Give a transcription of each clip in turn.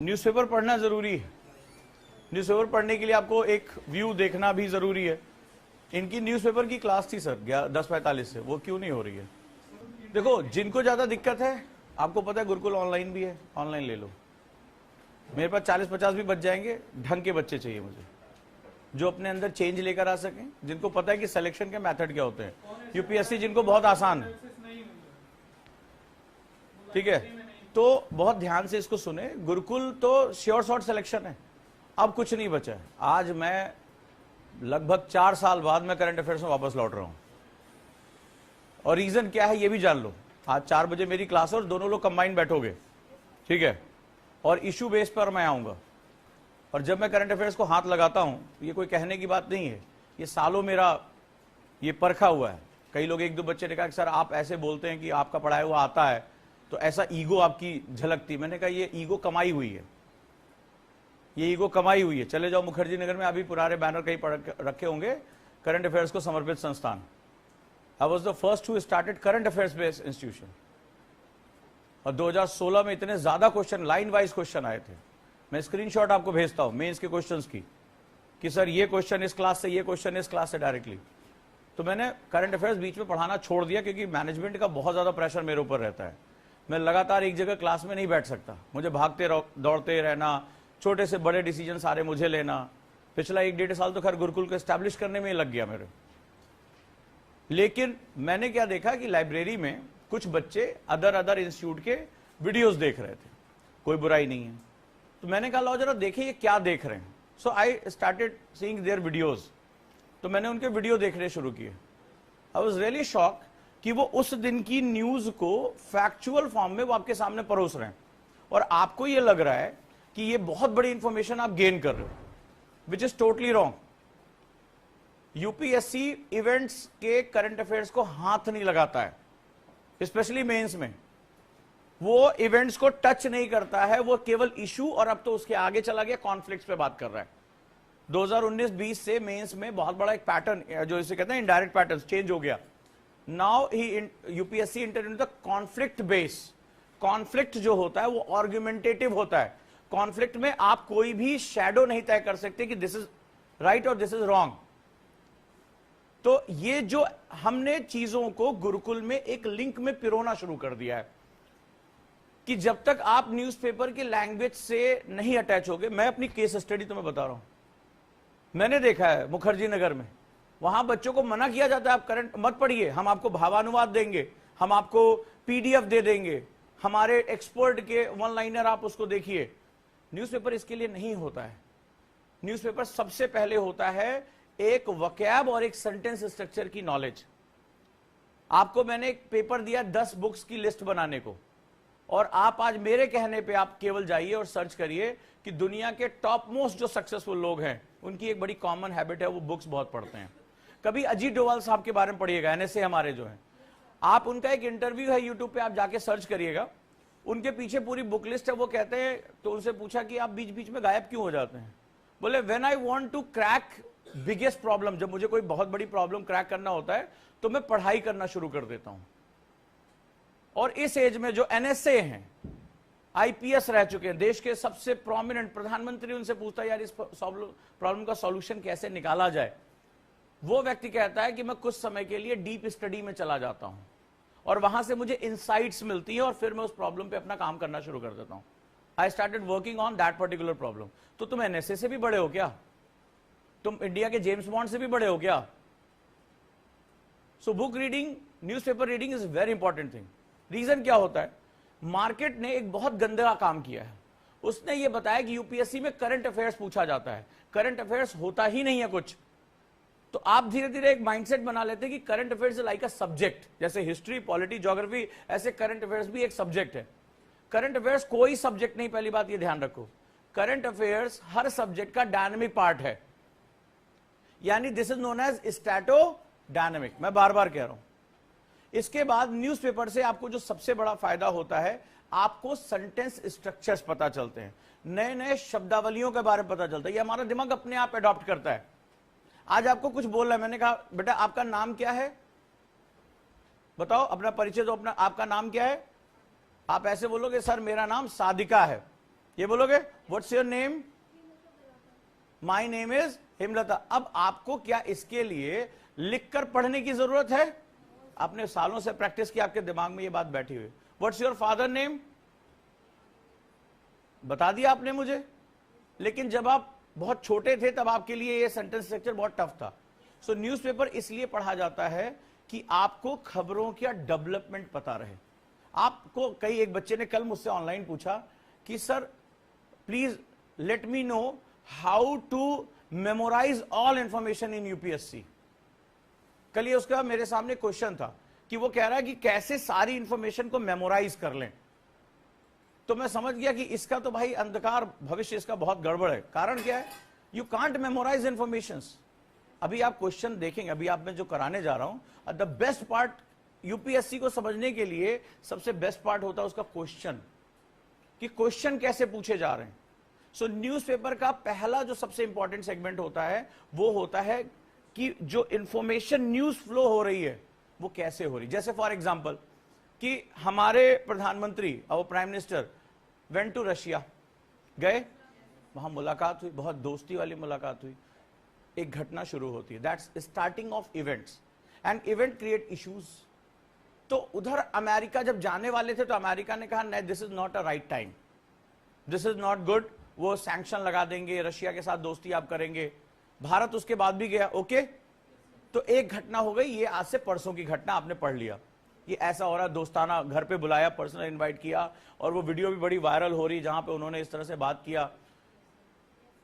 Newspaper पढ़ना जरूरी है। न्यूज़पेपर पढ़ने के लिए आपको एक व्यू देखना भी जरूरी है। इनकी न्यूज़पेपर की क्लास थी सर 10:45 से, वो क्यों नहीं हो रही है? देखो, जिनको ज्यादा दिक्कत है, आपको पता है गुरुकुल ऑनलाइन भी है, ऑनलाइन ले लो। मेरे पास 40-50 भी बच जाएंगे। ढंग के बच्चे चाहिए मुझे, जो अपने अंदर चेंज लेकर आ सकें, जिनको पता है कि सिलेक्शन के मेथड क्या होते हैं। यूपीएससी जिनको बहुत आसान है, ठीक है, तो बहुत ध्यान से इसको सुने। गुरुकुल तो श्योर शॉर्ट सिलेक्शन है, अब कुछ नहीं बचा है। आज मैं लगभग 4 साल बाद मैं करंट अफेयर्स में वापस लौट रहा हूं, और रीजन क्या है ये भी जान लो। आज 4 बजे मेरी क्लास है और दोनों लोग कंबाइन बैठोगे, ठीक है, और इशू बेस पर मैं आऊंगा। और जब मैं करंट अफेयर्स को हाथ लगाता हूं, ये कोई कहने की बात नहीं है, ये सालों मेरा ये परखा हुआ है। कई लोग, 1-2 बच्चे ने कहा कि सर आप ऐसे बोलते हैं कि आपका पढ़ाया हुआ आता है, तो ऐसा ईगो आपकी झलकती। मैंने कहा ये ईगो कमाई हुई है, ये ईगो कमाई हुई है। चले जाओ मुखर्जी नगर में, अभी पुराने बैनर कहीं रखे होंगे, करंट अफेयर्स को समर्पित संस्थान। आई was the first who started current affairs based institution. और 2016 में इतने ज्यादा क्वेश्चन, लाइन वाइज क्वेश्चन आए थे। मैं स्क्रीनशॉट आपको भेजता हूं मेंस के क्वेश्चंस की, कि सर ये क्वेश्चन इस क्लास से, ये क्वेश्चन इस क्लास से डायरेक्टली। तो मैंने करंट अफेयर्स बीच में पढ़ाना छोड़ दिया, क्योंकि मैनेजमेंट का बहुत ज्यादा प्रेशर मेरे ऊपर रहता है। मैं लगातार एक जगह क्लास में नहीं बैठ सकता, मुझे भागते दौड़ते रहना, छोटे से बड़े डिसीजन सारे मुझे लेना। पिछला 1-1.5 साल तो खैर गुरुकुल को एस्टैब्लिश करने में ही लग गया मेरे। लेकिन मैंने क्या देखा कि लाइब्रेरी में कुछ बच्चे अदर इंस्टीट्यूट के वीडियोस देख रहे थे, कोई बुराई नहीं है। तो मैंने कहा लो जरा देखें ये क्या देख रहे हैं। So I started seeing their videos. तो मैंने उनके वीडियो देखने शुरू किए। आई वाज रियली शॉक कि वो उस दिन की न्यूज को फैक्चुअल फॉर्म में वो आपके सामने परोस रहे हैं, और आपको ये लग रहा है कि ये बहुत बड़ी इंफॉर्मेशन आप गेन कर रहे हो, which is totally wrong. UPSC events के करंट अफेयर्स को हाथ नहीं लगाता है, स्पेशली मेंस में। वो इवेंट्स को टच नहीं करता है, वो केवल इशू, और अब तो उसके आगे चला गया कॉन्फ्लिक्ट्स पे बात कर रहा है। 2019-20 से मेंस में बहुत बड़ा एक पैटर्न, जो इसे कहते हैं इनडायरेक्ट पैटर्न, चेंज हो गया। Now UPSC inter into the conflict base. Conflict जो होता है वो आर्ग्यूमेंटेटिव होता है। कॉन्फ्लिक्ट में आप कोई भी शैडो नहीं तय कर सकते कि दिस इज राइट और दिस इज रॉन्ग। तो ये जो हमने चीजों को गुरुकुल में एक लिंक में पिरोना शुरू कर दिया है, कि जब तक आप न्यूज़पेपर की लैंग्वेज से नहीं अटैच होगे। मैं अपनी केस स्टडी तुम्हें बता रहा हूं, मैंने देखा है मुखर्जी नगर में, वहां बच्चों को मना किया जाता है आप करंट मत पढ़िए, हम आपको भावानुवाद देंगे, हम आपको पीडीएफ दे देंगे, हमारे एक्सपर्ट के वन लाइनर आप उसको देखिए। न्यूज़पेपर इसके लिए नहीं होता है। न्यूज़पेपर सबसे पहले होता है एक वोकैब और एक सेंटेंस स्ट्रक्चर की नॉलेज। आपको मैंने एक पेपर दिया 10 बुक्स की लिस्ट बनाने को, और आप आज मेरे कहने पे आप केवल जाइए और सर्च करिए कि दुनिया के टॉप मोस्ट जो सक्सेसफुल लोग हैं, उनकी एक बड़ी कॉमन हैबिट है, वो बुक्स बहुत पढ़ते हैं। कभी अजीत डोभाल साहब के बारे में पढ़िएगा, एनएसए हमारे जो हैं, आप उनका एक इंटरव्यू है यूट्यूब पे, आप जाके सर्च करिएगा, उनके पीछे पूरी बुक लिस्ट है। वो कहते हैं, तो उनसे पूछा कि आप बीच बीच में गायब क्यों हो जाते हैं? बोले when I want to crack biggest problem, जब मुझे कोई बहुत बड़ी प्रॉब्लम क्रैक करना होता है तो मैं पढ़ाई करना शुरू कर देता हूं। और इस एज में जो एनएसए हैं, आईपीएस रह चुके हैं, देश के सबसे प्रोमिनेंट प्रधानमंत्री उनसे पूछता है यार इस प्रॉब्लम का सॉल्यूशन कैसे निकाला जाए, वो व्यक्ति कहता है कि मैं कुछ समय के लिए डीप स्टडी में चला जाता हूं, और वहां से मुझे इंसाइट्स मिलती है, और फिर मैं उस प्रॉब्लम पे अपना काम करना शुरू कर देता हूं। I started working on that particular problem. तो तुम एनएसए से भी बड़े हो क्या? तुम इंडिया के जेम्स बॉन्ड से भी बड़े हो क्या? So book reading, newspaper reading is very important thing. Reason क्या होता है? मार्केट ने एक बहुत गंदा काम किया है। उसने ये बताया कि यूपीएससी में करंट अफेयर्स पूछा जाता है। करंट अफेयर्स होता ही नहीं है कुछ। तो आप धीरे धीरे एक माइंडसेट बना लेते हैं कि current affairs like a subject, जैसे हिस्ट्री, पॉलिटी, ज्योग्राफी, ऐसे करंट अफेयर्स भी एक सब्जेक्ट है। करंट अफेयर्स कोई सब्जेक्ट नहीं, पहली बात ये ध्यान रखो। करंट अफेयर्स हर सब्जेक्ट का डायनेमिक पार्ट है, यानी this is known as static dynamic. मैं बार बार कह रहा हूं। इसके बाद न्यूज़पेपर से आपको जो सबसे बड़ा फायदा होता है, आपको सेंटेंस स्ट्रक्चर्स पता चलते हैं, नए नए शब्दावलियों के बारे में पता चलता है। ये हमारा दिमाग अपने आप अडॉप्ट करता है। आज आपको कुछ बोल रहा है, मैंने कहा बेटा आपका नाम क्या है, बताओ अपना परिचय दो, अपना आपका नाम क्या है। आप ऐसे बोलोगे सर मेरा नाम सादिका है, ये बोलोगे what's your name? My name is Hemlata. अब आपको क्या इसके लिए लिखकर पढ़ने की जरूरत है? आपने सालों से प्रैक्टिस की, आपके दिमाग में ये बात बैठी हुई। What's your father name? बता दिया आपने मुझे, लेकिन जब आप बहुत छोटे थे तब आपके लिए ये सेंटेंस स्ट्रक्चर बहुत टफ था। सो न्यूज़पेपर इसलिए पढ़ा जाता है कि आपको खबरों का डेवलपमेंट पता रहे। आपको कई, एक बच्चे ने कल मुझसे ऑनलाइन पूछा कि sir please let me know how to memorize all information in UPSC. कल ये उसका मेरे सामने क्वेश्चन था कि वो कह रहा है कि कैसे सारी इंफॉर्मेशन को मेमोराइज कर लें। तो मैं समझ गया कि इसका तो भाई अंधकार भविष्य इसका बहुत गड़बड़ है। कारण क्या है? You can't memorize information. अभी आप क्वेश्चन देखेंगे, अभी आप मैं जो कराने जा रहा हूं, द बेस्ट पार्ट यूपीएससी को समझने के लिए सबसे बेस्ट पार्ट होता है उसका क्वेश्चन, कि क्वेश्चन कैसे पूछे जा रहे हैं। सो न्यूज़पेपर का पहला जो सबसे इंपॉर्टेंट सेगमेंट होता है वो होता है कि जो इंफॉर्मेशन न्यूज फ्लो हो रही है वो कैसे हो रही। जैसे फॉर एग्जांपल कि हमारे प्रधानमंत्री और prime minister went to Russia, गए, वहां मुलाकात हुई, बहुत दोस्ती वाली मुलाकात हुई, एक घटना शुरू होती है, that's starting of events, and event create issues. तो उधर अमेरिका जब जाने वाले थे तो अमेरिका ने कहा नहीं, this is not a right time, this is not good, वो सैंक्शन लगा देंगे, रशिया के साथ दोस्ती आप करेंगे। भारत उसके बाद भी गया, ओके। तो एक घटना हो गई, ये आज से परसों की घटना, आपने पढ़ लिया, ये ऐसा हो रहा, दोस्ताना घर पे बुलाया, पर्सनल इनवाइट किया, और वो वीडियो भी बड़ी वायरल हो रही जहां पे उन्होंने इस तरह से बात किया।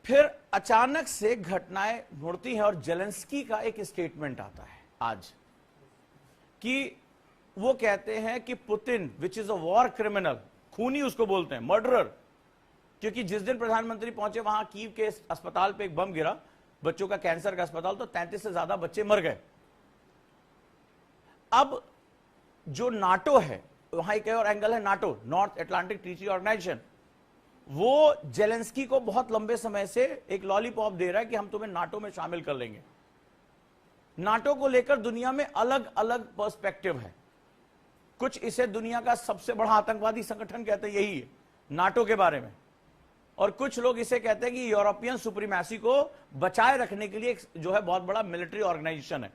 फिर अचानक से घटनाएं मुड़ती हैं और जेलेंस्की का एक स्टेटमेंट आता है आज कि वो कहते हैं कि Putin which is a war criminal, खूनी उसको बोलते हैं, मर्डरर, क्योंकि जिस दिन प्रधानमंत्री पहुंचे वहां कीव के अस्पताल पे एक बम गिरा, बच्चों का कैंसर का अस्पताल, तो 33 से ज्यादा बच्चे मर गए। अब जो नाटो है, वहां एक और एंगल है, NATO, North Atlantic Treaty Organization, वो जेलेंस्की को बहुत लंबे समय से एक लॉलीपॉप दे रहा है कि हम तुम्हें नाटो में शामिल कर लेंगे। नाटो को लेकर दुनिया में अलग अलग पर्सपेक्टिव है। कुछ इसे दुनिया का सबसे बड़ा आतंकवादी संगठन कहते हैं, यही है नाटो के बारे में, और कुछ लोग इसे कहते हैं कि यूरोपियन सुप्रीमेसी को बचाए रखने के लिए जो है बहुत बड़ा मिलिट्री ऑर्गेनाइजेशन है।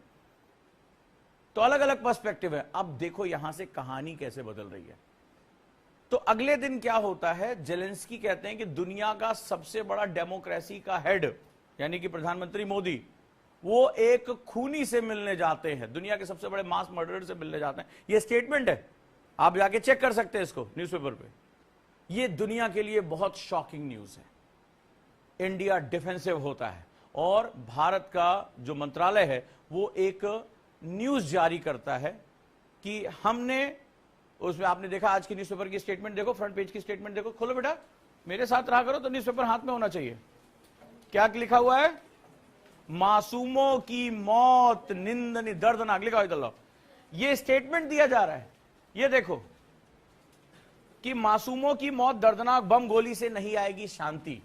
तो अलग अलग पर्सपेक्टिव है। अब देखो यहां से कहानी कैसे बदल रही है। तो अगले दिन क्या होता है, जेलेंस्की कहते हैं कि दुनिया का सबसे बड़ा डेमोक्रेसी का हेड यानी कि प्रधानमंत्री मोदी, वो एक खूनी से मिलने जाते हैं, दुनिया के सबसे बड़े मास मर्डरर से मिलने जाते हैं। ये स्टेटमेंट है, आप जाके चेक कर सकते हैं इसको न्यूज़पेपर पे। ये दुनिया के लिए बहुत शॉकिंग न्यूज है। इंडिया डिफेंसिव होता है और भारत का जो मंत्रालय है वो एक न्यूज जारी करता है कि हमने, उसमें आपने देखा आज की न्यूज़पेपर की स्टेटमेंट देखो, फ्रंट पेज की स्टेटमेंट देखो, खोलो बेटा, मेरे साथ रहा करो तो न्यूज़पेपर हाथ में होना चाहिए। क्या लिखा हुआ है? मासूमों की मौत निंदनीय, दर्दनाक लिखा हुआ। ये स्टेटमेंट दिया जा रहा है, ये देखो कि मासूमों की मौत दर्दनाक, बम गोली से नहीं आएगी शांति।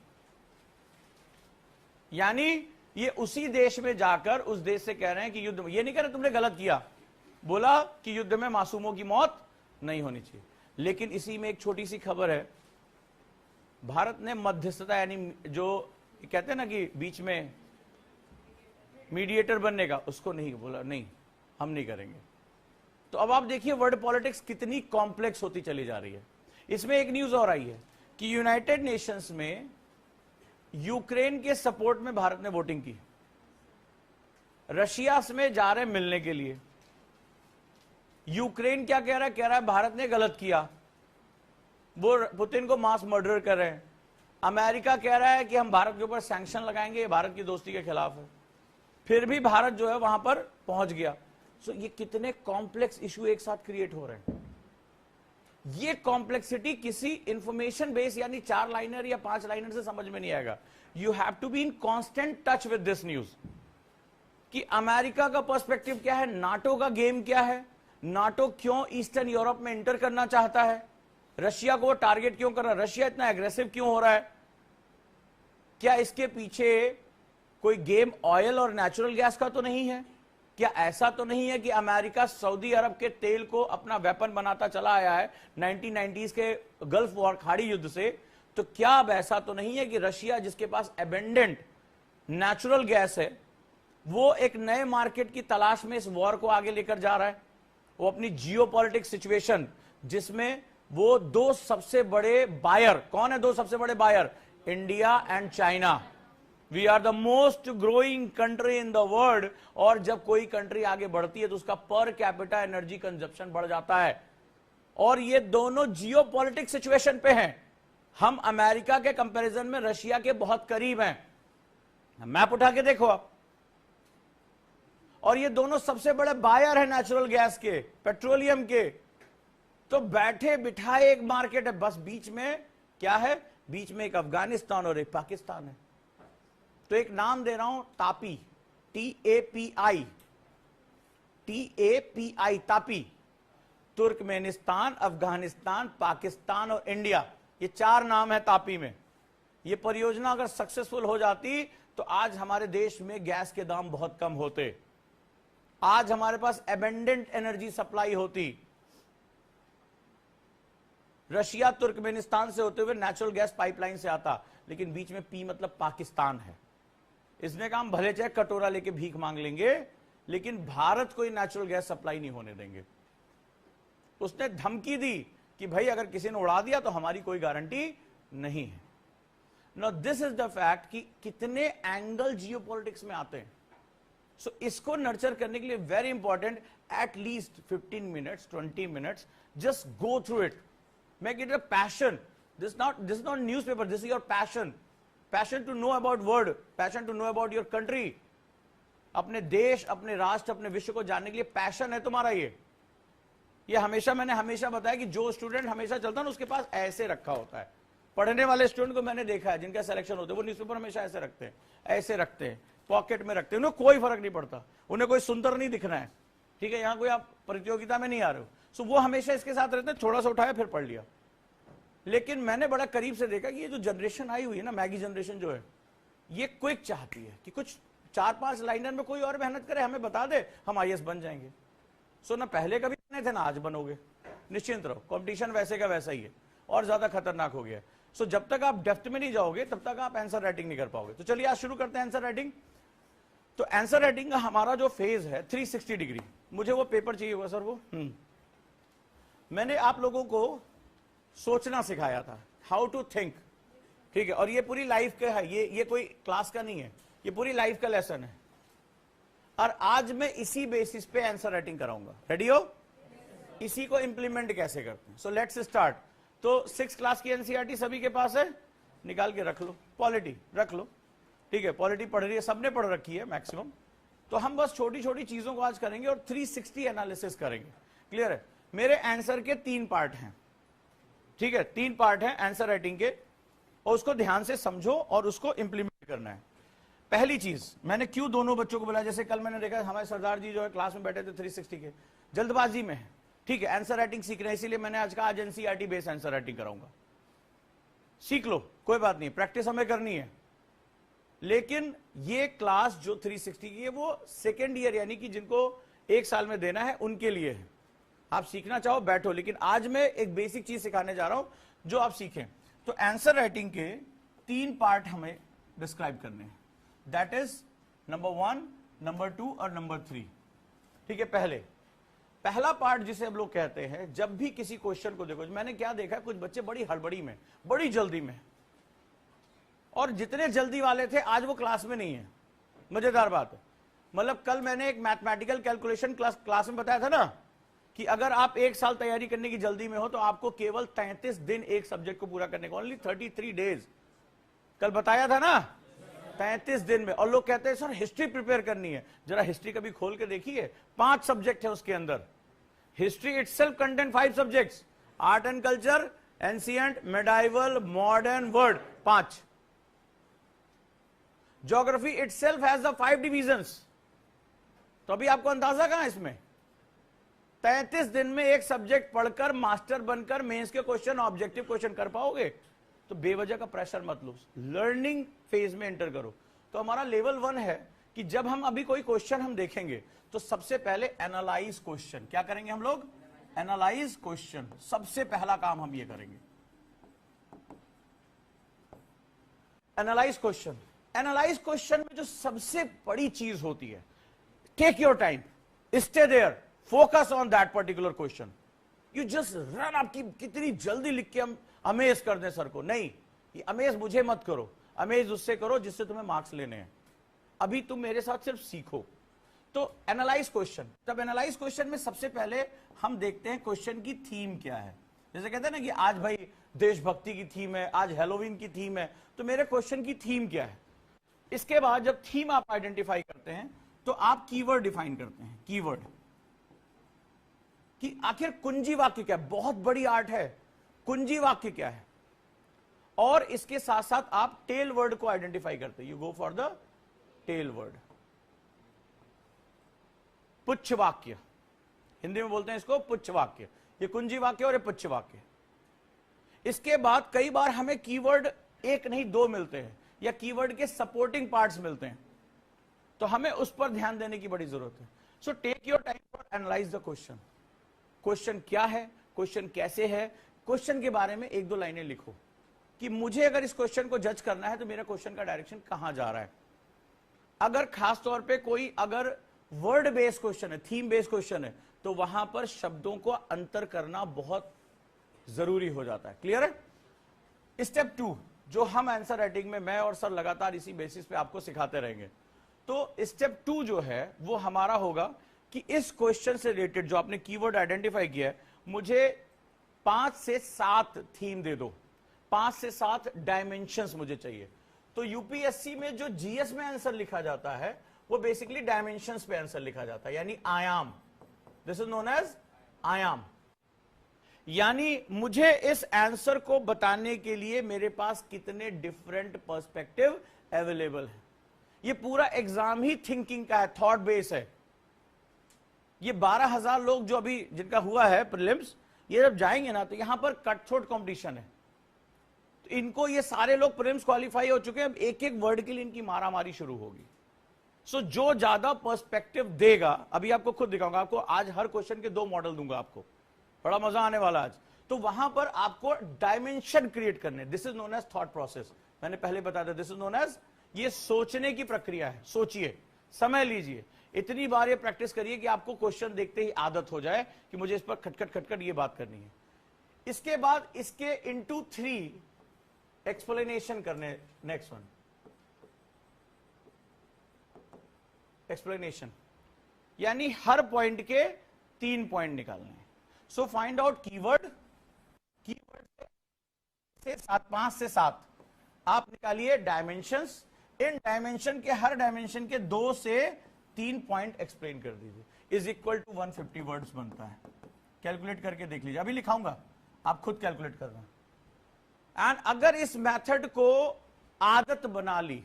यानी ये उसी देश में जाकर उस देश से कह रहे हैं कि युद्ध, ये नहीं कह रहे तुमने गलत किया, बोला कि युद्ध में मासूमों की मौत नहीं होनी चाहिए। लेकिन इसी में एक छोटी सी खबर है, भारत ने मध्यस्थता, यानी जो कहते हैं ना कि बीच में मीडिएटर बनने का, उसको नहीं बोला, नहीं हम नहीं करेंगे। तो अब आप देखिए वर्ल्ड पॉलिटिक्स कितनी कॉम्प्लेक्स होती चली जा रही है। इसमें एक न्यूज और आई है कि यूनाइटेड नेशंस में यूक्रेन के सपोर्ट में भारत ने वोटिंग की, रशिया में जा रहे मिलने के लिए। यूक्रेन क्या कह रहा है? कह रहा है भारत ने गलत किया, वो पुतिन को मास मर्डर कर रहे हैं। अमेरिका कह रहा है कि हम भारत के ऊपर सैंक्शन लगाएंगे, ये भारत की दोस्ती के खिलाफ है। फिर भी भारत जो है वहां पर पहुंच गया। सो ये कितने कॉम्प्लेक्स इशू एक साथ क्रिएट हो रहे हैं। ये कॉम्प्लेक्सिटी किसी इंफॉर्मेशन बेस यानी 4 लाइनर या 5 लाइनर से समझ में नहीं आएगा। You have to be in constant touch with this news कि अमेरिका का पर्सपेक्टिव क्या है, नाटो का गेम क्या है, नाटो क्यों ईस्टर्न यूरोप में एंटर करना चाहता है, रशिया को टारगेट क्यों कर रहा है, रशिया इतना एग्रेसिव क्यों हो रहा है, क्या इसके पीछे कोई गेम ऑयल और नेचुरल गैस का तो नहीं है, क्या ऐसा तो नहीं है कि अमेरिका सऊदी अरब के तेल को अपना वेपन बनाता चला आया है 1990s के गल्फ वॉर खाड़ी युद्ध से, तो क्या अब ऐसा तो नहीं है कि रशिया जिसके पास एबेंडेंट नेचुरल गैस है, वो एक नए मार्केट की तलाश में इस वॉर को आगे लेकर जा रहा है? वो अपनी जियोपॉलिटिक्स सिचुएशन, जिसमें वो दो सबसे बड़े बायर, कौन है दो सबसे बड़े buyer? India and China. We are the most growing country in the world, और जब कोई कंट्री आगे बढ़ती है तो उसका पर कैपिटा एनर्जी कंजप्शन बढ़ जाता है, और ये दोनों जियोपॉलिटिक्स सिचुएशन पे हैं। हम अमेरिका के कंपैरिजन में रशिया के बहुत करीब हैं, मैप उठा के देखो आप, और ये दोनों सबसे बड़े बायर हैं नेचुरल गैस के, पेट्रोलियम के। तो बैठे बिठाए एक मार्केट है, बस बीच में क्या है? बीच में एक अफगानिस्तान और एक पाकिस्तान है। तो एक नाम दे रहा हूं, Tapi, TAPI, TAPI, Tapi. Turkmenistan, Afghanistan, Pakistan और इंडिया, ये 4 नाम है तापी में। ये परियोजना अगर सक्सेसफुल हो जाती तो आज हमारे देश में गैस के दाम बहुत कम होते, आज हमारे पास एबेंडेंट एनर्जी सप्लाई होती। रशिया तुर्कमेनिस्तान से होते हुए नेचुरल गैस पाइपलाइन से आता, लेकिन बीच में पी मतलब पाकिस्तान है। इसने कहा हम भले चाहे कटोरा लेके भीख मांग लेंगे, लेकिन भारत को नेचुरल गैस सप्लाई नहीं होने देंगे। उसने धमकी दी कि भाई अगर किसी ने उड़ा दिया तो हमारी कोई गारंटी नहीं है। Now this is the fact कि कितने एंगल जियोपॉलिटिक्स में आते हैं। सो इसको नर्चर करने के लिए very important, at least 15 minutes 20 minutes, just go through it, make it a passion. This not newspaper, this is your passion. Passion to know about world, passion to know about your country, अपने देश, अपने राष्ट्र, अपने विश्व को जानने के लिए पैशन है तुम्हारा। ये मैंने हमेशा बताया कि जो स्टूडेंट हमेशा चलता है ना, उसके पास ऐसे रखा होता है। पढ़ने वाले स्टूडेंट को मैंने देखा है, जिनका सिलेक्शन होता है, वो न्यूज़पेपर हमेशा ऐसे रखते हैं, ऐसे रखते हैं, पॉकेट में रखते हैं, उन्हें कोई फर्क नहीं पड़ता, उन्हें कोई सुंदर नहीं दिखना है, ठीक है, यहां कोई आप प्रतियोगिता में नहीं आ रहे हो। सो वो हमेशा इसके साथ रहते हैं, थोड़ा सा उठाया फिर पढ़ लिया। लेकिन मैंने बड़ा करीब से देखा कि ये जो जनरेशन आई हुई है ना, मैगी जनरेशन जो है, ये क्विक चाहती है कि कुछ 4-5 लाइनर में कोई और मेहनत करे, हमें बता दे, हम IAS बन जाएंगे। सो ना पहले कभी बने थे ना आज बनोगे, निश्चिंत रहो, कंपटीशन वैसे का वैसा ही है और ज्यादा खतरनाक हो गया है। सो जब तक आप डेप्थ में नहीं जाओगे तब तक आप आंसर राइटिंग नहीं कर पाओगे। तो चलिए आज शुरू करते हैं आंसर राइटिंग। तो आंसर राइटिंग का हमारा जो फेज है 360 डिग्री, मुझे वो पेपर चाहिए होगा सर, वो मैंने आप लोगों को सोचना सिखाया था, हाउ टू थिंक, ठीक है, और ये पूरी लाइफ का है, ये कोई क्लास का नहीं है, ये पूरी लाइफ का लेसन है, और आज मैं इसी बेसिस पे आंसर राइटिंग कराऊंगा। रेडी हो? इसी को इंप्लीमेंट कैसे करते हैं। So let's start. तो 6 क्लास की एनसीईआरटी सभी के पास है, निकाल के रख लो, पॉलिटी रख लो, ठीक है, पॉलिटी पढ़ रही है, सबने पढ़ रखी है मैक्सिमम। तो हम बस छोटी छोटी चीजों को आज करेंगे और 360 एनालिसिस करेंगे। क्लियर है? मेरे आंसर के 3 पार्ट हैं, ठीक है, 3 पार्ट हैं आंसर राइटिंग के, और उसको ध्यान से समझो और उसको इंप्लीमेंट करना है। पहली चीज, मैंने क्यों दोनों बच्चों को बुलाया, जैसे कल मैंने देखा हमारे सरदार जी जो है क्लास में बैठे थे 360 के, जल्दबाजी में है, ठीक है, आंसर राइटिंग सीख रहे हैं, इसीलिए मैंने आज कहा आज एनसीईआरटी बेस्ड आंसर राइटिंग कराऊंगा। सीख लो, कोई बात नहीं, प्रैक्टिस हमें करनी है। लेकिन ये क्लास जो 360 की है वो 2nd ईयर यानी कि जिनको 1 साल में देना है उनके लिए है। आप सीखना चाहो बैठो, लेकिन आज मैं एक बेसिक चीज सिखाने जा रहा हूं जो आप सीखें। तो आंसर राइटिंग के 3 पार्ट हमें डिस्क्राइब करने हैं, दैट इज नंबर 1, नंबर 2 और नंबर 3। ठीक है, पहला पार्ट जिसे हम लोग कहते हैं, जब भी किसी क्वेश्चन को देखो, मैंने क्या देखा, कुछ बच्चे बड़ी हड़बड़ी में, बड़ी जल्दी में, और जितने जल्दी वाले थे आज वो क्लास में नहीं है। मजेदार बात है, मतलब कल मैंने एक मैथमेटिकल कैलकुलेशन क्लास में बताया था ना कि अगर आप 1 साल तैयारी करने की जल्दी में हो तो आपको केवल 33 दिन एक सब्जेक्ट को पूरा करने को, ओनली 33 डेज, कल बताया था ना, 33 दिन में। और लोग कहते हैं सर हिस्ट्री प्रिपेयर करनी है, जरा हिस्ट्री कभी खोल के देखिए, 5 सब्जेक्ट है उसके अंदर। History itself contain 5 subjects, art and culture, ancient, medieval, modern, world, 5। Geography itself has the 5 divisions. तो अभी आपको अंदाजा कहां है इसमें, 33 दिन में एक सब्जेक्ट पढ़कर मास्टर बनकर मेंस के क्वेश्चन, ऑब्जेक्टिव क्वेश्चन कर पाओगे? तो बेवजह का प्रेशर मत लो, लर्निंग फेज में एंटर करो। तो हमारा लेवल 1 है कि जब हम अभी कोई क्वेश्चन हम देखेंगे तो सबसे पहले एनालाइज क्वेश्चन। क्या करेंगे हम लोग? एनालाइज क्वेश्चन, सबसे पहला काम हम ये करेंगे। Analyse question. एनालाइज क्वेश्चन में जो सबसे बड़ी चीज होती है, take your time, stay there, focus on that particular question. You just run, आपकी कितनी जल्दी लिख के हम अमेज कर दें सर को, नहीं, ये अमेज मुझे मत करो, अमेज उससे करो जिससे तुम्हें मार्क्स लेने हैं। अभी तुम मेरे साथ सिर्फ सीखो। तो एनालाइज क्वेश्चन, तब एनालाइज क्वेश्चन में सबसे पहले हम देखते हैं क्वेश्चन की थीम क्या है। जैसे कहते हैं ना कि आज भाई देशभक्ति की थीम है, आज हैलोवीन की थीम है, तो मेरे क्वेश्चन की थीम क्या है। इसके बाद जब थीम आप आइडेंटिफाई करते हैं तो आप कीवर्ड डिफाइन करते हैं। कीवर्ड कि आखिर कुंजी वाक्य क्या है, बहुत बड़ी आर्ट है, कुंजी वाक्य क्या है। और इसके साथ साथ आप टेल वर्ड को आइडेंटिफाई करते हैं, you go for the tail word. पुच्छ वाक्य, हिंदी में बोलते हैं इसको पुच्छ वाक्य, ये कुंजी वाक्य और ये पुच्छ वाक्य। इसके बाद कई बार हमें कीवर्ड एक नहीं दो मिलते हैं, या कीवर्ड के सपोर्टिंग पार्ट्स मिलते हैं, तो हमें उस पर ध्यान देने की बड़ी जरूरत है। So take your time for analyze the question. Question क्या है, क्वेश्चन कैसे है, क्वेश्चन के बारे में एक दो लाइनें लिखो कि मुझे अगर इस क्वेश्चन को जज करना है तो मेरा क्वेश्चन का डायरेक्शन कहां जा रहा है। अगर खास तौर पे कोई अगर वर्ड बेस्ड क्वेश्चन है, थीम बेस्ड क्वेश्चन है, तो वहां पर शब्दों को अंतर करना बहुत जरूरी हो जाता है। क्लियर है। स्टेप 2 जो हम आंसर राइटिंग में मैं और सर लगातार इसी बेसिस पे आपको सिखाते रहेंगे। तो स्टेप 2 जो है वो हमारा होगा कि इस क्वेश्चन से रिलेटेड जो आपने कीवर्ड आइडेंटिफाई किया है, मुझे 5 से 7 थीम दे दो, 5 से 7 डायमेंशंस मुझे चाहिए। तो यूपीएससी में जो जीएस में आंसर लिखा जाता है वो बेसिकली डायमेंशंस पे आंसर लिखा जाता है, यानी आयाम। दिस इज नोन एज आयाम। यानी मुझे इस आंसर को बताने के लिए मेरे पास कितने डिफरेंट पर्सपेक्टिव अवेलेबल है। ये पूरा एग्जाम ही थिंकिंग का है, थॉट बेस है। ये 12,000 लोग जो अभी जिनका हुआ है प्रीलिम्स, ये जब जाएंगे ना तो यहां पर कट थ्रोट कंपटीशन है। तो इनको ये सारे लोग प्रीलिम्स क्वालिफाई हो चुके हैं, अब एक एक वर्ड के लिए इनकी मारामारी शुरू होगी। सो जो ज्यादा पर्सपेक्टिव देगा, अभी आपको खुद दिखाऊंगा, आपको आज हर क्वेश्चन के 2 मॉडल दूंगा, आपको बड़ा मजा आने वाला आज। तो वहां पर आपको डायमेंशन क्रिएट करने, this is known as thought process. मैंने पहले बताया था, दिस इज नोन एज, ये सोचने की प्रक्रिया है। सोचिए, समय लीजिए, इतनी बार ये प्रैक्टिस करिए कि आपको क्वेश्चन देखते ही आदत हो जाए कि मुझे इस पर खटखट खटखट ये बात करनी है। इसके बाद इसके इंटू 3 एक्सप्लेनेशन करने। नेक्स्ट वन, एक्सप्लेनेशन, यानी हर पॉइंट के 3 पॉइंट निकालने हैं। So find out keyword, keyword से 5 से 7 आप निकालिए डायमेंशंस। इन डायमेंशन के हर डायमेंशन के 2 से 3 पॉइंट एक्सप्लेन कर दीजिए। इज इक्वल टू 150 वर्ड्स बनता है। कैलकुलेट करके देख लीजिए, अभी लिखाऊंगा, आप खुद कैलकुलेट करना। एंड अगर इस मेथड को आदत बना ली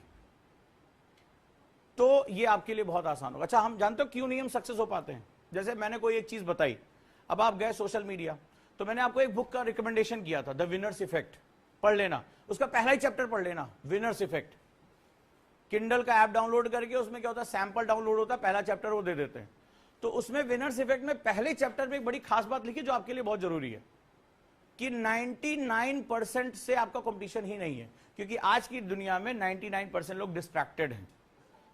तो ये आपके लिए बहुत आसान होगा। अच्छा, हम जानते हो क्यों नहीं हम सक्सेस हो पाते हैं। जैसे मैंने कोई एक चीज बताई, अब आप गए सोशल मीडिया, तो मैंने आपको एक बुक का रिकमेंडेशन किया था, द विनर्स इफेक्ट, पढ़ लेना। उसका पहला ही चैप्टर पढ़ लेना, विनर्स इफेक्ट। किंडल का ऐप डाउनलोड करके उसमें क्या होता है, सैंपल डाउनलोड होता है, पहला चैप्टर वो दे देते हैं। तो उसमें विनर्स इफेक्ट में पहले चैप्टर में एक बड़ी खास बात लिखी जो आपके लिए बहुत जरूरी है, कि 99% से आपका कंपटीशन ही नहीं है। क्योंकि आज की दुनिया में 99% लोग डिस्ट्रैक्टेड हैं,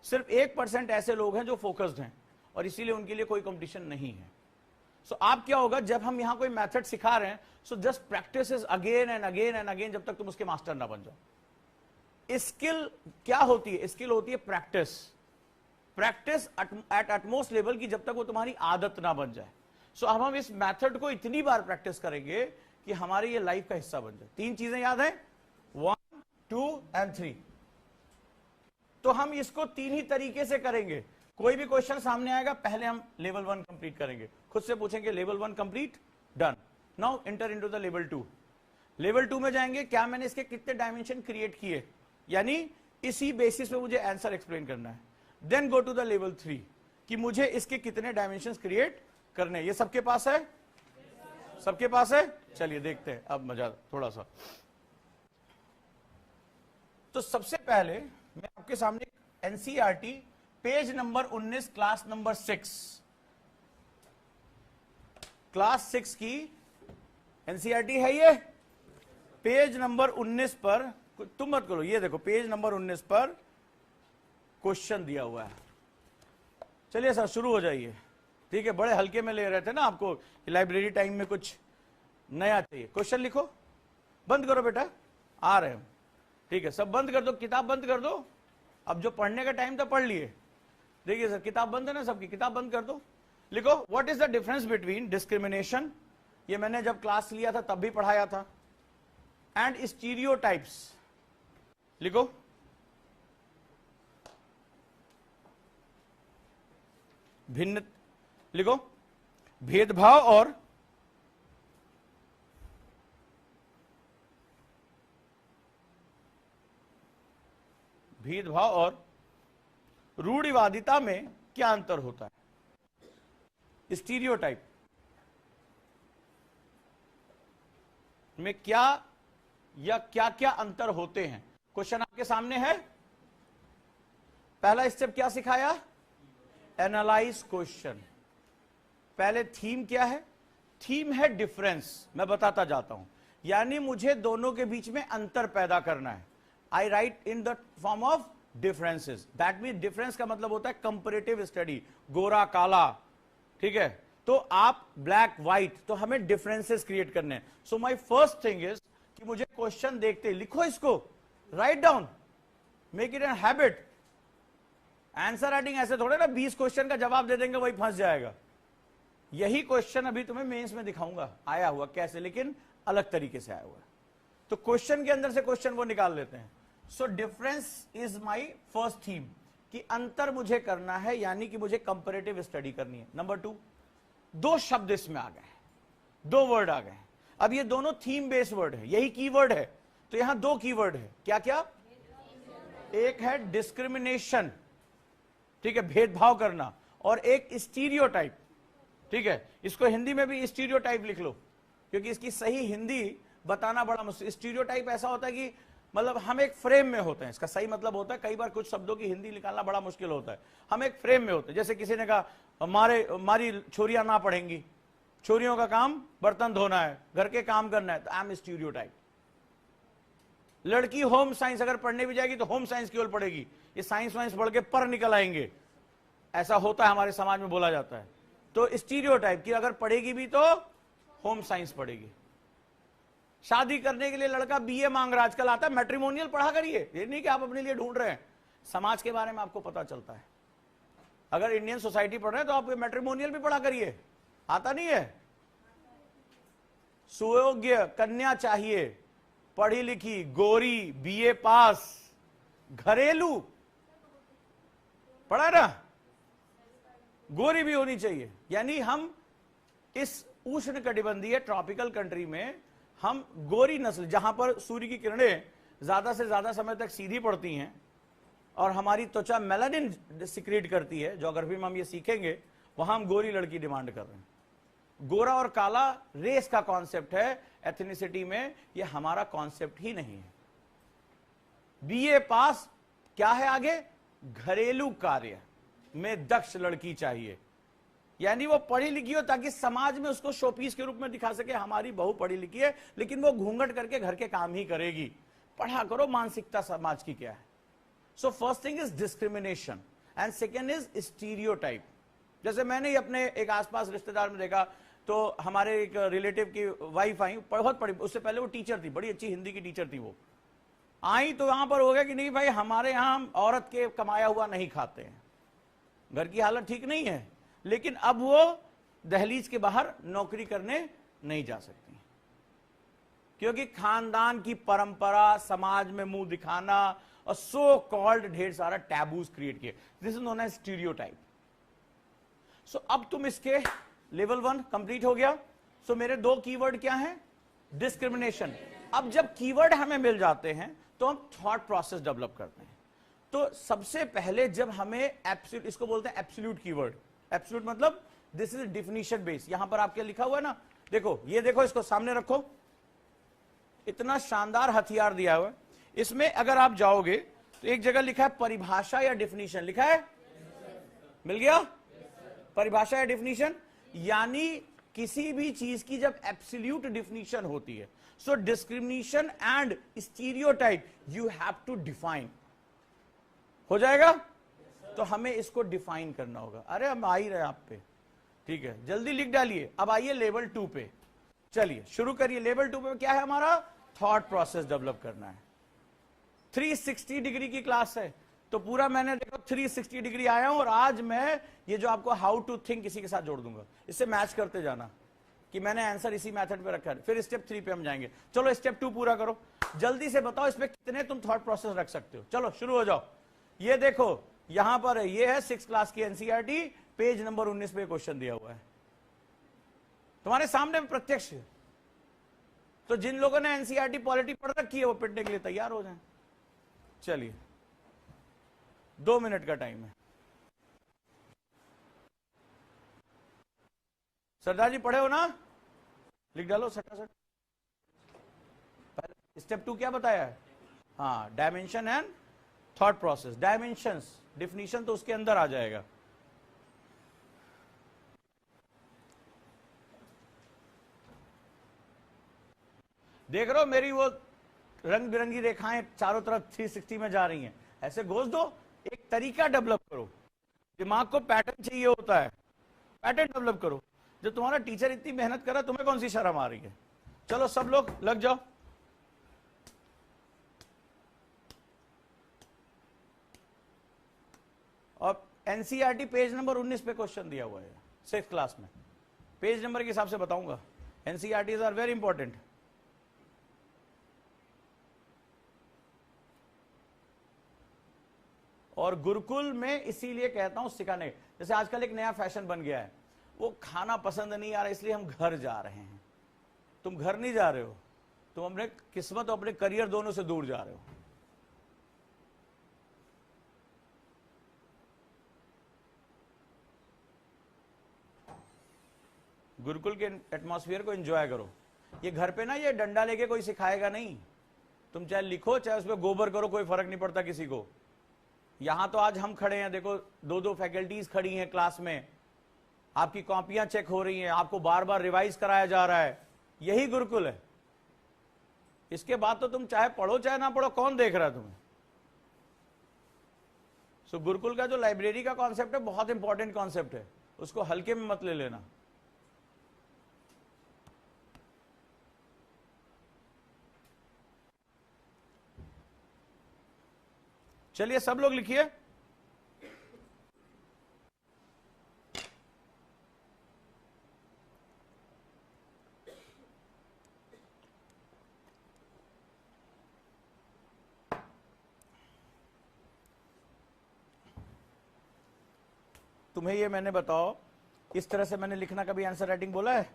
सिर्फ 1% ऐसे लोग हैं जो फोकस्ड हैं, और इसीलिए उनके लिए कोई कंपटीशन नहीं है। सो आप क्या होगा, जब हम यहां कोई मेथड सिखा रहे हैं, so just practice again and again and again, जब तक तुम उसके मास्टर ना बन जाओ। स्किल क्या होती है, स्किल होती है practice, practice at utmost level की, जब तक वो तुम्हारी आदत ना बन जाए। सो अब हम इस मेथड को इतनी बार प्रैक्टिस करेंगे कि हमारी ये लाइफ का हिस्सा बन जाए। 3 चीजें याद है, 1, 2 एंड 3। तो हम इसको 3 ही तरीके से करेंगे। कोई भी क्वेश्चन सामने आएगा, पहले हम लेवल 1 कंप्लीट करेंगे, खुद से पूछेंगे level 1 complete, done, now enter into the level 2। Level 2 में जाएंगे, क्या मैंने इसके कितने डायमेंशन क्रिएट किए, यानी इसी बेसिस पे मुझे आंसर एक्सप्लेन करना है। Then go to the level 3 कि मुझे इसके कितने डायमेंशंस क्रिएट करने। ये सबके पास है, सबके पास है। चलिए देखते हैं अब मजा थोड़ा सा। तो सबसे पहले मैं आपके सामने NCERT page number 19 class number 6, class 6 की एनसीईआरटी है ये। पेज नंबर 19 पर तुम मत करो, ये देखो पेज नंबर 19 पर क्वेश्चन दिया हुआ है। चलिए सर शुरू हो जाइए। ठीक है, बड़े हल्के में ले रहे थे ना आपको, लाइब्रेरी टाइम में कुछ नया चाहिए। क्वेश्चन लिखो, बंद करो बेटा, आ रहे हम। ठीक है, सब बंद कर दो, किताब बंद कर दो। अब जो पढ़ने का टाइम था पढ़ लिए। देखिए सर, किताब बंद है ना सबकी, किताब बंद कर दो। लिखो, what is the difference between discrimination, ये मैंने जब क्लास लिया था तब भी पढ़ाया था, एंड स्टीरियोटाइप्स। लिखो, भिन्न, लिखो, भेदभाव और रूढ़िवादिता में क्या अंतर होता है। स्टीरियोटाइप में क्या या क्या क्या अंतर होते हैं। क्वेश्चन आपके सामने है। पहला स्टेप क्या सिखाया, एनालाइज क्वेश्चन। पहले थीम क्या है, थीम है डिफरेंस। मैं बताता जाता हूं, यानी मुझे दोनों के बीच में अंतर पैदा करना है। I write in the form of differences, that mean difference का मतलब होता है कंपैरेटिव स्टडी, गोरा काला। ठीक है, तो आप ब्लैक व्हाइट, तो हमें डिफरेंसेस क्रिएट करने हैं। So my first thing is कि मुझे क्वेश्चन देखते लिखो इसको, write down, make it an habit. Answer writing ऐसे थोड़े ना 20 क्वेश्चन का जवाब दे देंगे वही फंस जाएगा। यही क्वेश्चन अभी तुम्हें मेंस में दिखाऊंगा आया हुआ कैसे, लेकिन अलग तरीके से आया हुआ है। तो क्वेश्चन के अंदर से क्वेश्चन वो निकाल लेते हैं। So difference is my first theme, कि अंतर मुझे करना है, यानी कि मुझे कंपैरेटिव स्टडी करनी है। नंबर 2, दो शब्द इसमें आ गए, दो वर्ड आ गए। अब ये दोनों थीम बेस्ड वर्ड है, यही कीवर्ड है। तो यहां दो कीवर्ड है, क्या क्या, एक है डिस्क्रिमिनेशन, ठीक है, भेदभाव करना, और एक स्टीरियोटाइप। ठीक है, इसको हिंदी में भी स्टीरियोटाइप लिख लो, क्योंकि इसकी सही हिंदी बताना बड़ा मुश्किल। स्टीरियोटाइप ऐसा होता है कि मतलब हम एक फ्रेम में होते हैं, इसका सही मतलब होता है, कई बार कुछ शब्दों की हिंदी निकालना बड़ा मुश्किल होता है। हम एक फ्रेम में होते हैं, जैसे किसी ने कहा हमारी छोरियां ना पढ़ेंगी, छोरियों का काम बर्तन धोना है, घर के काम करना है, तो आई एम स्टीरियोटाइप। लड़की होम साइंस अगर पढ़ने भी जाएगी तो होम साइंस केवल पढ़ेगी, ये साइंस वाइंस पढ़ के पर निकल आएंगे, ऐसा होता है हमारे समाज में, बोला जाता है। तो स्टीरियोटाइप की अगर पढ़ेगी भी तो होम साइंस पढ़ेगी। शादी करने के लिए लड़का बीए मांग रहा, आजकल आता है मैट्रिमोनियल पढ़ा करिए, ये नहीं कि आप अपने लिए ढूंढ रहे हैं, समाज के बारे में आपको पता चलता है। अगर इंडियन सोसाइटी पढ़ रहे हैं तो आप मैट्रिमोनियल भी पढ़ा करिए, आता नहीं है। सुयोग्य कन्या चाहिए, पढ़ी लिखी, गोरी, बीए पास, घरेलू, पढ़ा ना, गोरी भी होनी चाहिए। यानी हम इस उष्ण कटिबंधीय ट्रॉपिकल कंट्री में हम गोरी नस्ल, जहां पर सूर्य की किरणें ज्यादा से ज्यादा समय तक सीधी पड़ती हैं और हमारी त्वचा मेलानिन सिक्रीट करती है, ज्योग्राफी में हम ये सीखेंगे, वहां हम गोरी लड़की डिमांड कर रहे हैं। गोरा और काला रेस का कॉन्सेप्ट है, एथनिसिटी में ये हमारा कॉन्सेप्ट ही नहीं है। बीए पास क्या है आगे, घरेलू कार्य में दक्ष लड़की चाहिए, यानी वो पढ़ी लिखी हो ताकि समाज में उसको शोपीस के रूप में दिखा सके, हमारी बहू पढ़ी लिखी है, लेकिन वो घूंघट करके घर के काम ही करेगी। पढ़ा करो, मानसिकता समाज की क्या है। So first thing is discrimination and second is stereotype. जैसे मैंने ही अपने एक आसपास रिश्तेदार में देखा, तो हमारे एक रिलेटिव की वाइफ आई, बहुत पढ़ी, उससे पहले वो टीचर थी, बड़ी अच्छी हिंदी की टीचर थी। वो आई तो वहां पर हो गया कि नहीं भाई, हमारे यहां औरत के कमाया हुआ नहीं खाते हैं, घर की हालत ठीक नहीं है, लेकिन अब वो दहलीज के बाहर नौकरी करने नहीं जा सकती, क्योंकि खानदान की परंपरा, समाज में मुंह दिखाना और सो कॉल्ड ढेर सारा टैबूज क्रिएट किए। This is known as stereotype. So अब तुम इसके लेवल 1 कंप्लीट हो गया। सो मेरे दो कीवर्ड क्या हैं, डिस्क्रिमिनेशन। अब जब कीवर्ड हमें मिल जाते हैं तो हम थॉट प्रोसेस डेवलप करते हैं। तो सबसे पहले जब हमें एब्सोल्यूट, इसको बोलते हैं एब्सोल्यूट कीवर्ड। एब्सोल्यूट मतलब दिस इज डिफिनीशन बेस। यहां पर आपके लिखा हुआ है ना, देखो ये देखो, इसको सामने रखो, इतना शानदार हथियार दिया हुआ है। इसमें अगर आप जाओगे तो एक जगह लिखा है परिभाषा या डिफिनीशन, लिखा है, मिल गया, परिभाषा या डिफिनीशन। यानी किसी भी चीज की जब एब्सोल्यूट डिफिनीशन होती है so discrimination and stereotype you have to define. हो जाएगा? तो हमें इसको डिफाइन करना होगा। अरे हम आ ही रहे आप पे, ठीक है, जल्दी लिख डालिए। अब आइए लेवल 2 पे, चलिए शुरू करिए। लेवल 2 पे क्या है हमारा? थॉट प्रोसेस डेवलप करना है। 360 डिग्री की क्लास है, तो पूरा मैंने देखो 360 डिग्री आया हूं, और आज मैं ये जो आपको हाउ टू थिंक इसी के साथ जोड़ दूंगा, इससे मैच करते जाना कि मैंने आंसर इसी मेथड पे रखा है। फिर स्टेप 3 पे हम जाएंगे। चलो स्टेप 2 पूरा करो, जल्दी से बताओ इसमें कितने तुम थॉट प्रोसेस रख सकते हो। चलो शुरू हो जाओ। ये देखो यहां पर है, ये है 6 क्लास की एनसीईआरटी, पेज नंबर 19 पे क्वेश्चन दिया हुआ है तुम्हारे सामने प्रत्यक्ष। तो जिन लोगों ने एनसीईआरटी पॉलिटी पढ़ रखी है वो पिटने के लिए तैयार हो जाएं। चलिए 2 मिनट का टाइम है। सरदार जी पढ़े हो ना? लिख डालो सटासट। स्टेप 2 क्या बताया है? हाँ, dimension and thought process. Dimensions definition तो उसके अंदर आ जाएगा। देख रहे हो मेरी वो रंग बिरंगी रेखाएं चारों तरफ 360 में जा रही हैं, ऐसे घोष दो। एक तरीका डेवलप करो, दिमाग को पैटर्न चाहिए होता है, पैटर्न डेवलप करो। जब तुम्हारा टीचर इतनी मेहनत कर रहा है, तुम्हें कौन सी शर्म आ रही है? चलो सब लोग लग जाओ। और एनसीईआरटी पेज नंबर 19 पे क्वेश्चन दिया हुआ है 6th क्लास में। पेज नंबर के हिसाब से बताऊंगा। NCERTs are very important. और गुरुकुल में इसीलिए कहता हूं सिखाने, जैसे आजकल एक नया फैशन बन गया है, वो खाना पसंद नहीं आ रहा इसलिए हम घर जा रहे हैं। तुम घर नहीं जा रहे हो, तुम अपने किस्मत और अपने करियर दोनों से दूर जा रहे हो। गुरुकुल के एटमॉस्फेयर को एंजॉय करो। ये घर पे ना ये डंडा लेके कोई सिखाएगा नहीं। तुम चाहे लिखो चाहे उसमें गोबर करो, कोई फर्क नहीं पड़ता किसी को। यहां तो आज हम खड़े हैं, देखो 2-2 फैकल्टीज खड़ी हैं क्लास में, आपकी कॉपियां चेक हो रही हैं, आपको बार बार रिवाइज कराया जा रहा है। यही गुरुकुल है। इसके बाद तो तुम चाहे पढ़ो चाहे ना पढ़ो, कौन देख रहा है तुम्हें? सो गुरुकुल का जो लाइब्रेरी का कॉन्सेप्ट है बहुत इंपॉर्टेंट कॉन्सेप्ट है, उसको हल्के में मत ले लेना। चलिए सब लोग लिखिए। तुम्हें ये मैंने बताओ, इस तरह से मैंने लिखना कभी आंसर राइटिंग बोला है?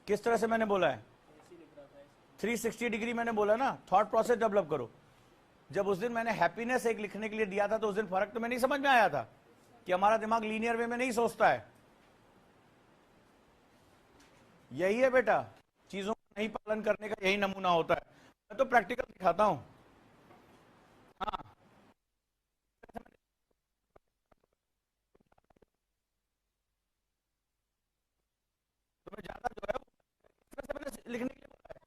किस तरह से मैंने बोला है? 360 डिग्री मैंने बोला ना, थॉट प्रोसेस डेवलप करो। जब उस दिन मैंने हैप्पीनेस एक लिखने के लिए दिया था, तो उस दिन फर्क तो मैं नहीं समझ में आया था कि हमारा दिमाग लीनियर वे में नहीं सोचता है। यही है बेटा, चीजों का नहीं पालन करने का यही नमूना होता है। मैं तो प्रैक्टिकल दिखाता हूं। हाँ, तुम्हें ज्यादा जो है मैंने लिखने के लिए बोला है।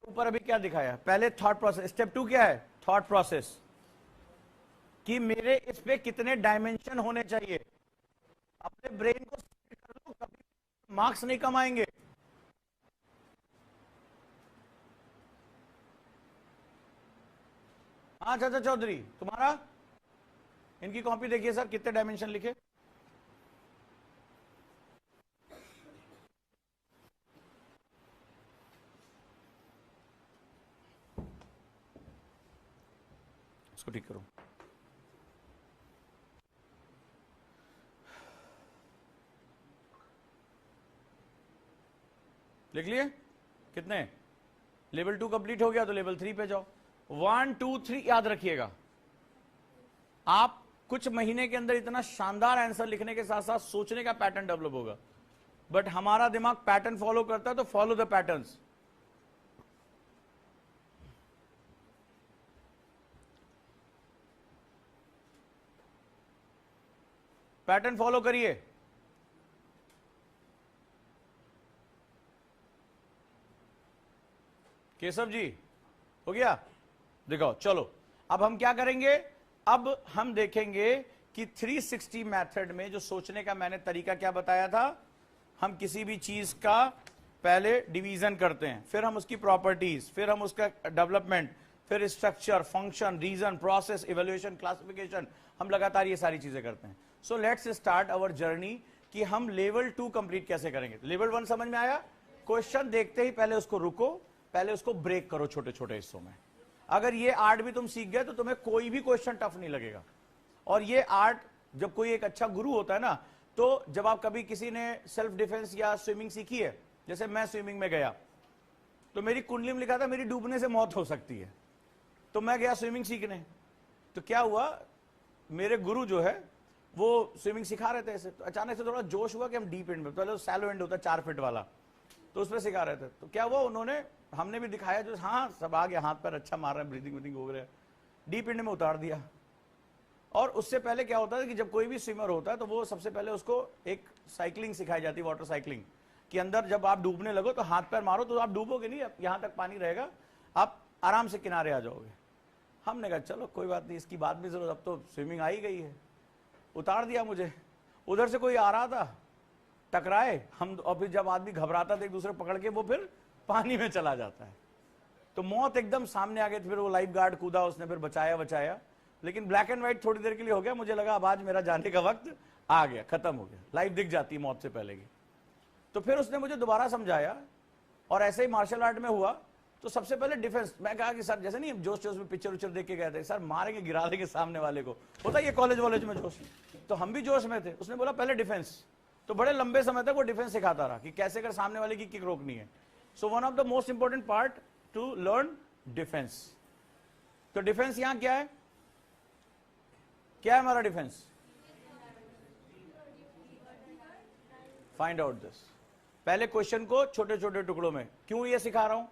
ऊपर अभी क्या दिखाया? पहले थॉट प्रोसेस। स्टेप 2 क्या है? थॉट प्रोसेस, कि मेरे इस पे कितने डायमेंशन होने चाहिए। अपने ब्रेन को सेट कर लो, कभी मार्क्स नहीं कमाएंगे। हाँ चाचा चौधरी, तुम्हारा इनकी कॉपी देखिए सर, कितने डायमेंशन लिखे। इसको ठीक करो। लिख लिए कितने? लेवल 2 कंप्लीट हो गया तो लेवल 3 पे जाओ। 1 2 3 याद रखिएगा। आप कुछ महीने के अंदर इतना शानदार आंसर लिखने के साथ साथ सोचने का पैटर्न डेवलप होगा। बट हमारा दिमाग पैटर्न फॉलो करता है, तो follow the patterns. Pattern follow करिए। केशव जी हो गया? देखो चलो अब हम क्या करेंगे, अब हम देखेंगे कि 360 मेथड में जो सोचने का मैंने तरीका क्या बताया था, हम किसी भी चीज का पहले डिवीजन करते हैं, फिर हम उसकी प्रॉपर्टीज, फिर हम उसका डेवलपमेंट, फिर structure, function, reason, process, evaluation, classification, हम लगातार ये सारी चीजें करते हैं। So let's start our journey कि हम लेवल 2 कंप्लीट कैसे करेंगे। लेवल 1 समझ में आया? क्वेश्चन देखते ही पहले उसको रुको, पहले उसको ब्रेक करो छोटे छोटे हिस्सों में। अगर ये आर्ट भी तुम सीख गए तो तुम्हें कोई भी क्वेश्चन टफ नहीं लगेगा। और ये आर्ट, जब कोई एक अच्छा गुरु होता है ना, तो जब आप कभी किसी ने सेल्फ डिफेंस या स्विमिंग सीखी है, जैसे मैं स्विमिंग में गया तो मेरी कुंडली में लिखा था मेरी डूबने से मौत हो सकती है, तो मैं गया स्विमिंग सीखने। तो क्या हुआ, मेरे गुरु जो है वो स्विमिंग सिखा रहे थे ऐसे, तो अचानक से थोड़ा जोश हुआ कि हम डीप एंड में, पहले सैलो एंड होता है 4 फीट वाला, तो उसमें सिखा रहे थे। तो क्या हुआ, उन्होंने, हमने भी दिखाया जो हाँ सब आ गया, हाथ पैर अच्छा मार रहे हैं, ब्रीदिंग व्रीदिंग हो रहा है, डीप एंड में उतार दिया। और उससे पहले क्या होता है कि जब कोई भी स्विमर होता है तो वो सबसे पहले उसको एक साइकिलिंग सिखाई जाती है, वाटर साइकिलिंग, कि अंदर जब आप डूबने लगो तो हाथ पैर मारो, तो आप डूबोगे नहीं, यहां तक पानी रहेगा, आप आराम से किनारे आ जाओगे। हमने कहा चलो कोई बात नहीं, इसकी बात भी जरूरत, अब तो स्विमिंग आ ही गई है। उतार दिया मुझे, उधर से कोई आ रहा था, टकराए हम, और फिर जब आदमी घबराता था एक दूसरे पकड़ के वो फिर पानी में चला जाता है, तो मौत एकदम सामने आ गई। फिर वो लाइफ गार्ड कूदा, उसने फिर बचाया, लेकिन ब्लैक एंड व्हाइट थोड़ी देर के लिए हो गया, मुझे लगा अब आज मेरा जाने का वक्त आ गया, खत्म हो गया, लाइफ दिख जाती है मौत से पहले की। तो फिर उसने मुझे दोबारा समझाया, और ऐसे ही मार्शल आर्ट में हुआ। तो सबसे पहले डिफेंस, मैं कहा कि सर जैसे नहीं जोश जोश में पिक्चर उच्चर देख के गए थे, सर मारेंगे गिरा देंगे सामने वाले को, होता है ये कॉलेज में जोश, तो हम भी जोश में थे। उसने बोला पहले डिफेंस, तो बड़े लंबे समय तक वो डिफेंस सिखाता रहा कि कैसे अगर सामने वाले की किक रोकनी है। So one of the most important part two learn defence. तो डिफेंस यहां क्या है, क्या है हमारा डिफेंस? Find out this. पहले क्वेश्चन को छोटे छोटे टुकड़ों में, क्यों ये सिखा रहा हूं,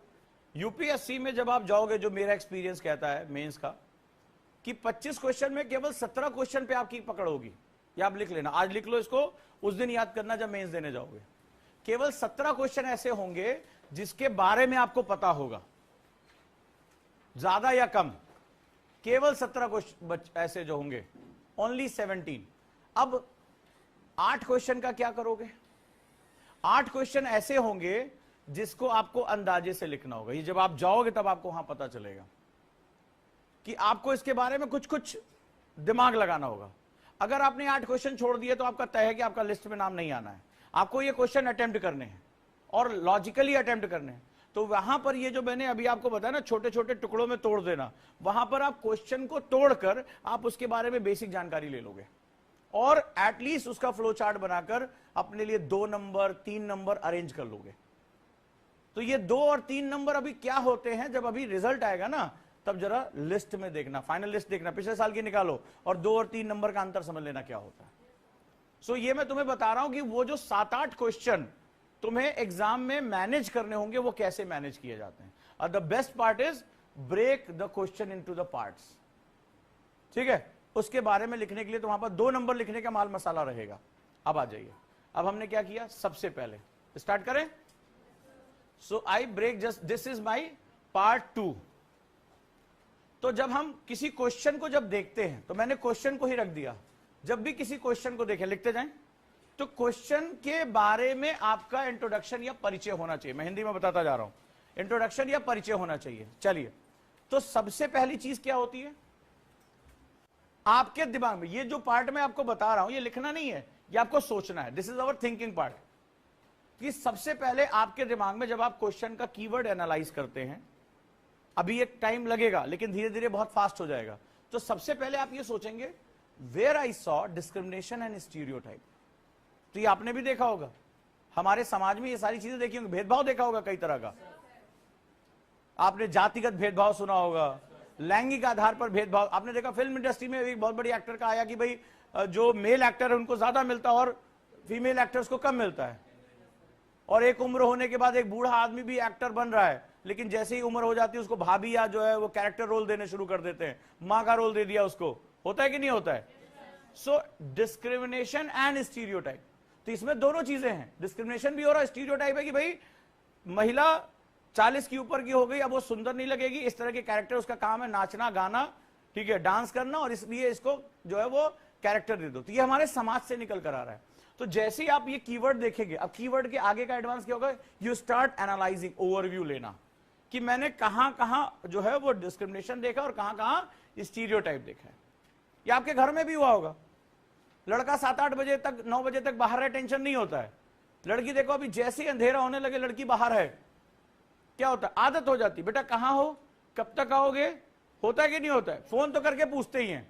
यूपीएससी में जब आप जाओगे, जो मेरा एक्सपीरियंस कहता है मेंस का, कि 25 क्वेश्चन में केवल 17 क्वेश्चन पे आपकी पकड़ होगी। या आप लिख लेना, आज लिख लो इसको, उस दिन याद करना जब मेंस देने जाओगे। केवल 17 क्वेश्चन ऐसे होंगे जिसके बारे में आपको पता होगा, ज्यादा या कम, केवल 17 क्वेश्चन ऐसे जो होंगे, ओनली 17। अब 8 क्वेश्चन का क्या करोगे? 8 क्वेश्चन ऐसे होंगे जिसको आपको अंदाजे से लिखना होगा। ये जब आप जाओगे तब आपको वहां पता चलेगा कि आपको इसके बारे में कुछ कुछ दिमाग लगाना होगा। अगर आपने 8 क्वेश्चन छोड़ दिए तो आपका तय है कि आपका लिस्ट में नाम नहीं आना है। आपको ये क्वेश्चन अटेम्प्ट करने हैं और लॉजिकली अटेम्प्ट करने हैं। तो वहां पर ये जो मैंने अभी आपको बताया ना, छोटे छोटे टुकड़ों में तोड़ देना, वहां पर आप क्वेश्चन को तोड़कर आप उसके बारे में बेसिक जानकारी ले लोगे और एटलीस्ट उसका फ्लो चार्ट बनाकर अपने लिए 2 नंबर 3 नंबर अरेंज कर लोगे। तो ये 2 और 3 नंबर अभी क्या होते हैं, जब अभी रिजल्ट आएगा ना तब जरा लिस्ट में देखना, फाइनल लिस्ट देखना, पिछले साल की निकालो और 2 और 3 नंबर का अंतर समझ लेना क्या होता है। सो ये मैं तुम्हें बता रहा हूं कि वो जो 7-8 क्वेश्चन तुम्हें एग्जाम में मैनेज करने होंगे, वो कैसे मैनेज किए जाते हैं। और the best part is break the question into the parts. ठीक है, उसके बारे में लिखने के लिए तो वहां पर 2 नंबर लिखने का माल मसाला रहेगा। अब आ जाइए, अब हमने क्या किया, सबसे पहले स्टार्ट करें। So I break just, this is my part 2। तो जब हम किसी क्वेश्चन को जब देखते हैं तो मैंने क्वेश्चन को ही रख दिया। जब भी किसी क्वेश्चन को देखें, लिखते जाएं, तो क्वेश्चन के बारे में आपका इंट्रोडक्शन या परिचय होना चाहिए। मैं हिंदी में बताता जा रहा हूं, इंट्रोडक्शन या परिचय होना चाहिए। चलिए, तो सबसे पहली चीज क्या होती है आपके दिमाग में, ये जो पार्ट मैं आपको बता रहा हूं ये लिखना नहीं है, ये आपको सोचना है। This is our thinking part. कि सबसे पहले आपके दिमाग में जब आप क्वेश्चन का कीवर्ड एनालाइज करते हैं, अभी एक टाइम लगेगा लेकिन धीरे धीरे बहुत फास्ट हो जाएगा, तो सबसे पहले आप ये सोचेंगे where I saw discrimination and stereotype. तो ये आपने भी देखा होगा, हमारे समाज में ये सारी चीजें देखी होंगी, भेदभाव देखा होगा कई तरह का। आपने जातिगत भेदभाव सुना होगा, लैंगिक आधार पर भेदभाव आपने देखा। फिल्म इंडस्ट्री में एक बहुत बड़ी एक्टर का आया कि भाई जो मेल एक्टर है उनको ज्यादा मिलता है और फीमेल एक्टर्स को कम मिलता है। और एक उम्र होने के बाद एक बूढ़ा आदमी भी एक्टर बन रहा है, लेकिन जैसे ही उम्र हो जाती है उसको भाभी या जो है वो कैरेक्टर रोल देने शुरू कर देते हैं, मां का रोल दे दिया उसको। होता है कि नहीं होता है? सो डिस्क्रिमिनेशन एंड स्टीरियोटाइप, तो इसमें दोनों चीजें हैं, डिस्क्रिमिनेशन भी हो रहा है, स्टीरियोटाइप है कि भाई महिला 40 की ऊपर की हो गई, अब वो सुंदर नहीं लगेगी, इस तरह के कैरेक्टर, उसका काम है नाचना गाना, ठीक है, डांस करना, और इसलिए इसको जो है वो कैरेक्टर दे दो। तो ये हमारे समाज से निकल कर आ रहा है। तो जैसे ही आप ये कीवर्ड देखेंगे, अब कीवर्ड के आगे का एडवांस क्या होगा, यू स्टार्ट एनालाइजिंग, ओवरव्यू लेना कि मैंने कहां कहां जो है वो डिस्क्रिमिनेशन देखा और कहां कहां स्टीरियोटाइप देखा है। ये आपके घर में भी हुआ होगा, लड़का 7-8 बजे तक 9 बजे तक बाहर है, टेंशन नहीं होता है, लड़की देखो अभी जैसे ही अंधेरा होने लगे लड़की बाहर है, क्या होता है, आदत हो जाती, बेटा कहां हो, कब तक आओगे, होता है कि नहीं होता है, फोन तो करके पूछते ही हैं,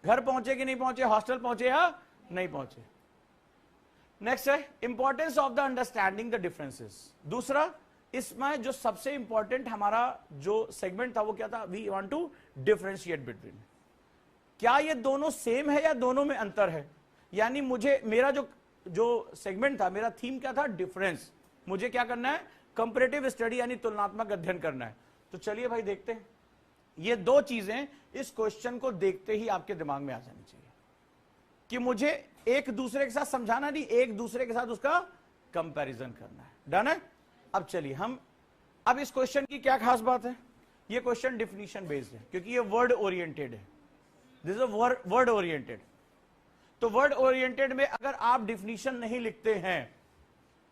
घर पहुंचे कि नहीं पहुंचे, हॉस्टल पहुंचे या नहीं पहुंचे। नेक्स्ट है importance of the understanding the differences. दूसरा, इसमें जो सबसे इंपॉर्टेंट हमारा जो सेगमेंट था वो क्या था, we want to differentiate between, क्या ये दोनों सेम है या दोनों में अंतर है। यानी मुझे मेरा जो सेगमेंट था, मेरा थीम क्या था, डिफरेंस, मुझे क्या करना है, कंपैरेटिव स्टडी यानी तुलनात्मक अध्ययन करना है। तो चलिए भाई देखते हैं, ये दो चीजें इस क्वेश्चन को देखते ही आपके दिमाग में आ जानी चाहिए कि मुझे एक दूसरे के साथ समझाना नहीं, एक दूसरे के साथ उसका कंपैरिजन करना है। डन है। अब चलिए हम, अब इस क्वेश्चन की क्या खास बात है, ये क्वेश्चन डिफिनीशन बेस्ड है क्योंकि ये वर्ड ओरिएंटेड है, दिस इज वर्ड ओरिएंटेड। तो वर्ड ओरिएंटेड में अगर आप डिफिनीशन नहीं लिखते हैं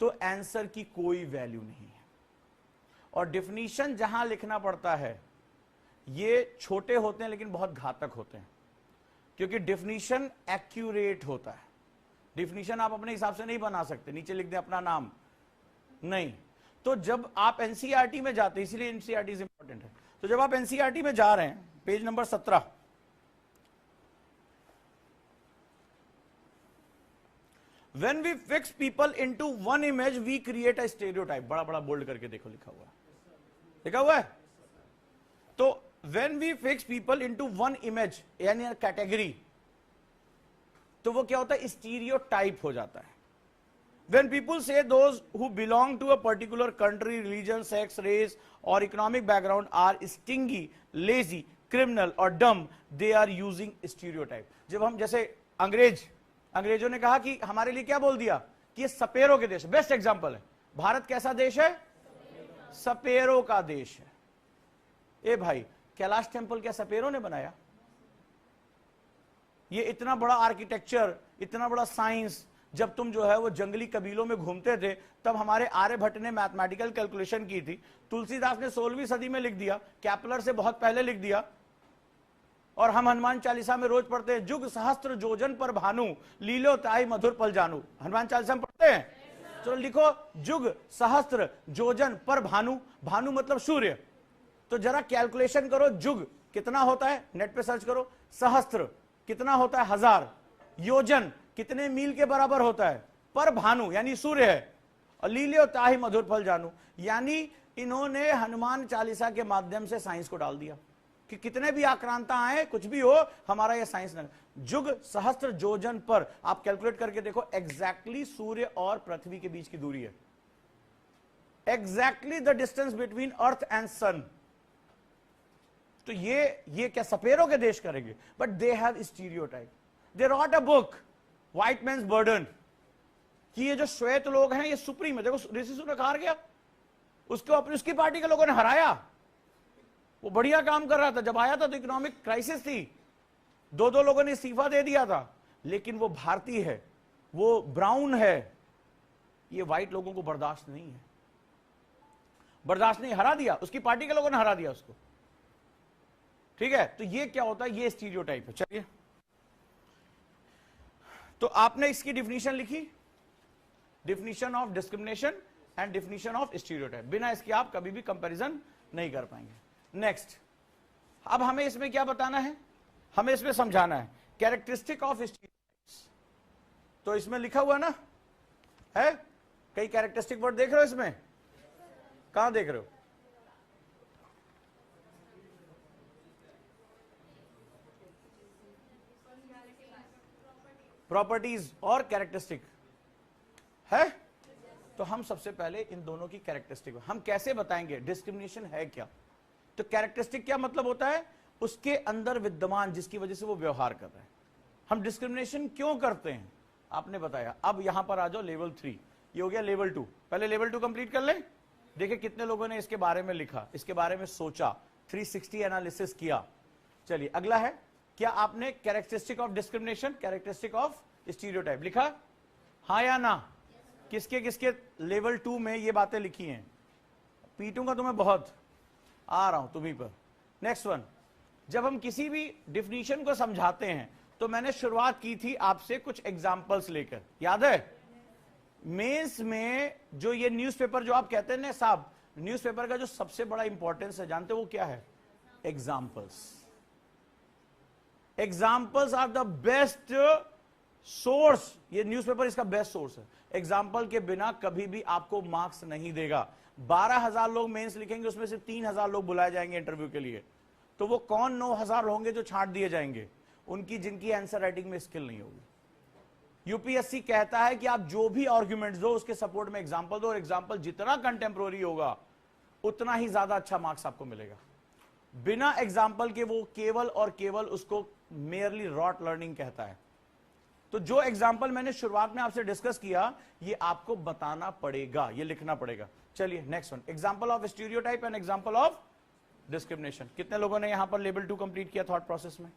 तो आंसर की कोई वैल्यू नहीं है। और डिफिनीशन जहां लिखना पड़ता है ये छोटे होते हैं लेकिन बहुत घातक होते हैं, क्योंकि डिफिनीशन एक्यूरेट होता है। डिफिनीशन आप अपने हिसाब से नहीं बना सकते, नीचे लिख दें अपना नाम, नहीं। तो जब आप एनसीईआरटी में जाते हैं, इसलिए एनसीईआरटी इंपॉर्टेंट है, तो जब आप एनसीईआरटी में जा रहे हैं, page number 17, When we fix people into one image, we create a stereotype. बड़ा बड़ा बोल्ड करके देखो, लिखा हुआ है, लिखा हुआ है। तो when we fix people into one image यानी कैटेगरी, तो वो क्या होता है, स्टीरियोटाइप हो जाता है। When people say those who belong to a particular country, religion, sex, race or economic background are stingy, lazy, criminal or dumb, they are using stereotype. जब हम, जैसे अंग्रेजों ने कहा कि हमारे लिए क्या बोल दिया कि ये सपेरों के देश, बेस्ट एग्जांपल है, भारत कैसा देश है, सपेरों का देश है। ए भाई, कैलाश टेम्पल क्या सपेरों ने बनाया? ये इतना बड़ा आर्किटेक्चर, इतना बड़ा साइंस, जब तुम जो है वो जंगली कबीलों में घूमते थे तब हमारे आर्यभट्ट ने मैथमेटिकल कैलकुलेशन की थी, तुलसीदास ने 16वीं सदी में लिख दिया, कैपलर से बहुत पहले लिख दिया, और हम हनुमान चालीसा में रोज पढ़ते हैं, जुग सहस्त्र जोजन पर भानु, लीलो ताई मधुर पल जानू। हनुमान चालीसा में पढ़ते हैं, चलो लिखो, जुग सहस्त्र जोजन पर भानु, भानु मतलब सूर्य, तो जरा कैलकुलेशन करो, जुग कितना होता है, नेट पे सर्च करो, सहस्त्र कितना होता है 1000, योजन कितने मील के बराबर होता है, पर भानु यानी सूर्य है, और लीलो ताई मधुर फल जानू, यानी इन्होंने हनुमान चालीसा के माध्यम से साइंस को डाल दिया कि कितने भी आक्रांता आए, कुछ भी हो, हमारा यह साइंस न, जुग सहस्त्र जोजन पर आप कैलकुलेट करके देखो, एग्जैक्टली सूर्य और पृथ्वी के बीच की दूरी है, exactly the distance between earth and sun. तो ये क्या सपेरों के देश करेंगे, but they have stereotype. They wrote a book white man's burden, कि ये जो श्वेत लोग हैं ये सुप्रीम है। देखो ऋषि सुनक हार गया, उसको अपनी उसकी पार्टी के लोगों ने हराया, वो बढ़िया काम कर रहा था, जब आया था तो इकोनॉमिक क्राइसिस थी, 2 लोगों ने इस्तीफा दे दिया था, लेकिन वो भारतीय है, वो ब्राउन है, ये व्हाइट लोगों को बर्दाश्त नहीं है, बर्दाश्त नहीं, हरा दिया, उसकी पार्टी के लोगों ने हरा दिया उसको। ठीक है, तो ये क्या होता है, ये स्टीरियोटाइप है। चलिए, तो आपने इसकी डिफिनीशन लिखी, definition of discrimination and definition of stereotype, बिना इसके आप कभी भी कंपैरिजन नहीं कर पाएंगे। नेक्स्ट, अब हमें इसमें क्या बताना है, हमें इसमें समझाना है कैरेक्टरिस्टिक ऑफ स्टीरियोटाइप्स। तो इसमें लिखा हुआ ना है, कई कैरेक्टरिस्टिक वर्ड देख रहे हो इसमें, कहां देख रहे हो, प्रॉपर्टीज और कैरेक्टरिस्टिक है। तो हम सबसे पहले इन दोनों की कैरेक्टरिस्टिक हम कैसे बताएंगे, डिस्क्रिमिनेशन है क्या। तो कैरेक्टरिस्टिक क्या मतलब होता है, उसके अंदर विद्यमान जिसकी वजह से वो व्यवहार कर रहा है। हम डिस्क्रिमिनेशन क्यों करते हैं आपने बताया। अब यहां पर आ जाओ लेवल 3, ये हो गया लेवल 2, पहले लेवल 2 कंप्लीट कर लें, देखिए कितने लोगों ने इसके बारे में लिखा, इसके बारे में सोचा, 360 एनालिसिस किया। चलिए अगला है, क्या आपने characteristic of discrimination, characteristic of stereotype लिखा? हाँ या ना? किसके किसके लेवल 2 में ये बातें लिखी हैं? पीटूंगा तुम्हें बहुत, आ रहा हूं तुम्ही पर। नेक्स्ट वन, जब हम किसी भी डिफिनीशन को समझाते हैं तो मैंने शुरुआत की थी आपसे कुछ एग्जांपल्स लेकर, याद है? मेंस में जो ये न्यूज़पेपर जो आप कहते हैं ना साहब, न्यूज़पेपर का जो सबसे बड़ा इंपॉर्टेंस है जानते हो वो क्या है? Examples. Examples are the best source, ये न्यूज़पेपर इसका बेस्ट सोर्स है। एग्जांपल के बिना कभी भी आपको मार्क्स नहीं देगा। 12,000 लोग मेंस लिखेंगे, उसमें से 3,000 लोग बुलाए जाएंगे इंटरव्यू के लिए, तो वो कौन 9,000 होंगे जो छांट दिए जाएंगे? उनकी जिनकी आंसर राइटिंग में स्किल नहीं होगी। यूपीएससी कहता है कि आप जो भी आर्ग्यूमेंट्स दो उसके सपोर्ट में एग्जांपल दो, और एग्जांपल जितना कंटेम्प्रोरी होगा उतना ही ज्यादा अच्छा मार्क्स आपको मिलेगा। बिना एग्जांपल के वो केवल और केवल उसको मेयरली रॉट लर्निंग कहता है। तो जो एग्जांपल मैंने शुरुआत में आपसे डिस्कस किया ये आपको बताना पड़ेगा, ये लिखना पड़ेगा। चलिए next one, example of stereotype and example of discrimination. कितने लोगों ने यहां पर लेवल 2 कंप्लीट किया थॉट प्रोसेस में?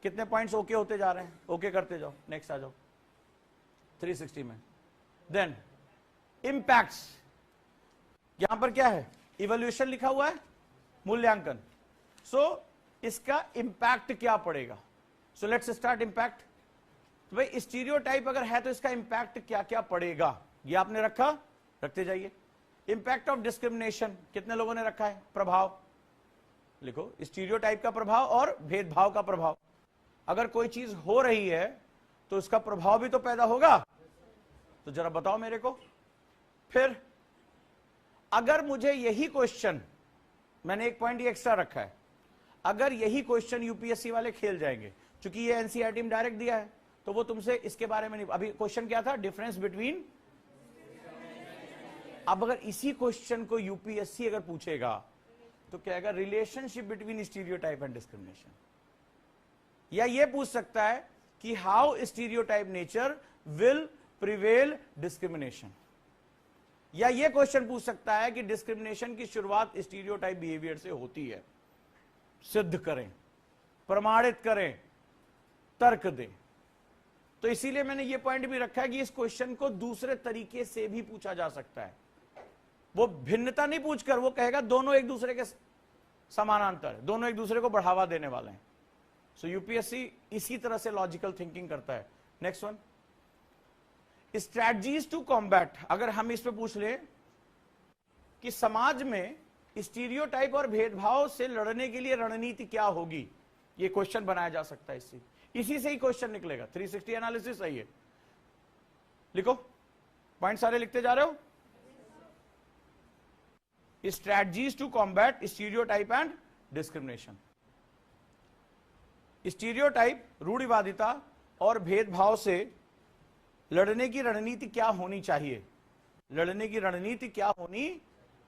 कितने पॉइंट्स ओके होते जा रहे हैं? ओके करते जाओ, नेक्स्ट आ जाओ 360 में। देन इंपैक्ट्स, यहां पर क्या है? इवोल्यूशन लिखा हुआ है, मूल्यांकन। सो इसका इंपैक्ट क्या पड़ेगा? सो लेट्स स्टार्ट इंपैक्ट। तो भाई स्टीरियोटाइप अगर है तो इसका इंपैक्ट क्या क्या पड़ेगा, ये आपने रखा, रखते जाइए। इंपैक्ट ऑफ डिस्क्रिमिनेशन कितने लोगों ने रखा है? प्रभाव लिखो, स्टीरियोटाइप का प्रभाव और भेदभाव का प्रभाव। अगर कोई चीज हो रही है तो उसका प्रभाव भी तो पैदा होगा, तो जरा बताओ मेरे को। फिर अगर मुझे यही क्वेश्चन, मैंने एक पॉइंट ये एक्स्ट्रा रखा है, अगर यही क्वेश्चन यूपीएससी वाले खेल जाएंगे, क्योंकि ये एनसीईआरटी में डायरेक्ट दिया है, तो वो तुमसे इसके बारे में नहीं। अभी क्वेश्चन क्या था? Difference between. अब अगर इसी क्वेश्चन को यूपीएससी अगर पूछेगा तो क्या कहेगा? Relationship between stereotype and discrimination. या ये पूछ सकता है कि how stereotype nature will prevail discrimination. या ये क्वेश्चन पूछ सकता है कि डिस्क्रिमिनेशन की शुरुआत स्टीरियोटाइप बिहेवियर से होती है, सिद्ध करें, प्रमाणित करें, तर्क दें। तो इसीलिए मैंने ये पॉइंट भी रखा है कि इस क्वेश्चन को दूसरे तरीके से भी पूछा जा सकता है। वो भिन्नता नहीं पूछकर वो कहेगा दोनों एक दूसरे के समानांतर है, दोनों एक दूसरे को बढ़ावा देने वाले हैं। सो यूपीएससी इसी तरह से लॉजिकल थिंकिंग करता है। Next one, strategies to combat. अगर हम इस पे पूछ ले कि समाज में स्टीरियोटाइप और भेदभाव से लड़ने के लिए रणनीति क्या होगी, ये क्वेश्चन बनाया जा सकता है। इसी से ही क्वेश्चन निकलेगा। 360 एनालिसिस सही है, लिखो, पॉइंट सारे लिखते जा रहे हो। Strategies to combat stereotype and discrimination. Stereotype, रूढ़िवादिता और भेदभाव से लड़ने की रणनीति क्या होनी चाहिए, लड़ने की रणनीति क्या होनी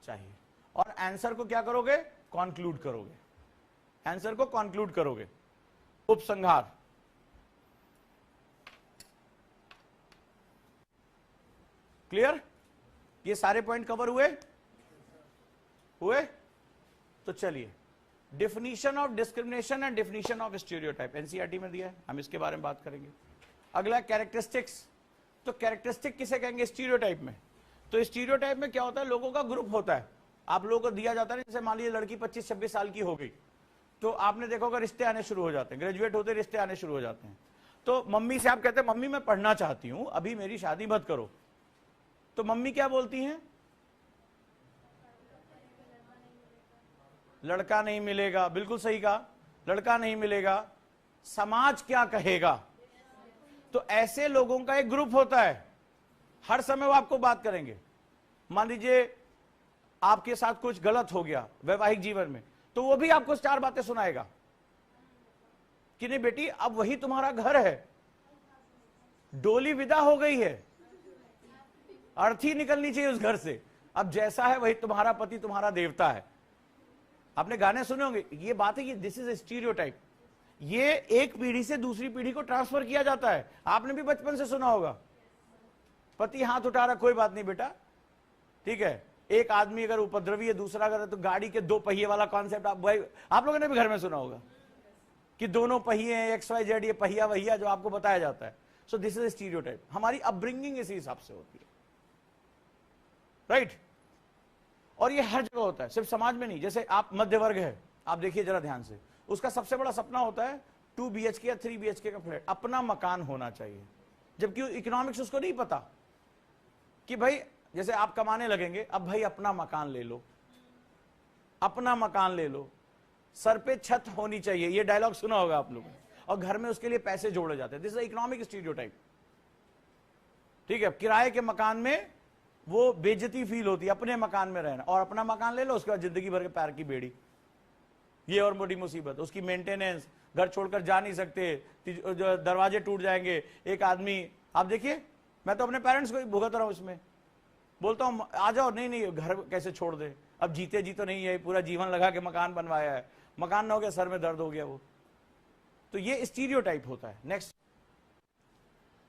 चाहिए, और आंसर को क्या करोगे? कंक्लूड करोगे, आंसर को कंक्लूड करोगे। उपसंहार, क्लियर? ये सारे पॉइंट कवर हुए? तो चलिए, definition of discrimination and definition of stereotype NCERT में दिया है, हम इसके बारे में बात करेंगे। अगला कैरेक्टरिस्टिक्स। तो कैरेक्टरिस्टिक किसे कहेंगे स्टीरियोटाइप में? तो स्टीरियोटाइप में क्या होता है? लोगों का ग्रुप होता है, आप लोगों को दिया जाता है। जैसे मान लीजिए लड़की 25-26 साल की हो गई, तो आपने देखा होगा रिश्ते आने शुरू हो जाते हैं, ग्रेजुएट होते रिश्ते आने शुरू हो जाते हैं। तो मम्मी से आप कहते हैं मम्मी मैं पढ़ना चाहती हूं, अभी मेरी शादी मत करो, तो मम्मी क्या बोलती हैं? लड़का नहीं मिलेगा। बिल्कुल सही कहा, लड़का नहीं मिलेगा, समाज क्या कहेगा। तो ऐसे लोगों का एक ग्रुप होता है, हर समय वो आपको बात करेंगे। मान लीजिए आपके साथ कुछ गलत हो गया वैवाहिक जीवन में, तो वो भी आपको 4 बातें सुनाएगा कि नहीं बेटी अब वही तुम्हारा घर है, डोली विदा हो गई है, अर्थी निकलनी चाहिए उस घर से, अब जैसा है वही तुम्हारा पति तुम्हारा देवता है। आपने गाने सुने होंगे, ये बात है, ये दिस इज ए स्टीरियोटाइप। ये एक पीढ़ी से दूसरी पीढ़ी को ट्रांसफर किया जाता है। आपने भी बचपन से सुना होगा, पति हाथ उठा रहा, कोई बात नहीं बेटा, ठीक है, एक आदमी अगर उपद्रवी है, दूसरा अगर, तो गाड़ी के दो पहिए वाला कॉन्सेप्ट आप भाई आप लोगों ने भी घर में सुना होगा कि दोनों पहिए हैं, XYZ, ये पहिया वहिया जो आपको बताया जाता है. So this is stereotype. हमारी अपब्रिंगिंग इसी हिसाब से होती है, राइट? और ये हर जगह होता है, सिर्फ समाज में नहीं. जैसे आप मध्य वर्ग है, आप देखिए जरा ध्यान से, उसका सबसे बड़ा सपना होता है 2 BHK या 3 BHK का फ्लैट, अपना मकान होना चाहिए. जबकि इकोनॉमिक्स उसको नहीं पता कि भाई जैसे आप कमाने लगेंगे, अब भाई अपना मकान ले लो, अपना मकान ले लो, सर पे छत होनी चाहिए. ये डायलॉग सुना होगा आप लोगों ने. और घर में उसके लिए पैसे जोड़े जाते हैं. This is economic stereotype. ठीक है, किराए के मकान में वो बेइज्जती फील होती है, अपने मकान में रहना. और अपना मकान ले लो, उसके बाद जिंदगी भर के पैर की बेड़ी, ये और बड़ी मुसीबत. उसकी मेंटेनेंस, घर छोड़कर जा नहीं सकते, जो दरवाजे टूट जाएंगे. एक आदमी, आप देखिए, मैं तो अपने पेरेंट्स को ही भुगत रहा हूं इसमें. बोलता हूं आ जाओ, नहीं नहीं घर कैसे छोड़ दे, अब जीते जी तो नहीं है, पूरा जीवन लगा के मकान बनवाया है, मकान ना हो गया, सर में दर्द हो गया वो. तो ये स्टीरियोटाइप होता है. Next,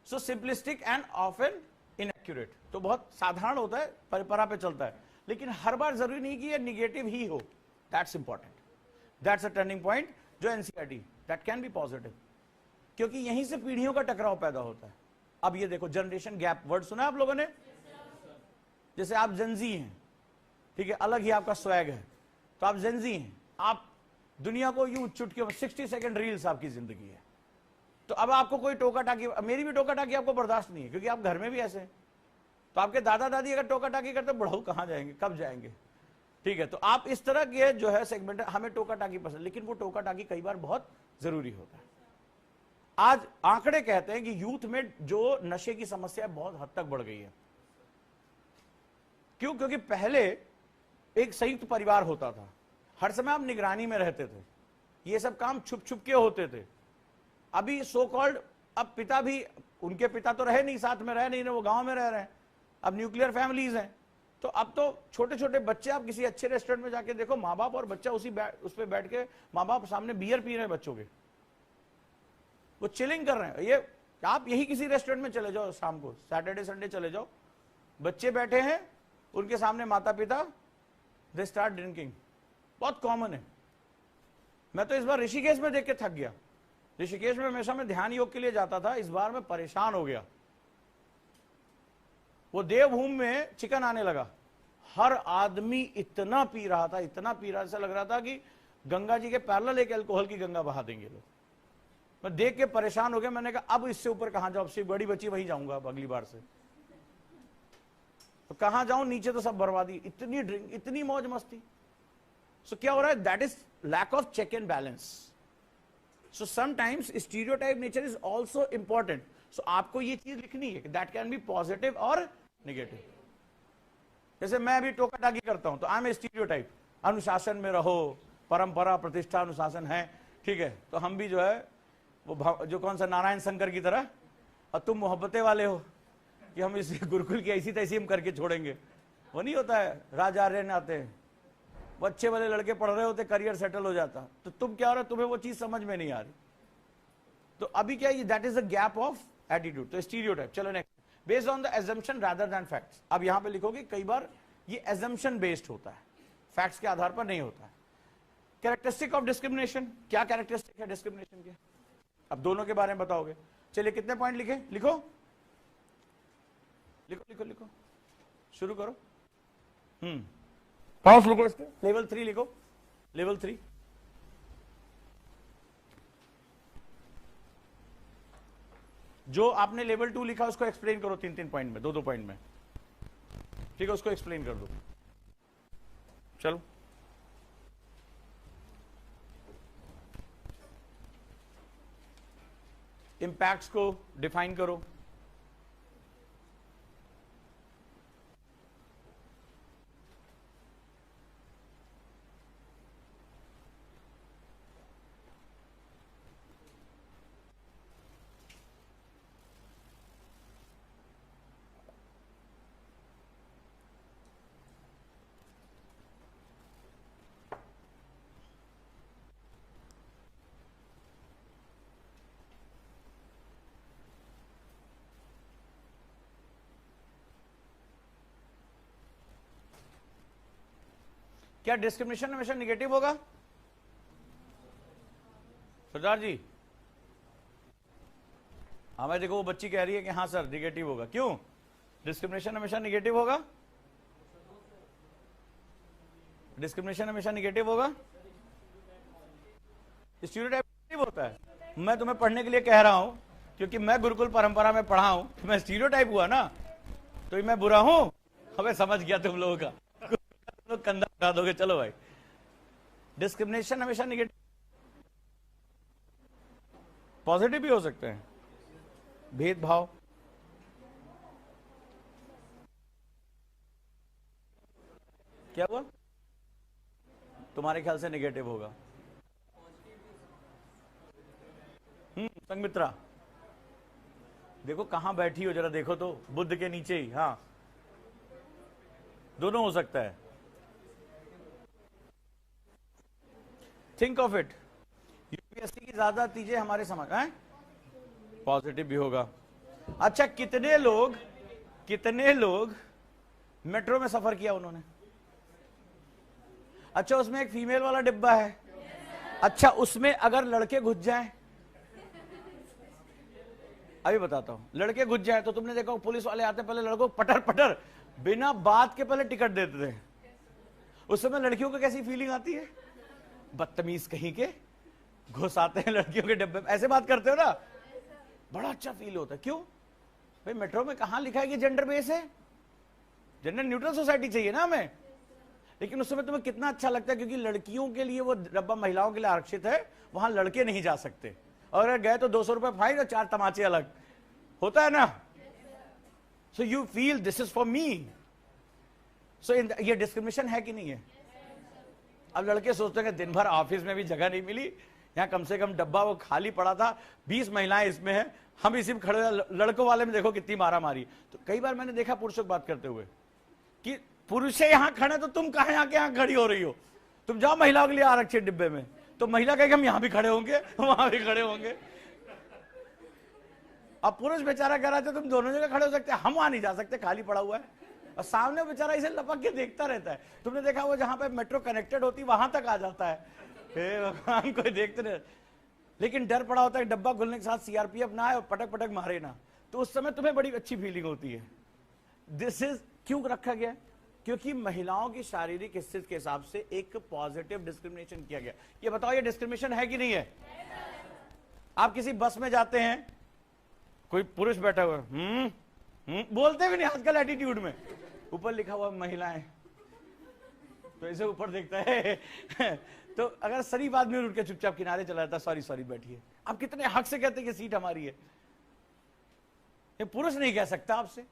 so simplistic and often inaccurate. तो बहुत साधारण होता है, परंपरा पे चलता है, लेकिन हर बार जरूरी नहीं कि ये निगेटिव ही हो. That's important. That's a turning point. जो NCERT, that can be positive, क्योंकि यहीं से पीढ़ियों का टकराव पैदा होता है. अब ये देखो, जनरेशन गैप वर्ड सुना है आप लोगों ने? जैसे आप जेनजी हैं, ठीक है, अलग ही आपका स्वैग है, तो आप जेनजी हैं, आप दुनिया को यूं चुटकियों में 60 सेकंड रील्स आपकी जिंदगी है. तो अब आपको कोई टोका टाकी, मेरी भी टोका टाकी आपको बर्दाश्त नहीं है, क्योंकि आप घर में भी ऐसे हैं. तो आपके दादा दादी अगर टोका टाकी करते, बुढ़ऊ कहां जाएंगे, कब जाएंगे? ठीक है, तो आप इस तरह के जो है सेगमेंट, हमें टोका टाकी पसंद, लेकिन वो टोका टाकी कई बार बहुत जरूरी होता है. आज आंकड़े कहते हैं कि यूथ में जो नशे की समस्या बहुत हद तक बढ़ गई है. क्यों? क्योंकि पहले एक संयुक्त परिवार होता था, हर समय आप निगरानी में रहते थे, ये सब काम छुप छुप के होते थे. अभी सो कॉल्ड, अब पिता भी, उनके पिता तो रहे नहीं, साथ में रहे नहीं, वो गांव में रह रहे हैं, अब न्यूक्लियर फैमिलीज हैं. तो अब तो छोटे छोटे बच्चे, आप किसी अच्छे रेस्टोरेंट में जाके देखो, माँ बाप और बच्चा उस पे बैठ के, माँ बाप सामने बियर पी रहे हैं बच्चों के, वो चिलिंग कर रहे हैं. ये आप यही किसी रेस्टोरेंट में चले जाओ, शाम को सैटरडे संडे चले जाओ, बच्चे बैठे हैं, उनके सामने माता पिता, दे स्टार्ट ड्रिंकिंग. बहुत कॉमन है. मैं तो इस बार ऋषिकेश में देख के थक गया. ऋषिकेश में हमेशा मैं ध्यान योग के लिए जाता था, इस बार मैं परेशान हो गया. वो देवभूमि में चिकन आने लगा, हर आदमी इतना पी रहा था, इतना पी रहा, ऐसा लग रहा था कि गंगा जी के पैरेलल एक अल्कोहल की गंगा बहा देंगे लोग. मैं देख के परेशान हो गया. मैंने कहा अब इससे ऊपर कहां जाऊं, सिर्फ बड़ी बच्ची वहीं जाऊंगा अब अगली बार से. तो कहां जाऊं, नीचे तो सब बर्बादी, इतनी ड्रिंक, इतनी मौज मस्ती. सो क्या हो रहा है? That is lack of check and balance. So sometimes stereotype nature is also important. So आपको ये चीज लिखनी है कि दैट कैन बी पॉजिटिव और नेगेटिव. जैसे मैं अभी टोका टाकी करता हूं, तो आई एम ए स्टीरियोटाइप. अनुशासन में रहो, परंपरा प्रतिष्ठा अनुशासन है, ठीक है. तो हम भी जो है वो जो कौन सा नारायण शंकर की तरह, और तुम मोहब्बतें वाले हो कि हम इस गुरुकुल की ऐसी तैसी हम करके छोड़ेंगे. वो नहीं होता है, राजा आर्यन आते हैं, वो अच्छे वाले लड़के पढ़ रहे होते, करियर सेटल हो जाता, तो तुम क्या हो रहा है, तुम्हें वो चीज समझ में नहीं आ रही. तो अभी क्या है, that is the gap of attitude. तो स्टीरियोटाइप. चलो next, based on the assumption rather than facts. अब यहां पे लिखोगे, कई बार ये एजम्पशन बेस्ड होता है, फैक्ट्स के आधार पर नहीं होता है. Characteristic of discrimination. क्या कैरेक्टरिस्टिक है डिस्क्रिमिनेशन के? अब दोनों के बारे में बताओगे. चलिए कितने पॉइंट लिखे? लिखो लिखो लिखो लिखो, शुरू करो. पांच लिखो इसके. लेवल 3 लिखो, लेवल 3. जो आपने लेवल 2 लिखा उसको एक्सप्लेन करो 3-3 पॉइंट में, 2-2 पॉइंट में, ठीक है, उसको एक्सप्लेन कर दो. चलो, इंपैक्ट्स को डिफाइन करो. क्या डिस्क्रिमिनेशन हमेशा निगेटिव होगा? सरदार जी, हमें देखो वो बच्ची कह रही है कि हाँ सर निगेटिव होगा। क्यों? डिस्क्रिमिनेशन हमेशा निगेटिव होगा? डिस्क्रिमिनेशन हमेशा निगेटिव होगा? स्टीरियोटाइप निगेटिव होता है। मैं तुम्हें पढ़ने के लिए कह रहा हूं क्योंकि मैं गुरुकुल परंपरा में पढ़ा हूं, तो मैं स्टीरियोटाइप हुआ ना, तो मैं बुरा हूं? हमें समझ गया तुम लोगों का, तुम लोग कंधा उठा दोगे। चलो भाई, डिस्क्रिमिनेशन हमेशा निगेटिव, पॉजिटिव भी हो सकते हैं। भेदभाव, क्या हुआ? तुम्हारे ख्याल से निगेटिव होगा? संगमित्रा, देखो कहां बैठी हो, जरा देखो तो, बुद्ध के नीचे ही। हाँ, दोनों हो सकता है। थिंक ऑफ इट, यूपीएससी की ज्यादा चीजें हमारे समझ हैं, पॉजिटिव भी होगा। अच्छा, कितने लोग मेट्रो में सफर किया उन्होंने? अच्छा, उसमें एक फीमेल वाला डिब्बा है। अच्छा, उसमें अगर लड़के घुस जाएं, अभी बताता हूं, लड़के घुस जाए तो तुमने देखा पुलिस वाले आते पहले लड़कों को पटर पटर बिना बात के पहले टिकट देते थे। उस समय लड़कियों को कैसी फीलिंग आती है? बदतमीज कहीं के घुस आते हैं लड़कियों के डिब्बे में, ऐसे बात करते हो ना, बड़ा अच्छा फील होता है। क्यों भाई? मेट्रो में कहां लिखा है कि जेंडर बेस है? जेंडर न्यूट्रल सोसाइटी चाहिए ना हमें। लेकिन उस समय तुम्हें कितना अच्छा लगता है क्योंकि लड़कियों के लिए वो डब्बा महिलाओं के लिए आरक्षित है, वहां लड़के नहीं जा सकते, और अगर गए तो 200 रुपए फाइन और 4 तमाचे अलग, होता है ना। So you feel this is for me. So ये डिस्क्रिमिनेशन है कि नहीं है? अब लड़के सोचते हैं दिन भर ऑफिस में भी जगह नहीं मिली, यहां कम से कम डब्बा वो खाली पड़ा था, 20 महिलाएं इसमें हैं, हम इसी में खड़े, लड़कों वाले में देखो कितनी मारा मारी। तो कई बार मैंने देखा पुरुषों की बात करते हुए कि पुरुष यहां खड़े तो तुम कहां आके यहां खड़ी हो रही हो, तुम जाओ महिलाओं के लिए आरक्षित डिब्बे में। तो महिला कहेगी हम यहां भी खड़े होंगे, वहां भी खड़े होंगे। अब पुरुष बेचारा कह रहा था तुम दोनों जगह खड़े हो सकते हैं, हम वहां नहीं जा सकते, खाली पड़ा हुआ है। और सामने बेचारा इसे लपक के देखता रहता है। तुमने देखा वो जहां पे मेट्रो कनेक्टेड होती वहां तक आ जाता है, हे भगवान कोई देखते नहीं, लेकिन डर पड़ा होता है डब्बा खुलने के साथ सीआरपीएफ ना आए और पटक पटक मारे ना, तो उस समय तुम्हें बड़ी अच्छी फीलिंग होती है। दिस इज क्यों रखा गया? क्योंकि महिलाओं की शारीरिक स्थिति के हिसाब से एक पॉजिटिव डिस्क्रिमिनेशन किया गया। ये बताओ ये डिस्क्रिमिनेशन है कि नहीं है? आप किसी बस में जाते हैं, कोई पुरुष बैठा हुआ बोलते भी नहीं आजकल एटीट्यूड में, ऊपर लिखा हुआ महिलाएं, तो ऐसे ऊपर देखता है तो अगर शरीफ आदमी उठ के चुपचाप किनारे चला जाता, सॉरी सॉरी बैठिए। आप कितने हक से कहते हैं कि सीट हमारी है? ये पुरुष नहीं कह सकता आपसे,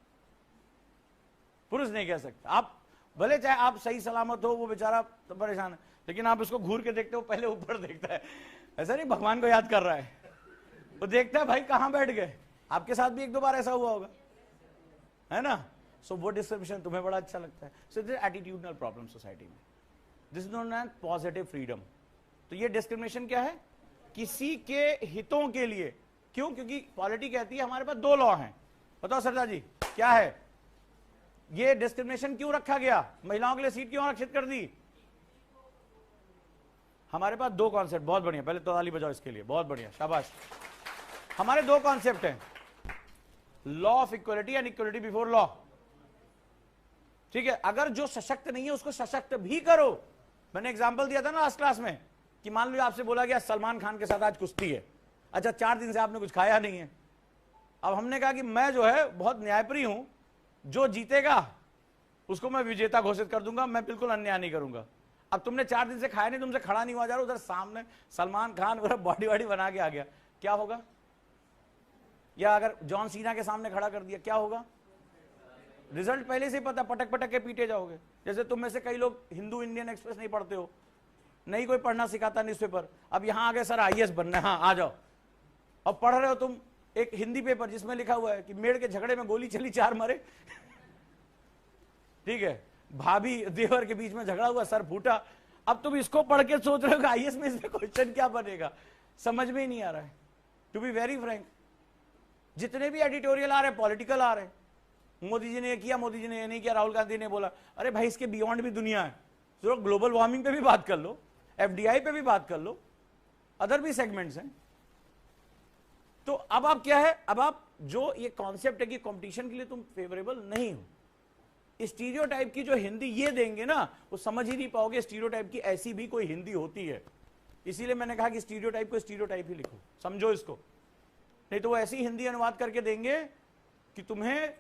पुरुष नहीं कह सकता। आप भले चाहे आप सही सलामत हो, वो बेचारा तो परेशान है, लेकिन आप उसको घूर के देखते हो, पहले ऊपर देखता है। ऐसा नहीं भगवान को याद कर रहा है, वो देखता है भाई कहां बैठ गए। आपके साथ भी 1-2 बार ऐसा हुआ होगा, है ना? सो वो डिस्क्रिमिनेशन तुम्हें बड़ा अच्छा लगता है। So this attitudinal problem society में, this is not an positive freedom. तो ये डिस्क्रिमिनेशन क्या है? किसी के हितों के लिए। क्यों? क्योंकि पॉलिटी कहती है हमारे पास 2 लॉ हैं। बताओ सरदार जी क्या है? ये डिस्क्रिमिनेशन क्यों रखा गया? महिलाओं के लिए सीट क्यों आरक्षित कर दी? हमारे पास 2 कॉन्सेप्ट, बहुत बढ़िया, पहले तो ताली बजाओ इसके लिए, बहुत बढ़िया, शाबाश। हमारे 2 कॉन्सेप्ट हैं, law of equality and equality before law. ठीक है, अगर जो सशक्त नहीं है उसको सशक्त भी करो। मैंने एग्जांपल दिया था ना लास्ट क्लास में कि मान लो आपसे बोला गया सलमान खान के साथ आज कुश्ती है। अच्छा, 4 दिन से आपने कुछ खाया नहीं है। अब हमने कहा कि मैं जो है बहुत न्यायप्रिय हूं, जो जीतेगा उसको मैं विजेता घोषित कर दूंगा, मैं बिल्कुल अन्याय नहीं करूंगा। अब तुमने 4 दिन से खाया नहीं, तुमसे खड़ा नहीं हुआ जा रहा, उधर सामने सलमान खान बॉडी वाडी बना के आ गया, क्या होगा? या अगर जॉन सीना के सामने खड़ा कर दिया, क्या होगा? रिजल्ट पहले से ही पता, पटक पटक के पीटे जाओगे। जैसे तुम में से कई लोग हिंदू इंडियन एक्सप्रेस नहीं पढ़ते हो, नहीं कोई पढ़ना सिखाता न्यूज़पेपर, अब यहां आ गए सर आईएएस बनना है, हाँ आ जाओ। अब पढ़ रहे हो तुम एक हिंदी पेपर जिसमें लिखा हुआ है कि मेड़ के झगड़े में गोली चली 4 मरे। ठीक है, भाभी देवर के बीच में झगड़ा हुआ, सर फूटा। अब तुम इसको पढ़ के सोच रहे हो कि आईएएस में इसमें क्वेश्चन क्या बनेगा, समझ में ही नहीं आ रहा है। टू बी वेरी फ्रैंक, जितने भी एडिटोरियल आ रहे हैं पॉलिटिकल आ रहे हैं, मोदी जी ने ये किया, मोदी जी ने ये नहीं किया, राहुल गांधी ने बोला, अरे भाई इसके बियॉन्ड भी दुनिया है। जो ग्लोबल वार्मिंग पे भी बात कर लो, एफडीआई पे भी बात कर लो, अदर भी सेगमेंट्स हैं। तो अब आप क्या है, अब आप जो ये कॉन्सेप्ट है कि कंपटीशन के लिए तुम फेवरेबल नहीं हो, स्टीरियोटाइप की जो हिंदी ये देंगे ना, वो समझ ही नहीं पाओगे स्टीरियोटाइप की ऐसी भी कोई हिंदी होती है। इसीलिए मैंने कहा कि स्टीरियोटाइप को स्टीरियोटाइप ही लिखो, समझो इसको, नहीं तो वो ऐसी हिंदी अनुवाद करके देंगे कि तुम्हें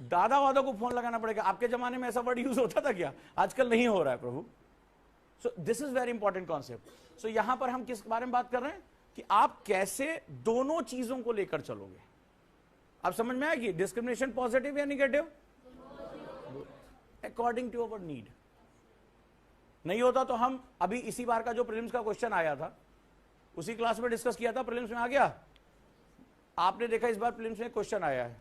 दादा वादा को फोन लगाना पड़ेगा। आपके जमाने में ऐसा वर्ड यूज होता था क्या? आजकल नहीं हो रहा है प्रभु। So this is very important concept. So यहां पर हम किस बारे में बात कर रहे हैं कि आप कैसे दोनों चीजों को लेकर चलोगे। आप समझ में आएगी डिस्क्रिमिनेशन पॉजिटिव या negative, according to our need. नहीं होता तो हम अभी इसी बार का जो प्रीलिम्स का क्वेश्चन आया था उसी क्लास में डिस्कस किया था, प्रीलिम्स में आ गया। आपने देखा इस बार प्रीलिम्स में क्वेश्चन आया है,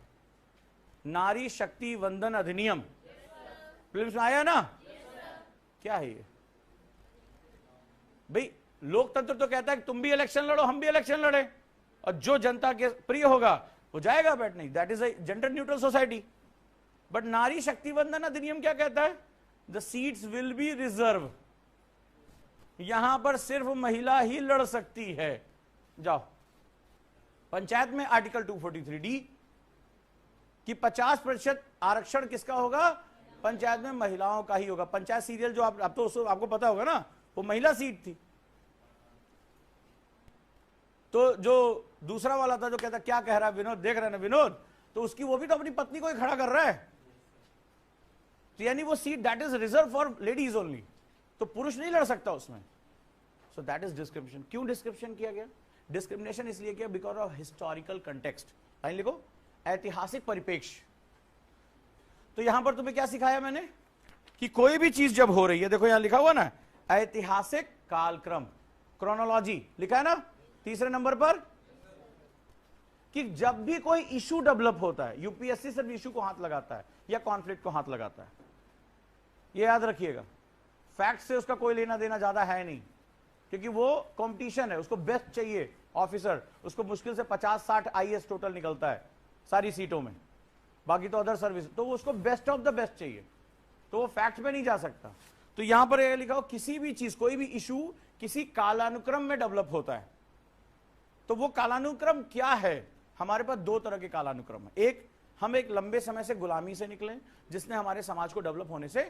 नारी शक्ति वंदन अधिनियम, प्रीलिम्स में आया ना? क्या है ये भाई? लोकतंत्र तो कहता है कि तुम भी इलेक्शन लड़ो, हम भी इलेक्शन लड़े, और जो जनता के प्रिय होगा वो जाएगा बैठने। That is a gender neutral society. But नारी शक्ति वंदन अधिनियम क्या कहता है? The seats will be reserve, यहां पर सिर्फ महिला ही लड़ सकती है। जाओ पंचायत में आर्टिकल 243D कि 50% आरक्षण किसका होगा? पंचायत में महिलाओं का ही होगा। पंचायत सीरियल जो आप तो आपको पता होगा ना, वो महिला सीट थी। तो जो दूसरा वाला था जो कहता क्या कह रहा है विनोद, देख रहे हैं ना विनोद, तो उसकी वो भी तो अपनी पत्नी को ही खड़ा कर रहा है। तो यानी वो seat that is reserve for ladies only, तो पुरुष नहीं लड़ सकता उसमें। सो दैट इज डिस्क्रिमिनेशन। क्यों डिस्क्रिमिनेशन किया गया? डिस्क्रिमिनेशन इसलिए किया because of historical context. Line लिखो, ऐतिहासिक परिप्रेक्ष्य। तो यहां पर तुम्हें क्या सिखाया मैंने कि कोई भी चीज जब हो रही है, देखो यहां लिखा हुआ ना ऐतिहासिक कालक्रम, क्रोनोलॉजी लिखा है ना तीसरे नंबर पर, कि जब भी कोई इशू डेवलप होता है, यूपीएससी सिर्फ इशू को हाथ लगाता है या कॉन्फ्लिक्ट को हाथ लगाता है, ये याद रखिएगा। फैक्ट से उसका कोई लेना देना ज्यादा है नहीं, क्योंकि वो कंपटीशन है, उसको बेस्ट चाहिए ऑफिसर, उसको मुश्किल से 50-60 आईएएस टोटल निकलता है सारी सीटों में, बाकी तो अदर सर्विस, तो वो उसको बेस्ट ऑफ द बेस्ट चाहिए, तो वो फैक्ट पे नहीं जा सकता। तो यहां पर यह लिखा हो किसी भी चीज, कोई भी इशू किसी कालानुक्रम में डेवलप होता है। तो वो कालानुक्रम क्या है? हमारे पास दो तरह के कालानुक्रम है। एक, हम एक लंबे समय से गुलामी से निकले जिसने हमारे समाज को डेवलप होने से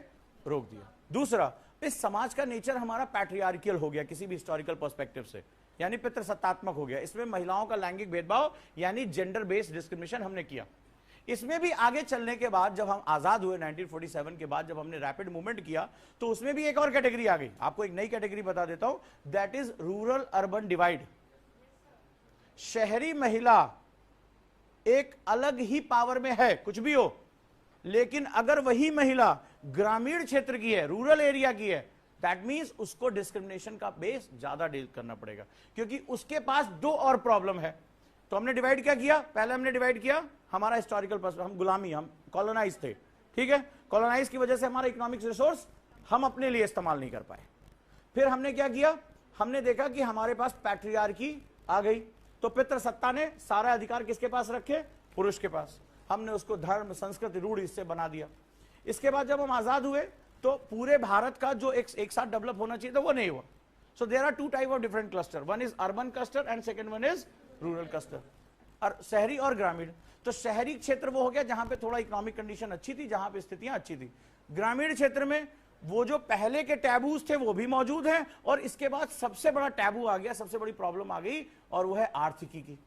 रोक दिया। दूसरा, इस समाज का नेचर हमारा पैट्रियार्कियल हो गया किसी भी हिस्टोरिकल पर्सपेक्टिव से, यानी पितृसत्तात्मक हो गया। इसमें महिलाओं का लैंगिक भेदभाव यानी जेंडर बेस्ड डिस्क्रिमिनेशन हमने किया। इसमें भी आगे चलने के बाद जब हम आजाद हुए 1947 के बाद, जब हमने रैपिड मूवमेंट किया, तो उसमें भी एक और कैटेगरी आ गई। आपको एक नई कैटेगरी बता देता हूं, that is rural urban divide. शहरी महिला एक अलग ही पावर में है, कुछ भी हो, लेकिन अगर वही महिला ग्रामीण क्षेत्र की है, रूरल एरिया की है, दैट मींस उसको डिस्क्रिमिनेशन का बेस ज्यादा डील करना पड़ेगा, क्योंकि उसके पास दो और प्रॉब्लम है। तो हमने डिवाइड क्या किया? पहले हमने डिवाइड किया हमारा हिस्टोरिकल पर्सपेक्टिव, हम गुलामी, हम कॉलोनाइज थे, ठीक है, कॉलोनाइज की वजह से हमारा इकोनॉमिक रिसोर्स हम अपने लिए इस्तेमाल नहीं कर पाए। फिर हमने क्या किया? हमने देखा कि हमारे पास पैट्रियार्की आ गई, तो पितृसत्ता ने सारा अधिकार किसके पास रखे? पुरुष के पास। हमने उसको धर्म, संस्कृति, रूढ़ इससे बना दिया। इसके बाद जब हम आजाद हुए तो पूरे भारत का जो एक साथ डेवलप होना चाहिए था वो नहीं हुआ। So there are two type of different cluster, one is urban cluster and second one is rural cluster, और शहरी और ग्रामीण। तो शहरी क्षेत्र वो हो गया जहां पे थोड़ा इकोनॉमिक कंडीशन अच्छी थी, जहां पे स्थितियां अच्छी थी। ग्रामीण क्षेत्र में वो जो पहले के टैबूज थे वो भी मौजूद हैं, और इसके बाद सबसे बड़ा टैबू आ गया, सबसे बड़ी प्रॉब्लम आ गई, और वो है आर्थिकी की।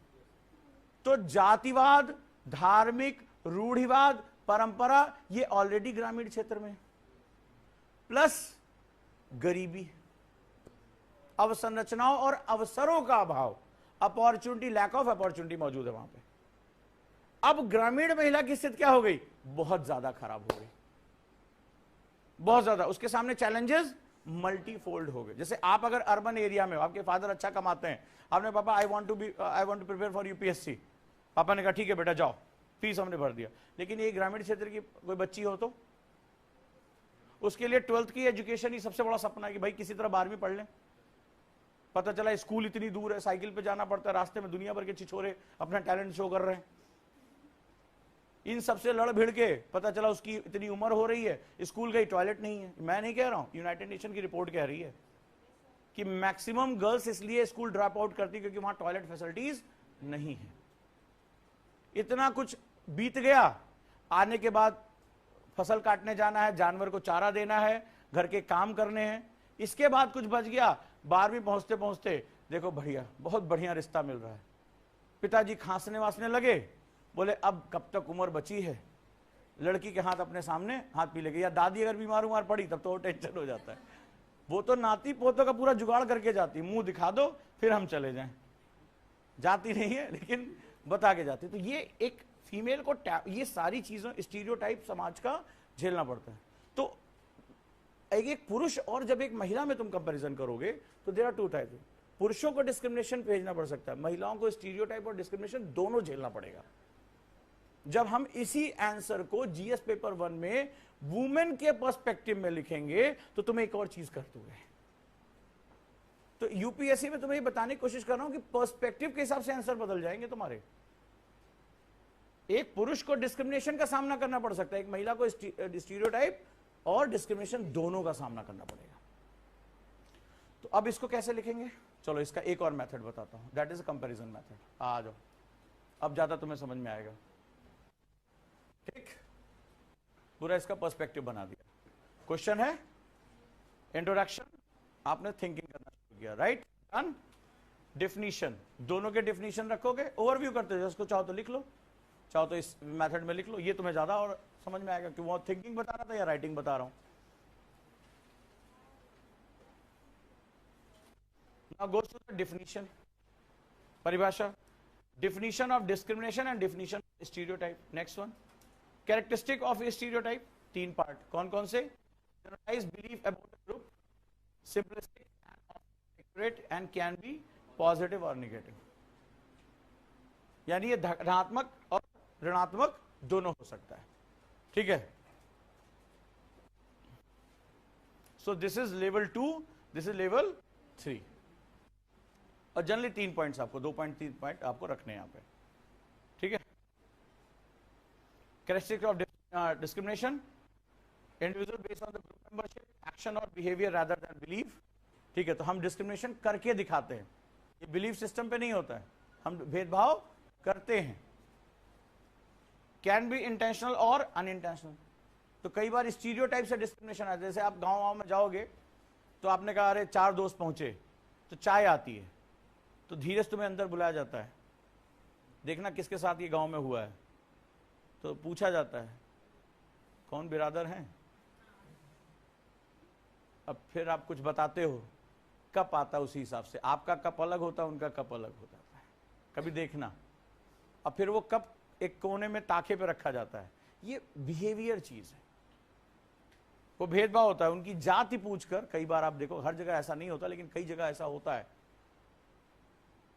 तो जातिवाद, धार्मिक, रूढ़िवाद, परंपरा, ये ऑलरेडी ग्रामीण क्षेत्र में, प्लस गरीबी, अवसंरचनाओं और अवसरों का अभाव, अपॉर्चुनिटी, लैक ऑफ अपॉर्चुनिटी मौजूद है वहां पे। अब ग्रामीण महिला की स्थिति क्या हो गई? बहुत ज्यादा खराब हो गई, बहुत ज्यादा। उसके सामने चैलेंजेस मल्टीफोल्ड हो गए। जैसे आप अगर अर्बन एरिया में हो, आपके फादर अच्छा कमाते हैं, आपने पापा I want to prepare for UPSC, पापा ने कहा ठीक है बेटा जाओ, फीस हमने भर दिया। लेकिन ये ग्रामीण क्षेत्र की कोई बच्ची हो तो उसके लिए 12th की एजुकेशन ही सबसे बड़ा सपना है कि भाई किसी तरह 12वीं पढ़ लें। पता चला स्कूल इतनी दूर है, साइकिल पे जाना पड़ता है, रास्ते में दुनिया भर के छिछोरे अपना टैलेंट शो कर रहे हैं। इन सबसे लड़ भिड़ के पता चला उसकी इतनी उम्र हो रही है, स्कूल गई, टॉयलेट नहीं है। मैं नहीं कह रहा हूं, यूनाइटेड नेशन की रिपोर्ट कह रही है कि मैक्सिमम गर्ल्स इसलिए स्कूल ड्रॉप आउट करती क्योंकि वहां टॉयलेट फैसिलिटीज नहीं है। इतना कुछ बीत गया, आने के बाद फसल काटने जाना है, जानवर को चारा देना है, घर के काम करने हैं, इसके बाद कुछ बच गया। 12वीं पहुंचते पहुंचते देखो बढ़िया, बहुत बढ़िया रिश्ता मिल रहा है, पिताजी खांसने वासने लगे, बोले अब कब तक उम्र बची है, लड़की के हाथ अपने सामने हाथ पी लेंगे, या दादी अगर बीमार उमार पड़ी तब तो टेंशन हो जाता है। वो तो नाती पोतों का पूरा जुगाड़ करके जाती, मुंह दिखा दो फिर हम चले जाएं, जाती नहीं है लेकिन बता के जाती। तो ये एक फीमेल को ये सारी चीजों स्टीरियोटाइप समाज का झेलना पड़ता है। तो एक पुरुष और जब एक महिला में तुम कंपैरिजन करोगे तो देयर आर टू टाइप। पुरुषों को डिस्क्रिमिनेशन भेजना पड़ सकता है, महिलाओं को स्टीरियोटाइप और डिस्क्रिमिनेशन दोनों झेलना पड़ेगा। जब हम इसी आंसर को जीएस पेपर 1 में वुमेन के पर्सपेक्टिव में लिखेंगे तो तुम एक और चीज कर दोगे। तो यूपीएससी में तुम्हें बताने की कोशिश कर रहा हूं कि पर्सपेक्टिव के हिसाब से आंसर बदल जाएंगे तुम्हारे। एक पुरुष को डिस्क्रिमिनेशन का सामना करना पड़ सकता है, एक महिला को स्टीरियोटाइप और डिस्क्रिमिनेशन दोनों का सामना करना पड़ेगा। तो अब इसको कैसे लिखेंगे, चलो इसका एक और मेथड बताता हूं, that is a comparison method. आ जाओ, अब ज्यादा तुम्हें समझ में आएगा। ठीक, पूरा इसका पर्सपेक्टिव बना दिया। क्वेश्चन है इंट्रोडक्शन, आपने थिंकिंग करना शुरू किया, राइट, डन। डिफिनीशन, दोनों के डिफिनीशन रखोगे, ओवरव्यू करते हो, इसको चाहो तो लिख लो, चाहो तो इस मेथड में लिख लो, ये तुम्हें ज्यादा और समझ में आएगा कि वो थिंकिंग बता रहा था या राइटिंग बता रहा हूं। Now goes to the definition, परिभाषा, definition of discrimination and definition of stereotype. Next one, characteristic of a stereotype, 3 part, कौन कौन से? Generalized belief about a group, simplistic and accurate and can be positive or negative. यानी ये धनात्मक और ऋणात्मक दोनों हो सकता है, ठीक है। So this is level 2, this is level 3, और जनरली 3 पॉइंट्स आपको, 2.3 पॉइंट आपको रखने हैं यहाँ पे, ठीक है। Characteristic of discrimination, individual based on the group membership, action और बिहेवियर रादर देन बिलीफ, ठीक है। तो हम डिस्क्रिमिनेशन करके दिखाते हैं, ये बिलीफ सिस्टम पे नहीं होता है, हम भेदभाव करते हैं। कैन बी इंटेंशनल और अनइंटेंशनल, तो कई बार स्टीरियोटाइप से डिस्क्रिमिनेशन आता है। जैसे आप गांव में जाओगे तो आपने कहा अरे 4 दोस्त पहुंचे तो चाय आती है, तो धीरे से तुम्हें अंदर बुलाया जाता है, देखना किसके साथ ये गांव में हुआ है, तो पूछा जाता है कौन बिरादर हैं, अब फिर आप कुछ बताते हो, कप आता है उसी हिसाब से, आपका कप अलग होता है, उनका कप अलग होता है, कभी देखना। अब फिर वो कप एक कोने में ताखे पे रखा जाता है, ये बिहेवियर चीज है, वो भेदभाव होता है उनकी जाति पूछकर। कई बार आप देखो, हर जगह ऐसा नहीं होता लेकिन कई जगह ऐसा होता है,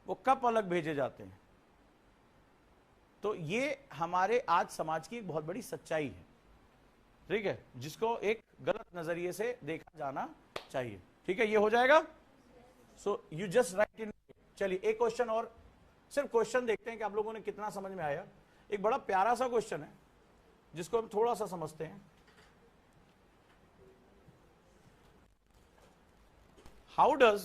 वो कप अलग भेजे जाते हैं। तो ये हमारे आज समाज की एक बहुत बड़ी सच्चाई है, ठीक है, जिसको एक गलत नजरिए से देखा जाना चाहिए, ठीक है। ये हो जाएगा, सो यू जस्ट राइट इन। चलिए एक क्वेश्चन और, सिर्फ क्वेश्चन देखते हैं कि आप लोगों ने कितना समझ में आया। एक बड़ा प्यारा सा क्वेश्चन है जिसको हम थोड़ा सा समझते हैं। How does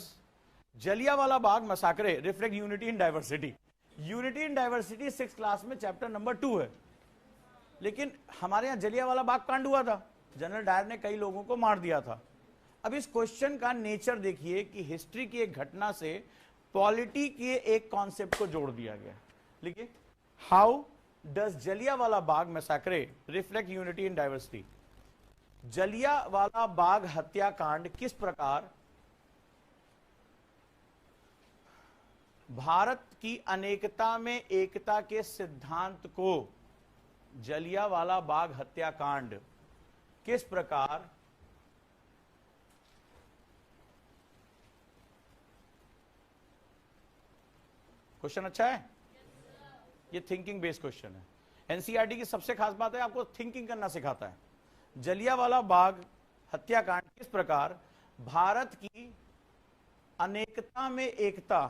Jallianwala Bagh massacre reflect unity in diversity? Unity in diversity 6th class में चैप्टर नंबर 2 है, लेकिन हमारे यहां जलियांवाला बाग कांड हुआ था, जनरल डायर ने कई लोगों को मार दिया था। अब इस क्वेश्चन का नेचर देखिए कि हिस्ट्री की एक घटना से पॉलिटी के एक कॉन्सेप्ट को जोड़ दिया गया। लिखिए, how does Jallianwala Bagh massacre reflect unity in diversity? Jallianwala Bagh हत्याकांड किस प्रकार भारत की अनेकता में एकता के सिद्धांत को, जलियांवाला बाग हत्याकांड किस प्रकार क्वेश्चन अच्छा है, ये थिंकिंग बेस्ड क्वेश्चन है। एनसीईआरटी की सबसे खास बात है आपको थिंकिंग करना सिखाता है। जलियांवाला बाग हत्याकांड किस प्रकार भारत की अनेकता में एकता,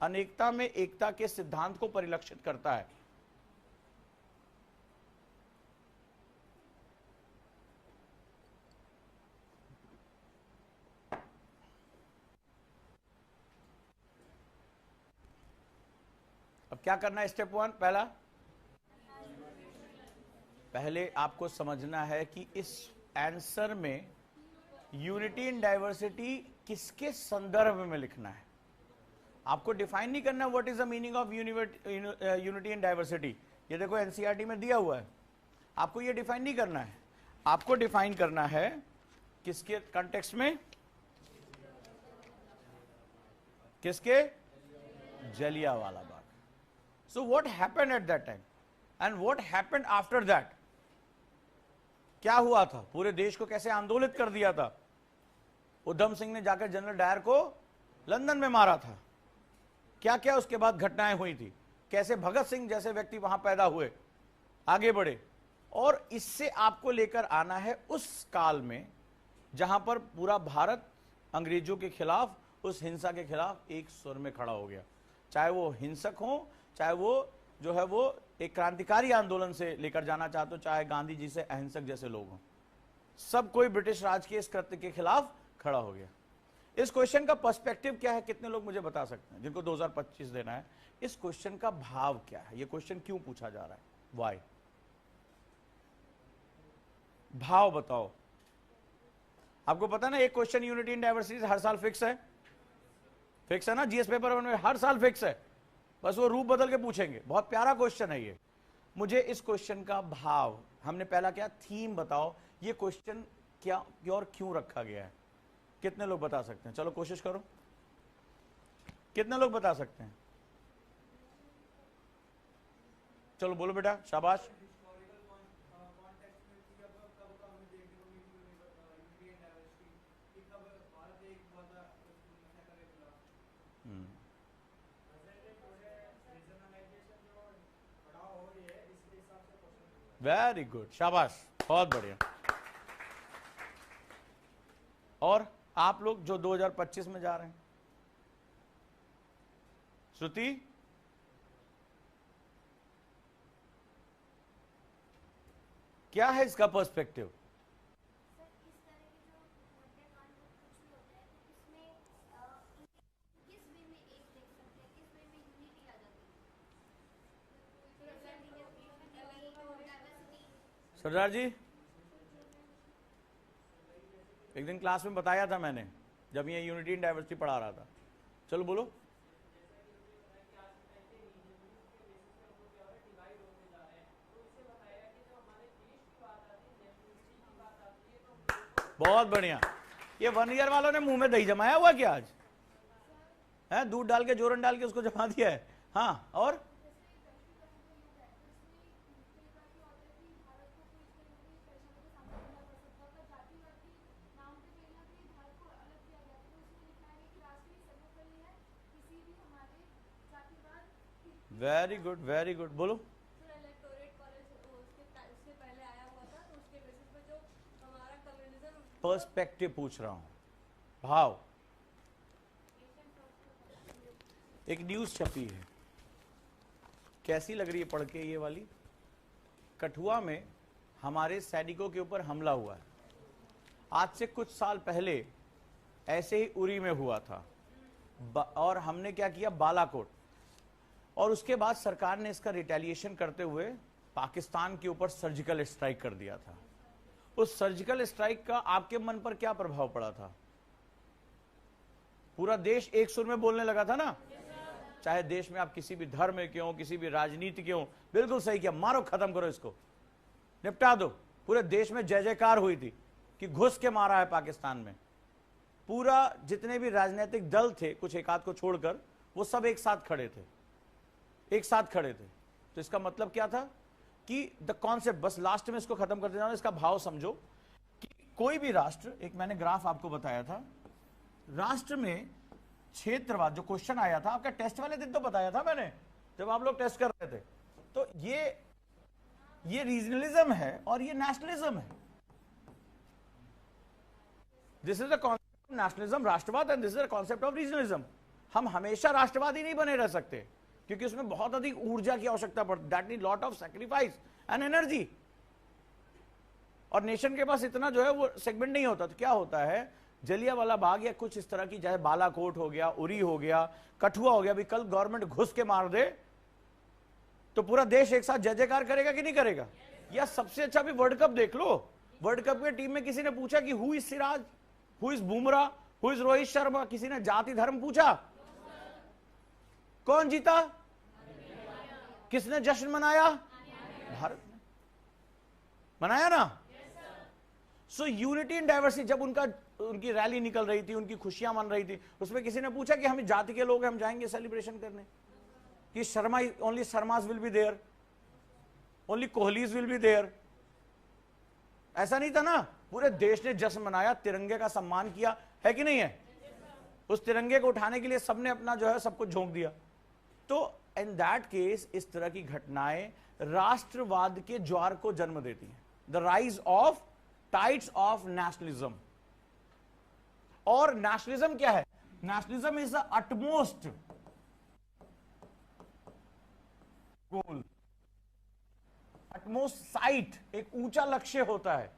अनेकता में एकता के सिद्धांत को परिलक्षित करता है। क्या करना है? स्टेप 1 पहला, पहले आपको समझना है कि इस आंसर में यूनिटी इन डाइवर्सिटी किसके संदर्भ में लिखना है। आपको डिफाइन नहीं करना what is the meaning of unity in diversity. ये देखो एनसीईआरटी में दिया हुआ है, आपको ये डिफाइन नहीं करना है। आपको डिफाइन करना है किसके कॉन्टेक्स्ट में? किसके? Jallianwala Bagh. So what happened at that time and what happened after that? क्या हुआ था? पूरे देश को कैसे आंदोलित कर दिया था? उधम सिंह ने जाकर जनरल डायर को लंदन में मारा था। क्या क्या उसके बाद घटनाएं हुई थी? कैसे भगत सिंह जैसे व्यक्ति वहां पैदा हुए, आगे बढ़े। और इससे आपको लेकर आना है उस काल में जहां पर पूरा भारत अंग्रेजों के खिलाफ, उस हिंसा के खिलाफ एक सुर में खड़ा हो गया। चाहे वो हिंसक हो, चाहे वो जो है वो एक क्रांतिकारी आंदोलन से लेकर जाना चाहते हो, चाहे गांधी जी से अहिंसक जैसे लोग हों, सब कोई ब्रिटिश राज के इस कृत्य के खिलाफ खड़ा हो गया। इस क्वेश्चन का पर्सपेक्टिव क्या है? कितने लोग मुझे बता सकते हैं जिनको 2025 देना है? इस क्वेश्चन का भाव क्या है? ये क्वेश्चन क्यों पूछा जा रहा है? वाई? भाव बताओ। आपको पता ना एक क्वेश्चन यूनिटी इन डाइवर्सिटी हर साल फिक्स है, फिक्स है ना? जीएस पेपर में हर साल फिक्स है, बस वो रूप बदल के पूछेंगे। बहुत प्यारा क्वेश्चन है ये। मुझे इस क्वेश्चन का भाव, हमने पहला क्या थीम बताओ, ये क्वेश्चन क्या और क्यों रखा गया है? कितने लोग बता सकते हैं? चलो कोशिश करो, कितने लोग बता सकते हैं? चलो बोलो बेटा, शाबाश। वेरी गुड, शाबाश, बहुत बढ़िया। और आप लोग जो 2025 में जा रहे हैं? श्रुति, क्या है इसका पर्सपेक्टिव? सरदार जी, एक दिन क्लास में बताया था मैंने जब ये यूनिटी इन डाइवर्सिटी पढ़ा रहा था। चलो बोलो। बहुत बढ़िया। ये 1 ईयर वालों ने मुंह में दही जमाया हुआ क्या आज? है दूध डाल के, जोरन डाल के उसको जमा दिया है। हाँ, और वेरी गुड, वेरी गुड, बोलो। पर्सपेक्टिव पूछ रहा हूं, भाव। एक न्यूज छपी है, कैसी लग रही है पढ़ के ये वाली? कठुआ में हमारे सैनिकों के ऊपर हमला हुआ है। आज से कुछ साल पहले ऐसे ही उरी में हुआ था, और हमने क्या किया? बालाकोट। और उसके बाद सरकार ने इसका रिटेलिएशन करते हुए पाकिस्तान के ऊपर सर्जिकल स्ट्राइक कर दिया था। उस सर्जिकल स्ट्राइक का आपके मन पर क्या प्रभाव पड़ा था? पूरा देश एक सुर में बोलने लगा था ना? चाहे देश में आप किसी भी धर्म में क्यों, किसी भी राजनीति क्यों, बिल्कुल सही किया, मारो, खत्म करो इसको, निपटा दो। पूरे देश में जय जयकार हुई थी कि घुस के मारा है पाकिस्तान में। पूरा जितने भी राजनीतिक दल थे, कुछ एक आध को छोड़कर, वो सब एक साथ खड़े थे, एक साथ खड़े थे। तो इसका मतलब क्या था कि द कॉन्सेप्ट, बस लास्ट में इसको खत्म कर देना, इसका भाव समझो कि कोई भी राष्ट्र, एक मैंने ग्राफ आपको बताया था, राष्ट्र में क्षेत्रवाद, जो क्वेश्चन आया था आपका टेस्ट वाले दिन तो बताया था मैंने, जब आप लोग टेस्ट कर रहे थे, तो ये रीजनलिज्म है और ये नेशनलिज्म है। This is the concept of nationalism, राष्ट्रवाद, and this is the concept of regionalism. हम हमेशा राष्ट्रवादी नहीं बने रह सकते, क्योंकि उसमें बहुत अधिक ऊर्जा की आवश्यकता पड़ती, that need lot of sacrifice and energy, और नेशन के पास इतना जो है वो सेगमेंट नहीं होता। तो क्या होता है, जलियांवाला बाग या कुछ इस तरह की, चाहे बालाकोट हो गया, उरी हो गया, कठुआ हो गया, भी कल गवर्नमेंट घुस के मार दे तो पूरा देश एक साथ जय जयकार करेगा कि नहीं करेगा? या सबसे अच्छा भी वर्ल्ड कप देख लो, वर्ल्ड कप के टीम में किसी ने पूछा कि who is Siraj, who is Bumrah, who is Rohit Sharma? किसी ने जाति धर्म पूछा? कौन जीता? किसने जश्न मनाया? भारत ने मनाया ना। सो यूनिटी इन डाइवर्सिटी, जब उनकी रैली निकल रही थी, उनकी खुशियां मन रही थी, उसमें किसी ने पूछा कि हम जाति के लोग हैं, हम जाएंगे सेलिब्रेशन करने? कि Sharma, only Sharmas will be there, only Kohlis will be there? ऐसा नहीं था ना। पूरे देश ने जश्न मनाया, तिरंगे का सम्मान किया, है कि नहीं है? उस तिरंगे को उठाने के लिए सबने अपना जो है सब कुछ झोंक दिया। तो इन दैट केस इस तरह की घटनाएं राष्ट्रवाद के ज्वार को जन्म देती हैं, the rise of tides of nationalism. और नेशनलिज्म क्या है? Nationalism is the utmost goal, utmost site, एक ऊंचा लक्ष्य होता है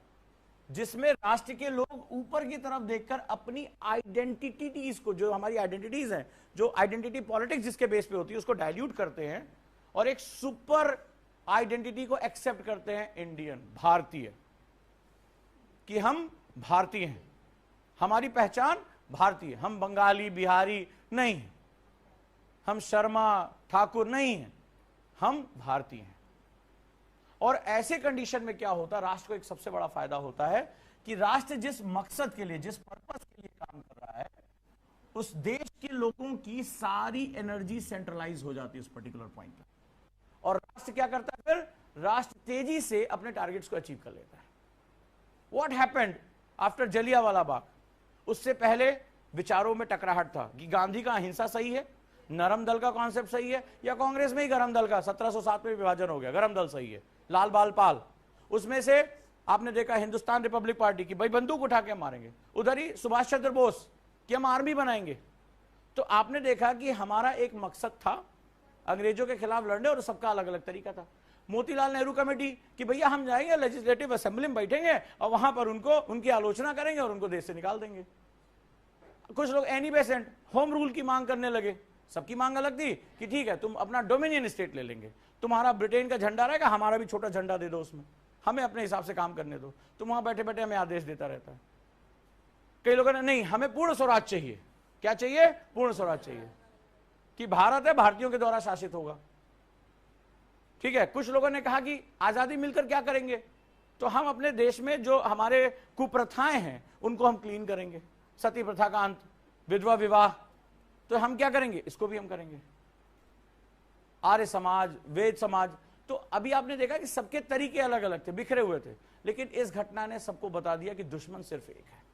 जिसमें राष्ट्र के लोग ऊपर की तरफ देखकर अपनी आइडेंटिटीज को, जो हमारी आइडेंटिटीज हैं, जो आइडेंटिटी पॉलिटिक्स जिसके बेस पे होती है, उसको डाइल्यूट करते हैं और एक सुपर आइडेंटिटी को एक्सेप्ट करते हैं, इंडियन, भारतीय, कि हम भारतीय हैं, हमारी पहचान भारतीय, हम बंगाली बिहारी नहीं, हम शर्मा ठाकुर नहीं हैं, हम भारतीय हैं। और ऐसे कंडीशन में क्या होता है, राष्ट्र को एक सबसे बड़ा फायदा होता है कि राष्ट्र जिस मकसद के लिए, जिस पर्पस के लिए काम कर रहा है, उस देश के लोगों की सारी एनर्जी सेंट्रलाइज हो जाती है उस पर्टिकुलर पॉइंट पर। और राष्ट्र क्या करता है फिर? राष्ट्र तेजी से अपने टारगेट्स को अचीव कर लेता है। What happened after Jallianwala Bagh? उससे पहले विचारों में टकराहट था कि गांधी का अहिंसा सही है, नरम दल का कॉन्सेप्ट सही है, या कांग्रेस में ही गरम दल का 1707 में विभाजन हो गया, गरम दल सही है, लाल बाल पाल। उसमें से आपने देखा हिंदुस्तान रिपब्लिक पार्टी की, भाई बंदूक उठा के मारेंगे, उधर ही सुभाष चंद्र बोस कि हम आर्मी बनाएंगे। तो आपने देखा कि हमारा एक मकसद था अंग्रेजों के खिलाफ लड़ने, और सबका अलग अलग तरीका था। मोतीलाल नेहरू कमेटी कि भैया हम जाएंगे लेजिस्लेटिव असेंबली में बैठेंगे और वहां पर उनकी आलोचना करेंगे और उनको देश से निकाल देंगे। कुछ लोग एनी बेसेंट होम रूल की मांग करने लगे। सबकी मांग अलग थी कि ठीक है तुम अपना डोमिनियन स्टेट ले लेंगे, तुम्हारा ब्रिटेन का झंडा रहेगा, हमारा भी छोटा झंडा दे दो, उसमें हमें अपने हिसाब से काम करने दो, तुम वहां बैठे बैठे हमें आदेश देता रहता है। कई लोगों ने नहीं, हमें पूर्ण स्वराज चाहिए। क्या चाहिए? पूर्ण स्वराज चाहिए, कि भारत है भारतीयों के द्वारा शासित होगा। ठीक है। कुछ लोगों ने कहा कि आजादी मिलकर क्या करेंगे, तो हम अपने देश में जो हमारे कुप्रथाएं हैं उनको हम क्लीन करेंगे, सती प्रथा का अंत, विधवा विवाह, तो हम क्या करेंगे, इसको भी हम करेंगे, आर्य समाज, वेद समाज। तो अभी आपने देखा कि सबके तरीके अलग अलग थे, बिखरे हुए थे, लेकिन इस घटना ने सबको बता दिया कि दुश्मन सिर्फ एक है।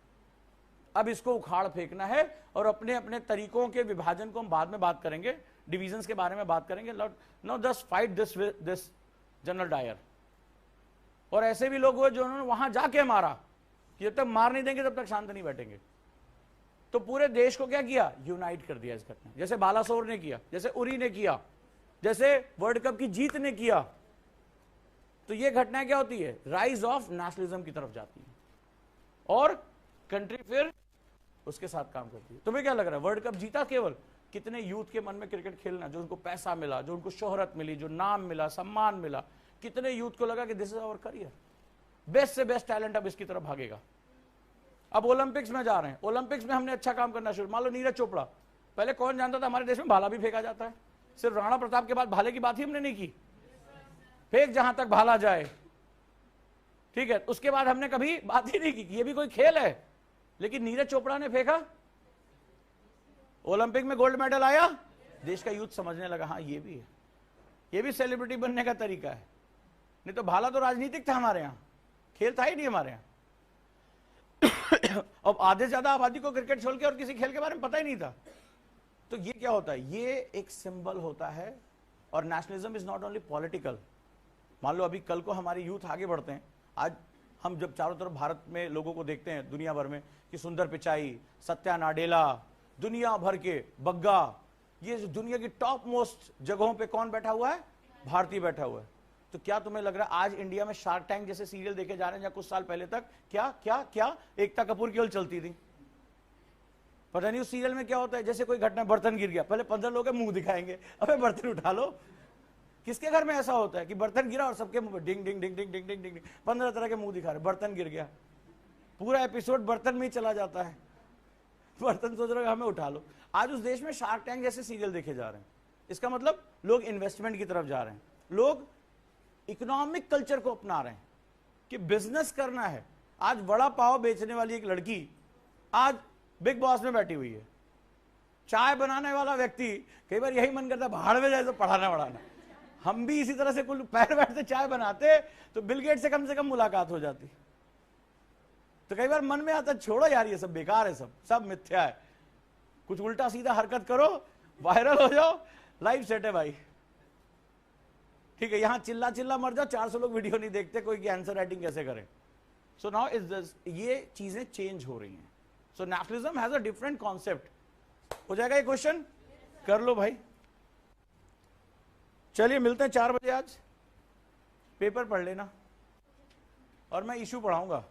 अब इसको उखाड़ फेंकना है और अपने अपने तरीकों के विभाजन को हम बाद में बात करेंगे, डिविजन्स के बारे में बात करेंगे। No just fight this General Dyer. और ऐसे भी लोग हुए जो उन्होंने वहां जाके मारा कि जब तक मार नहीं देंगे तब तक शांत नहीं बैठेंगे। तो पूरे देश को क्या किया, यूनाइट कर दिया इस घटना, जैसे बालासोर ने किया, जैसे उरी ने किया, जैसे वर्ल्ड कप की जीत ने किया। तो ये घटना क्या होती है, राइज ऑफ नेशनलिज्म की तरफ जाती है और कंट्री फिर उसके साथ काम करती है। तुम्हें क्या लग रहा है, वर्ल्ड कप जीता केवल, कितने यूथ के मन में क्रिकेट खेलना, जो उनको पैसा मिला, जो उनको शोहरत मिली, जो नाम मिला, सम्मान मिला, कितने यूथ को लगा कि this is our career, best से बेस्ट टैलेंट अब इसकी तरफ भागेगा। अब ओलंपिक्स में जा रहे हैं, ओलंपिक्स में हमने अच्छा काम करना शुरू, मान लो नीरज चोपड़ा, पहले कौन जानता था हमारे देश में भाला भी फेंका जाता है, सिर्फ राणा प्रताप के बाद भाले की बात ही हमने नहीं की, फेंक जहां तक भाला जाए, ठीक है। उसके बाद हमने कभी बात ही नहीं की कि ये भी कोई खेल है, लेकिन नीरज चोपड़ा ने फेंका, ओलंपिक में गोल्ड मेडल आया, देश का यूथ समझने लगा हाँ ये भी है, ये भी सेलिब्रिटी बनने का तरीका है। नहीं तो भाला तो राजनीतिक था हमारे यहां, खेल था ही नहीं हमारे यहां। अब आधे से ज्यादा आबादी को क्रिकेट छोड़ के और किसी खेल के बारे में पता ही नहीं था। तो ये क्या होता है, ये एक सिंबल होता है। और nationalism is not only political. मान लो अभी कल को हमारे यूथ आगे बढ़ते हैं, आज हम जब चारों तरफ भारत में लोगों को देखते हैं दुनिया भर में कि सुंदर पिचाई, सत्या नाडेला, दुनिया भर के बग्गा, ये जो दुनिया की टॉप मोस्ट जगहों पे कौन बैठा हुआ है, भारतीय बैठा हुआ है। तो क्या तुम्हें लग रहा है आज इंडिया में शार्क टैंक जैसे सीरियल देखे जा रहे हैं, या कुछ साल पहले तक क्या क्या क्या एकता कपूर केवल चलती थी, पता नहीं उस सीरियल में क्या होता है, जैसे कोई घटना, बर्तन गिर गया, पहले 15 लोग मुंह दिखाएंगे, अबे बर्तन उठा लो, किसके घर में ऐसा होता है कि बर्तन गिरा और सबके मुंह में डिंग डिंग डिंग डिंग डिंग डिंग डिंग 15 तरह के मुंह दिखा रहे, बर्तन गिर गया, पूरा एपिसोड बर्तन में ही चला जाता है। बर्तन सोच रहे हमें उठा लो। आज उस देश में शार्क टैंक जैसे सीरियल देखे जा रहे हैं। इसका मतलब लोग इन्वेस्टमेंट की तरफ जा रहे हैं, लोग इकोनॉमिक कल्चर को अपना रहे हैं कि बिजनेस करना है। आज वड़ा पाव बेचने वाली एक लड़की आज बिग बॉस में बैठी हुई है। चाय बनाने वाला व्यक्ति कई बार यही मन करता है भाड़ में जाए तो पढ़ाना वढ़ाना। हम भी इसी तरह से कुल पैर बैठते चाय बनाते तो बिल गेट से कम मुलाकात हो जाती। तो कई बार मन में आता छोड़ो यार ये सब बेकार है, सब मिथ्या है, कुछ उल्टा सीधा हरकत करो, वायरल हो जाओ, लाइफ सेट है भाई। ठीक है, यहां चिल्ला चिल्ला मर जाओ, 400 लोग वीडियो नहीं देखते कोई की आंसर राइटिंग कैसे करें। सो नाउ इज दिस, ये चीजें चेंज हो रही हैं। So nationalism has a different concept. हो जाएगा ये क्वेश्चन, कर लो भाई। चलिए मिलते हैं 4 बजे। आज पेपर पढ़ लेना और मैं इशू पढ़ाऊंगा,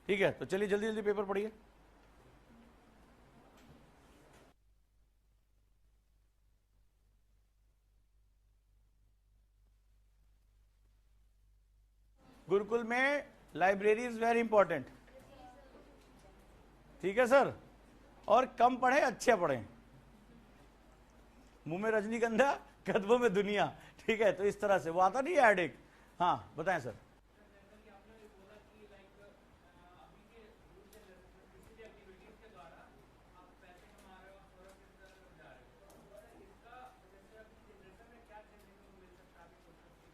ठीक है? तो चलिए जल्दी जल्दी पेपर पढ़िए। गुरुकुल में लाइब्रेरी इज वेरी इंपॉर्टेंट, ठीक है सर? और कम पढ़े, अच्छे पढ़े। मुंह में रजनीगंधा, कदमों में दुनिया, ठीक है? तो इस तरह से वो आता नहीं ऐड एक। हाँ बताएं सर।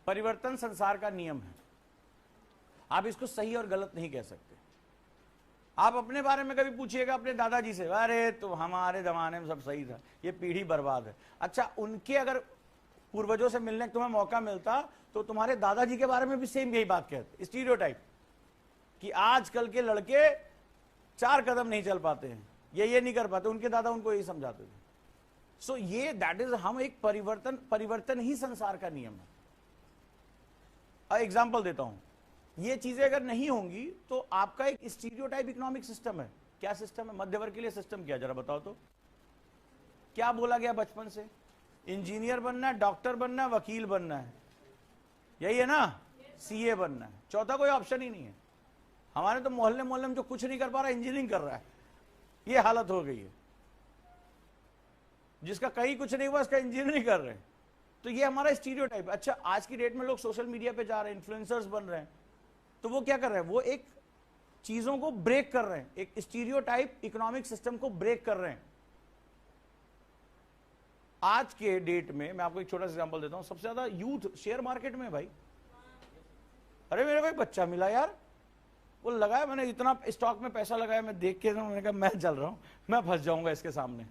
परिवर्तन संसार का नियम है, आप इसको सही और गलत नहीं कह सकते। आप अपने बारे में कभी पूछिएगा अपने दादाजी से, अरे तो हमारे जमाने में सब सही था, ये पीढ़ी बर्बाद है। अच्छा, उनके अगर पूर्वजों से मिलने का तुम्हें मौका मिलता तो तुम्हारे दादाजी के बारे में भी सेम यही बात कहते, स्टीरियोटाइप, कि आजकल के लड़के 4 कदम नहीं चल पाते हैं, ये नहीं कर पाते। उनके दादा उनको यही समझाते थे। सो ये दैट इज, हम एक परिवर्तन ही संसार का नियम है। एग्जाम्पल देता हूं, ये चीजें अगर नहीं होंगी तो आपका एक स्टीरियोटाइप इकोनॉमिक सिस्टम है। क्या सिस्टम है? मध्य वर्ग के लिए सिस्टम क्या, जरा बताओ तो। क्या बोला गया बचपन से? इंजीनियर बनना है, डॉक्टर बनना है, वकील बनना है, यही है ना? सीए बनना है, चौथा कोई ऑप्शन ही नहीं है। हमारे तो मोहल्ले में जो कुछ नहीं कर पा रहा इंजीनियरिंग कर रहा है, ये हालत हो गई है। जिसका कहीं कुछ नहीं हुआ उसका इंजीनियरिंग कर रहे हैं। तो ये हमारा स्टीरियोटाइप। अच्छा, आज की डेट में लोग सोशल मीडिया पे जा रहे हैं, इन्फ्लुएंसर्स बन रहे हैं, तो वो क्या कर रहे हैं? वो एक चीजों को ब्रेक कर रहे हैं, एक स्टीरियोटाइप इकोनॉमिक सिस्टम को ब्रेक कर रहे हैं। आज के डेट में मैं आपको एक छोटा सा एग्जांपल देता हूं, सबसे ज्यादा यूथ शेयर मार्केट में भाई। अरे मेरे भाई बच्चा मिला यार, वो लगाया, मैंने इतना स्टॉक में पैसा लगाया, मैं देख के मैंने कहा मैं चल रहा हूं, मैं फंस जाऊंगा इसके सामने।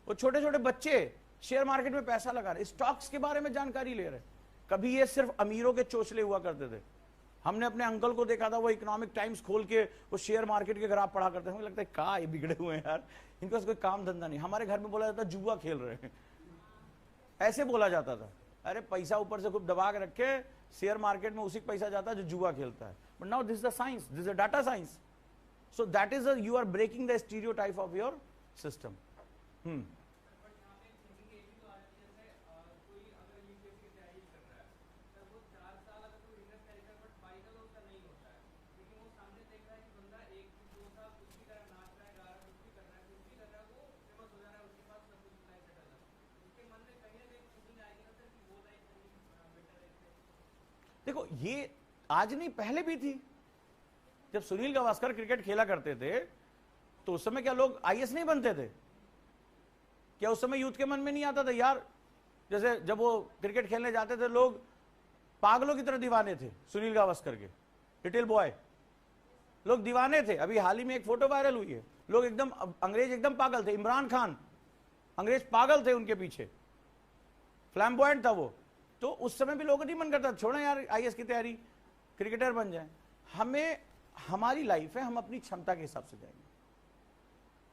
वो छोटे छोटे बच्चे शेयर मार्केट में पैसा लगा रहे, स्टॉक्स के बारे में जानकारी ले रहे। कभी ये सिर्फ अमीरों के चोचले हुआ करते थे। हमने अपने अंकल को देखा था, वो इकोनॉमिक टाइम्स खोल के वो शेयर मार्केट के ग्राफ पढ़ा करते हैं। मुझे लगता है कहाँ ये बिगड़े हुए हैं यार, इनका कोई काम धंधा नहीं। हमारे घर में बोला जाता जुआ खेल रहे हैं, ऐसे बोला जाता था। अरे पैसा ऊपर से खूब दबा के रखे, शेयर मार्केट में उसी पैसा जाता है जो जुआ खेलता है। But now this is the science, this is data science. So that is you are breaking the stereotype of your system. देखो, ये आज नहीं पहले भी थी। जब सुनील गावस्कर क्रिकेट खेला करते थे तो उस समय क्या लोग आईएएस नहीं बनते थे? क्या उस समय यूथ के मन में नहीं आता था यार? जैसे जब वो क्रिकेट खेलने जाते थे लोग पागलों की तरह दीवाने थे सुनील गावस्कर के, लिटिल बॉय, लोग दीवाने थे। अभी हाल ही में एक फोटो वायरल हुई है, लोग एकदम अंग्रेज एकदम पागल थे। इमरान खान, अंग्रेज पागल थे उनके पीछे, फ्लैम्बॉयंट था वो। तो उस समय भी लोगों को नहीं मन करता छोड़ो यार आईएएस की तैयारी, क्रिकेटर बन जाए। हमें, हमारी लाइफ है, हम अपनी क्षमता के हिसाब से जाएंगे।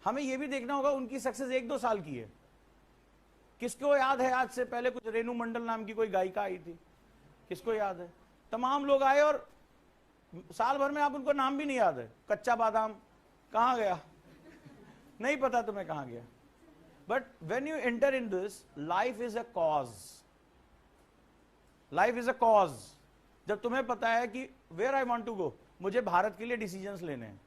हमें यह भी देखना होगा उनकी सक्सेस 1-2 साल की है। किसको याद है आज से पहले कुछ रेणु मंडल नाम की कोई गायिका आई थी? किसको याद है? तमाम लोग आए और साल भर में आप उनको नाम भी नहीं याद है। कच्चा बादाम कहां गया? नहीं पता तुम्हें कहां गया। But when you enter in this, life is a cause. Life is a cause. जब तुम्हें पता है कि where I want to go, मुझे भारत के लिए डिसीजंस लेने हैं,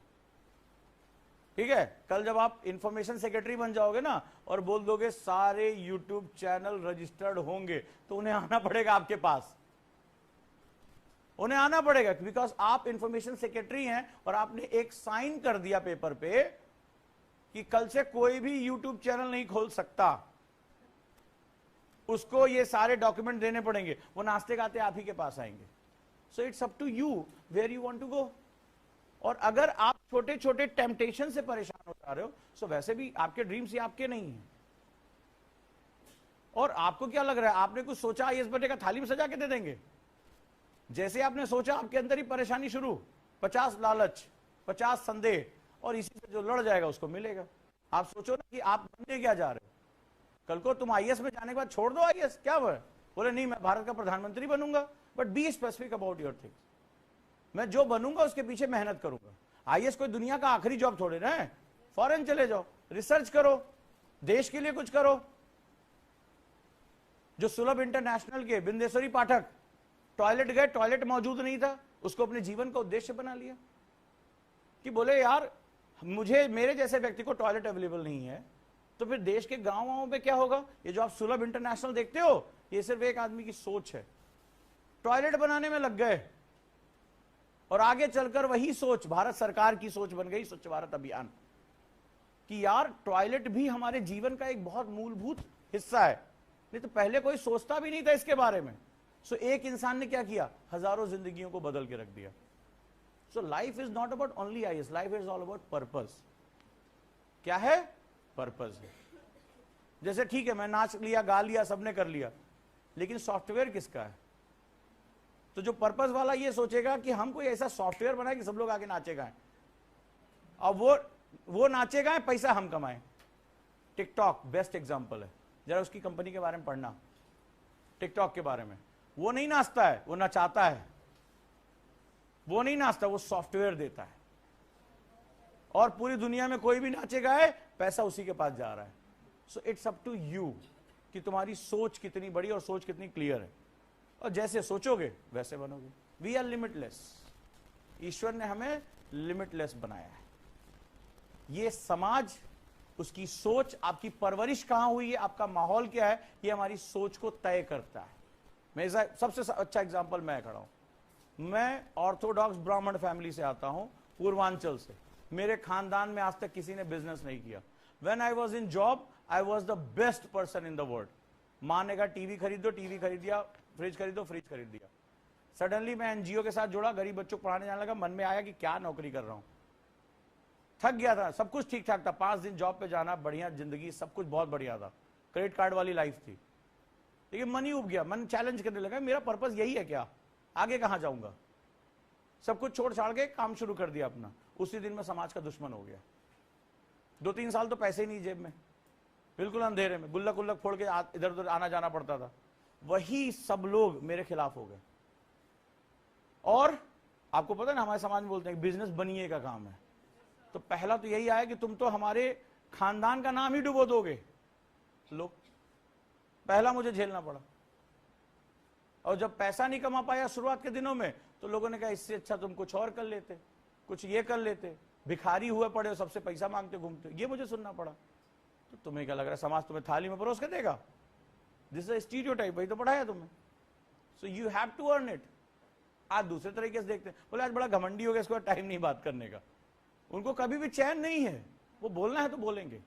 ठीक है। कल जब आप इंफॉर्मेशन सेक्रेटरी बन जाओगे ना और बोल दोगे सारे यूट्यूब चैनल रजिस्टर्ड होंगे, तो उन्हें आना पड़ेगा आपके पास, उन्हें आना पड़ेगा, बिकॉज आप इंफॉर्मेशन सेक्रेटरी हैं और आपने एक साइन कर दिया पेपर पे कि कल से कोई भी यूट्यूब चैनल नहीं खोल सकता, उसको ये सारे डॉक्यूमेंट देने पड़ेंगे, वो नाश्ते गाते आप ही के पास आएंगे। So it's up to you where you want to go. और अगर आप छोटे छोटे टेम्पटेशन से परेशान हो जा रहे हो, सो वैसे भी आपके ड्रीम्स ही आपके नहीं है। और आपको क्या लग रहा है, आपने कुछ सोचा आईएएस बनने का, थाली में सजा के दे देंगे? जैसे आपने सोचा आपके अंदर ही परेशानी शुरू, 50 लालच, 50 संदेह, और इसी से जो लड़ जाएगा उसको मिलेगा। आप सोचो ना कि आप बनने क्या जा रहे हो, कल को तुम आईएएस में जाने के बाद छोड़ दो आईएएस, क्या बोले नहीं मैं भारत का प्रधानमंत्री बनूंगा, but be specific about your things. मैं जो बनूंगा उसके पीछे मेहनत करूंगा। आईएएस कोई दुनिया का आखिरी जॉब थोड़े ना है, फॉरेन चले जाओ, रिसर्च करो, देश के लिए कुछ करो। जो सुलभ इंटरनेशनल के बिंदेश्वरी पाठक टॉयलेट गए, टॉयलेट मौजूद नहीं था, उसको अपने जीवन का उद्देश्य बना लिया कि बोले यार मुझे, मेरे जैसे व्यक्ति को टॉयलेट अवेलेबल नहीं है, तो फिर देश के गांव में क्या होगा। ये जो आप सुलभ इंटरनेशनल देखते हो, ये सिर्फ एक आदमी की सोच है, टॉयलेट बनाने में लग गए, और आगे चलकर वही सोच भारत सरकार की सोच बन गई, स्वच्छ भारत अभियान, कि यार टॉयलेट भी हमारे जीवन का एक बहुत मूलभूत हिस्सा है। नहीं तो पहले कोई सोचता भी नहीं था इसके बारे में। सो एक इंसान ने क्या किया, हजारों जिंदगियों को बदल के रख दिया। So life is not about only IAS, life is all about purpose. क्या है? पर्पस है। जैसे ठीक है मैं नाच लिया, गा लिया, सबने कर लिया, लेकिन सॉफ्टवेयर किसका है? तो जो पर्पस वाला ये सोचेगा कि हम कोई ऐसा सॉफ्टवेयर बनाए कि सब लोग आके नाचेगा, और वो नाचेगा, पैसा हम कमाएं। टिकटॉक बेस्ट एग्जांपल है, जरा उसकी कंपनी के बारे में पढ़ना, टिकटॉक के बारे में। वो नहीं नाचता है, वो नचाता है। वो नहीं नाचता, वो सॉफ्टवेयर देता है, और पूरी दुनिया में कोई भी नाचेगा है, पैसा उसी के पास जा रहा है। So it's up to you कि तुम्हारी सोच कितनी बड़ी और सोच कितनी क्लियर है, और जैसे सोचोगे वैसे बनोगे। वी आर लिमिटलेस, ईश्वर ने हमें लिमिटलेस बनाया है। ये समाज, उसकी सोच, आपकी परवरिश कहां हुई है, आपका माहौल क्या है, ये हमारी सोच को तय करता है। मैं सबसे अच्छा एग्जांपल मैं खड़ा हूं। मैं ऑर्थोडॉक्स ब्राह्मण फैमिली से आता हूं, पूर्वांचल से। मेरे खानदान में आज तक किसी ने बिजनेस नहीं किया। When I was in job, I was the best person in the world. मां ने कहा टीवी खरीद दो, टीवी खरीद दिया, फ्रिज खरीदो, फ्रिज खरीद दिया। सडनली मैं एनजीओ के साथ जुड़ा, गरीब बच्चों को पढ़ाने जाने लगा। मन में आया कि क्या नौकरी कर रहा हूं, थक गया था, सब कुछ ठीक ठाक था, 5 दिन जॉब पे जाना, बढ़िया जिंदगी, सब कुछ बहुत बढ़िया था, क्रेडिट कार्ड वाली लाइफ थी। लेकिन मन ही उब गया, मन चैलेंज करने लगा, मेरा पर्पस यही है क्या, आगे कहां जाऊंगा। सब कुछ छोड़ छाड़ के काम शुरू कर दिया अपना। उसी दिन में समाज का दुश्मन हो गया। 2-3 साल तो पैसे ही नहीं जेब में, बिल्कुल अंधेरे में, गुल्लक गुल्लक फोड़ के इधर उधर आना जाना पड़ता था। वही सब लोग मेरे खिलाफ हो गए। और आपको पता है ना, हमारे समाज में बोलते हैं बिजनेस बनिए का काम है। तो पहला तो यही आया कि तुम तो हमारे खानदान का नाम ही डुबो दोगे। लो, पहला मुझे झेलना पड़ा। और जब पैसा नहीं कमा पाया शुरुआत के दिनों में, तो लोगों ने कहा इससे अच्छा तुम कुछ और कर लेते, कुछ ये कर लेते, भिखारी हुए पड़े हो, सबसे पैसा मांगते घूमते, ये मुझे सुनना पड़ा। तो तुम्हें क्या लग रहा है समाज तुम्हें थाली में परोस के देगा? दिस इज स्टीरियोटाइप, वही तो पढ़ाया तुम्हें। So you have to earn it. आज दूसरे तरीके से देखते हैं, बोले आज बड़ा घमंडी हो गया, इसको टाइम नहीं बात करने का। उनको कभी भी चैन नहीं है, वो बोलना है तो बोलेंगे।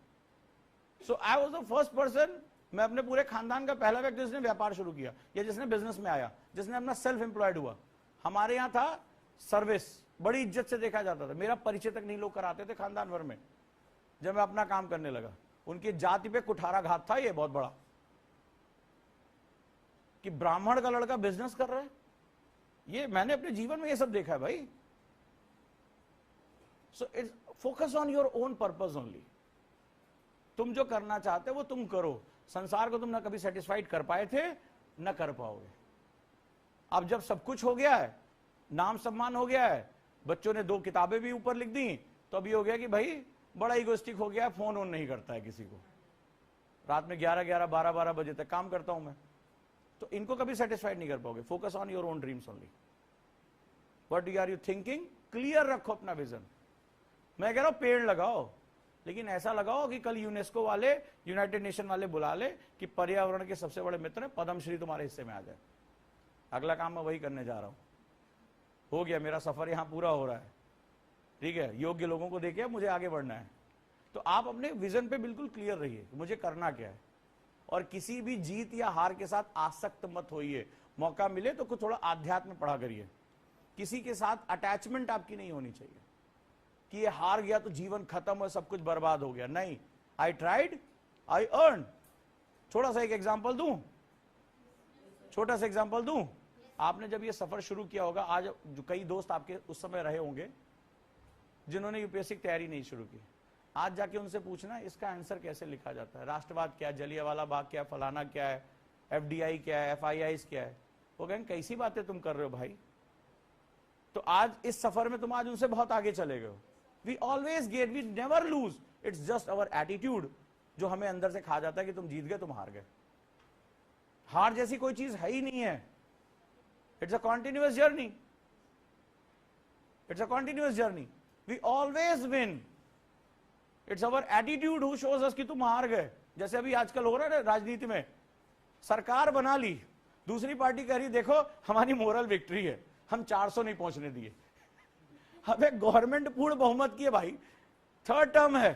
So I was the first person, मैं अपने पूरे खानदान का पहला व्यक्ति जिसने व्यापार शुरू किया या जिसने बिजनेस में आया, जिसने अपना सेल्फ एम्प्लॉयड हुआ। हमारे यहां था सर्विस, बड़ी इज्जत से देखा जाता था, मेरा परिचय तक नहीं लोग कराते थे खानदान भर में। जब मैं अपना काम करने लगा, उनकी जाति पे कुठाराघात था ये बहुत बड़ा, कि ब्राह्मण का लड़का बिजनेस कर रहा है। ये मैंने अपने जीवन में ये सब देखा है भाई। So it's focus on your own purpose only. तुम जो करना चाहते हो वो तुम करो। संसार को तुम ना कभी सेटिस्फाइड कर पाए थे, ना कर पाओगे। अब जब सब कुछ हो गया है, नाम सम्मान हो गया है, बच्चों ने 2 किताबें भी ऊपर लिख दी, तो अभी हो गया कि भाई बड़ा इगोइस्टिक हो गया है, फोन ऑन नहीं करता है किसी को। रात में 11-11, 12-12 बजे तक काम करता हूं मैं। तो इनको कभी सेटिस्फाइड नहीं कर पाओगे। Focus on your own dreams only. What are you thinking, clear रखो अपना विजन। मैं कह रहा हूं पेड़ लगाओ, लेकिन ऐसा लगाओ कि कल यूनेस्को वाले, यूनाइटेड नेशन वाले बुला ले कि पर्यावरण के सबसे बड़े मित्र हैं, पद्मश्री तुम्हारे हिस्से में आ जाए। अगला काम मैं वही करने जा रहा हूं। हो गया, मेरा सफर यहां पूरा हो रहा है, ठीक है। योग्य लोगों को देखे मुझे आगे बढ़ना है। तो आप अपने विजन पे बिल्कुल क्लियर रहिए, मुझे करना क्या है, और किसी भी जीत या हार के साथ आसक्त मत होइए। मौका मिले तो कुछ थोड़ा आध्यात्म पढ़ा करिए। किसी के साथ अटैचमेंट आपकी नहीं होनी चाहिए कि ये हार गया तो जीवन खत्म और सब कुछ बर्बाद हो गया। नहीं, आई ट्राइड, आई अर्न। छोटा सा एक एग्जांपल दूं, छोटा सा एग्जांपल दूं। आपने जब ये सफर शुरू किया होगा, आज जो कई दोस्त आपके उस समय रहे होंगे जिन्होंने यूपीएससी की तैयारी नहीं शुरू की, आज जाके उनसे पूछना इसका आंसर कैसे लिखा जाता है, राष्ट्रवाद क्या है, जलियांवाला बाग क्या है, फलाना क्या है, एफडीआई क्या है, एफआईआई क्या है। वो कहेंगे कैसी बातें तुम कर रहे हो भाई। तो आज इस सफर में तुम आज उनसे बहुत आगे चले गए हो। We always get, we never lose, it's just our attitude जो हमें अंदर से खा जाता है कि तुम जीत गए, तुम हार गए। हार जैसी कोई चीज है ही नहीं है। It's a continuous journey, it's a continuous journey. We always win. It's our attitude who shows us कि तुम हार गए। जैसे अभी आजकल हो रहा है ना राजनीति में, सरकार बना ली, दूसरी पार्टी कह रही देखो हमारी मोरल विक्ट्री है, हम 400 नहीं पहुंचने दिए। अबे गवर्नमेंट पूर्ण बहुमत की है भाई, थर्ड टर्म है,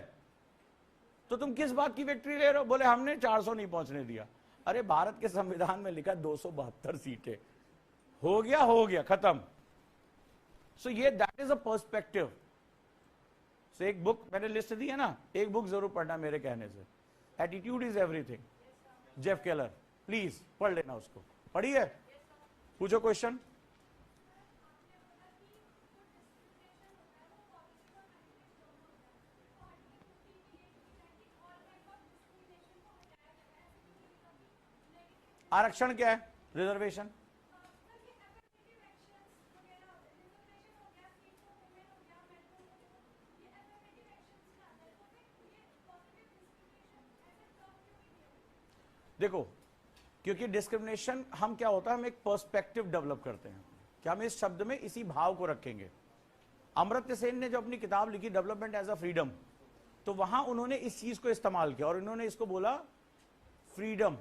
तो तुम किस बात की विक्ट्री ले रहे हो। बोले हमने 400 नहीं पहुंचने दिया। अरे भारत के संविधान में लिखा 272 सीटें, हो गया खत्म। सो ये दैट इज अ पर्सपेक्टिव। सो एक बुक मैंने लिस्ट दी है ना, एक बुक जरूर पढ़ना मेरे कहने से, attitude is everything, Jeff Keller. Please पढ़ लेना उसको। पढ़ी है? पूछो क्वेश्चन। आरक्षण क्या है? रिजर्वेशन। देखो, क्योंकि डिस्क्रिमिनेशन हम क्या होता है, हम एक पर्सपेक्टिव डेवलप करते हैं कि हम इस शब्द में इसी भाव को रखेंगे। अमर्त्य सेन ने जो अपनी किताब लिखी डेवलपमेंट एज अ फ्रीडम, तो वहां उन्होंने इस चीज को इस्तेमाल किया और इन्होंने इसको बोला फ्रीडम।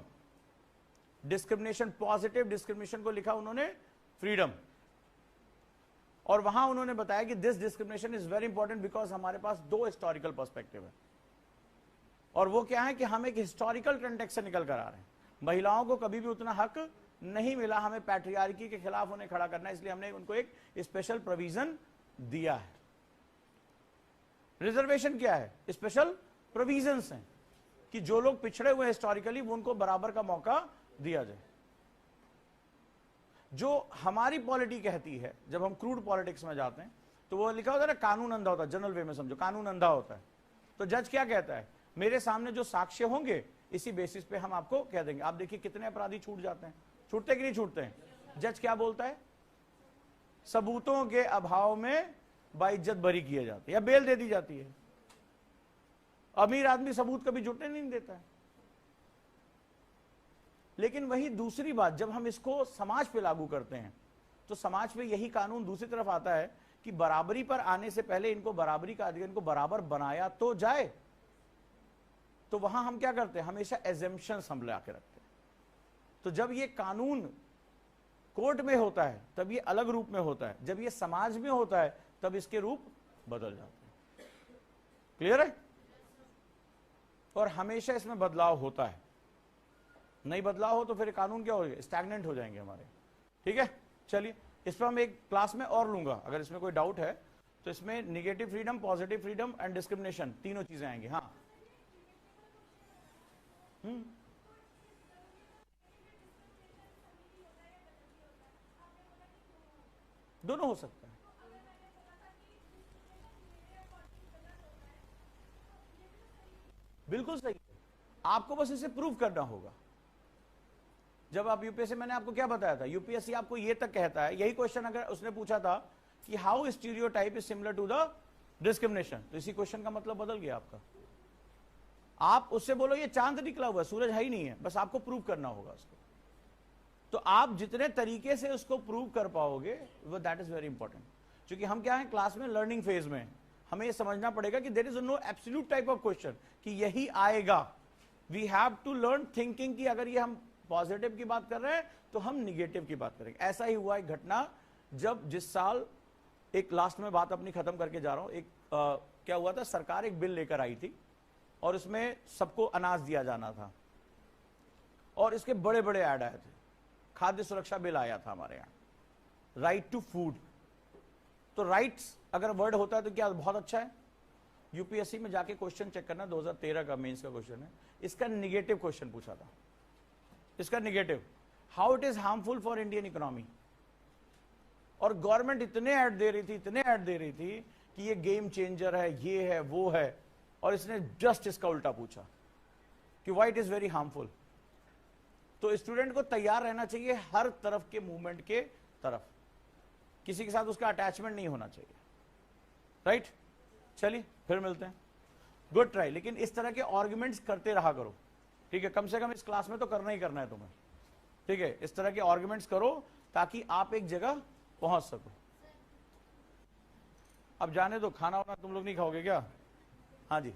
डिस्क्रिमिनेशन, पॉजिटिव डिस्क्रिमिनेशन को लिखा उन्होंने फ्रीडम। और वहां उन्होंने बताया कि this discrimination is very important because हमारे पास दो हिस्टोरिकल पर्सपेक्टिव है। और वो क्या है कि हम एक हिस्टोरिकल कंटेक्स्ट से निकल कर आ रहे हैं। महिलाओं को कभी भी उतना हक नहीं मिला, हमें पैट्रियार्की के खिलाफ उन्हें खड़ा करना है, इसलिए हमने उनको एक स्पेशल प्रोविजन दिया है। रिजर्वेशन क्या है? स्पेशल प्रोविजंस हैं कि जो लोग पिछड़े हुए हिस्टोरिकली उनको बराबर का मौका दिया जाए। जो हमारी पॉलिटी कहती है, जब हम क्रूड पॉलिटिक्स में जाते हैं तो वो लिखा होता है ना, कानून अंधा होता है। जनरल वे में समझो, कानून अंधा होता है। तो जज क्या कहता है, मेरे सामने जो साक्ष्य होंगे इसी बेसिस पे हम आपको कह देंगे। आप देखिए कितने अपराधी छूट जाते हैं, छूटते कि नहीं छूटते हैं। जज क्या बोलता है, सबूतों के अभाव में बाइज्जत बरी किए जाते हैं या बेल दे दी जाती है। अमीर आदमी सबूत कभी जुटने नहीं देता है। लेकिन वही दूसरी बात, जब हम इसको समाज पे लागू करते हैं तो समाज पे यही कानून दूसरी तरफ आता है कि बराबरी पर आने से पहले इनको बराबरी का अधिकार, इनको बराबर बनाया तो जाए। तो वहां हम क्या करते हैं, हमेशा एजम्पशंस हम ला के रखते हैं। तो जब ये कानून कोर्ट में होता है तब ये अलग रूप में होता है, जब ये समाज में होता है तब इसके रूप बदल जाते हैं। क्लियर है? और हमेशा इसमें बदलाव होता है। नहीं बदलाव हो तो फिर कानून क्या हो जाएगा, स्टैग्नेंट हो जाएंगे हमारे। ठीक है, चलिए इस पर हम एक क्लास में और लूंगा, अगर इसमें कोई डाउट है तो। इसमें negative freedom, positive freedom and discrimination, तीनों चीजें आएंगी। हाँ, दोनों हो सकता है। बिल्कुल सही है, आपको बस इसे प्रूव करना होगा। जब आप यूपीएससी, मैंने आपको क्या बताया था, यूपीएससी आपको ये तक कहता है, यही क्वेश्चन अगर उसने पूछा था कि how stereotype is similar to the discrimination, तो इसी क्वेश्चन का मतलब बदल गया आपका। आप उससे बोलो ये चांद निकला हुआ है, सूरज है ही नहीं है, बस आपको प्रूव करना होगा उसको। तो आप जितने तरीके से उसको प्रूव कर पाओगे वो दैट इज वेरी इंपॉर्टेंट। क्योंकि हम क्या है क्लास में लर्निंग फेज में, हमें ये समझना पड़ेगा कि there is no absolute type of question कि यही आएगा। We have to learn thinking कि अगर ये हम पॉजिटिव की बात कर रहे हैं तो हम निगेटिव की बात करेंगे। ऐसा ही हुआ एक घटना जब जिस साल, एक लास्ट में बात अपनी खत्म करके जा रहा हूं, एक क्या हुआ था, सरकार एक बिल लेकर आई थी और उसमें सबको अनाज दिया जाना था और इसके बड़े बड़े ऐड आए थे। खाद्य सुरक्षा बिल आया था हमारे यहां, राइट टू फूड। तो राइट्स अगर वर्ड होता है तो क्या बहुत अच्छा है। यूपीएससी में जाके क्वेश्चन चेक करना, 2013 का मेंस का क्वेश्चन है, इसका निगेटिव क्वेश्चन पूछा था। इसका negative, how it is harmful for Indian economy. और गवर्नमेंट इतने ऐड दे रही थी, इतने ऐड दे रही थी कि ये गेम चेंजर है, ये है, वो है, और इसने जस्ट इसका उल्टा पूछा कि why it is very harmful. तो स्टूडेंट को तैयार रहना चाहिए हर तरफ के मूवमेंट के तरफ, किसी के साथ उसका अटैचमेंट नहीं होना चाहिए, राइट। चलिए फिर मिलते हैं, गुड ट्राई। लेकिन इस तरह के आर्गुमेंट्स करते रहा करो, ठीक है, कम से कम इस क्लास में तो करना ही करना है तुम्हें, ठीक है। इस तरह के आर्गुमेंट्स करो ताकि आप एक जगह पहुंच सको। अब जाने दो, खाना वाना तुम लोग नहीं खाओगे क्या? हाँ जी।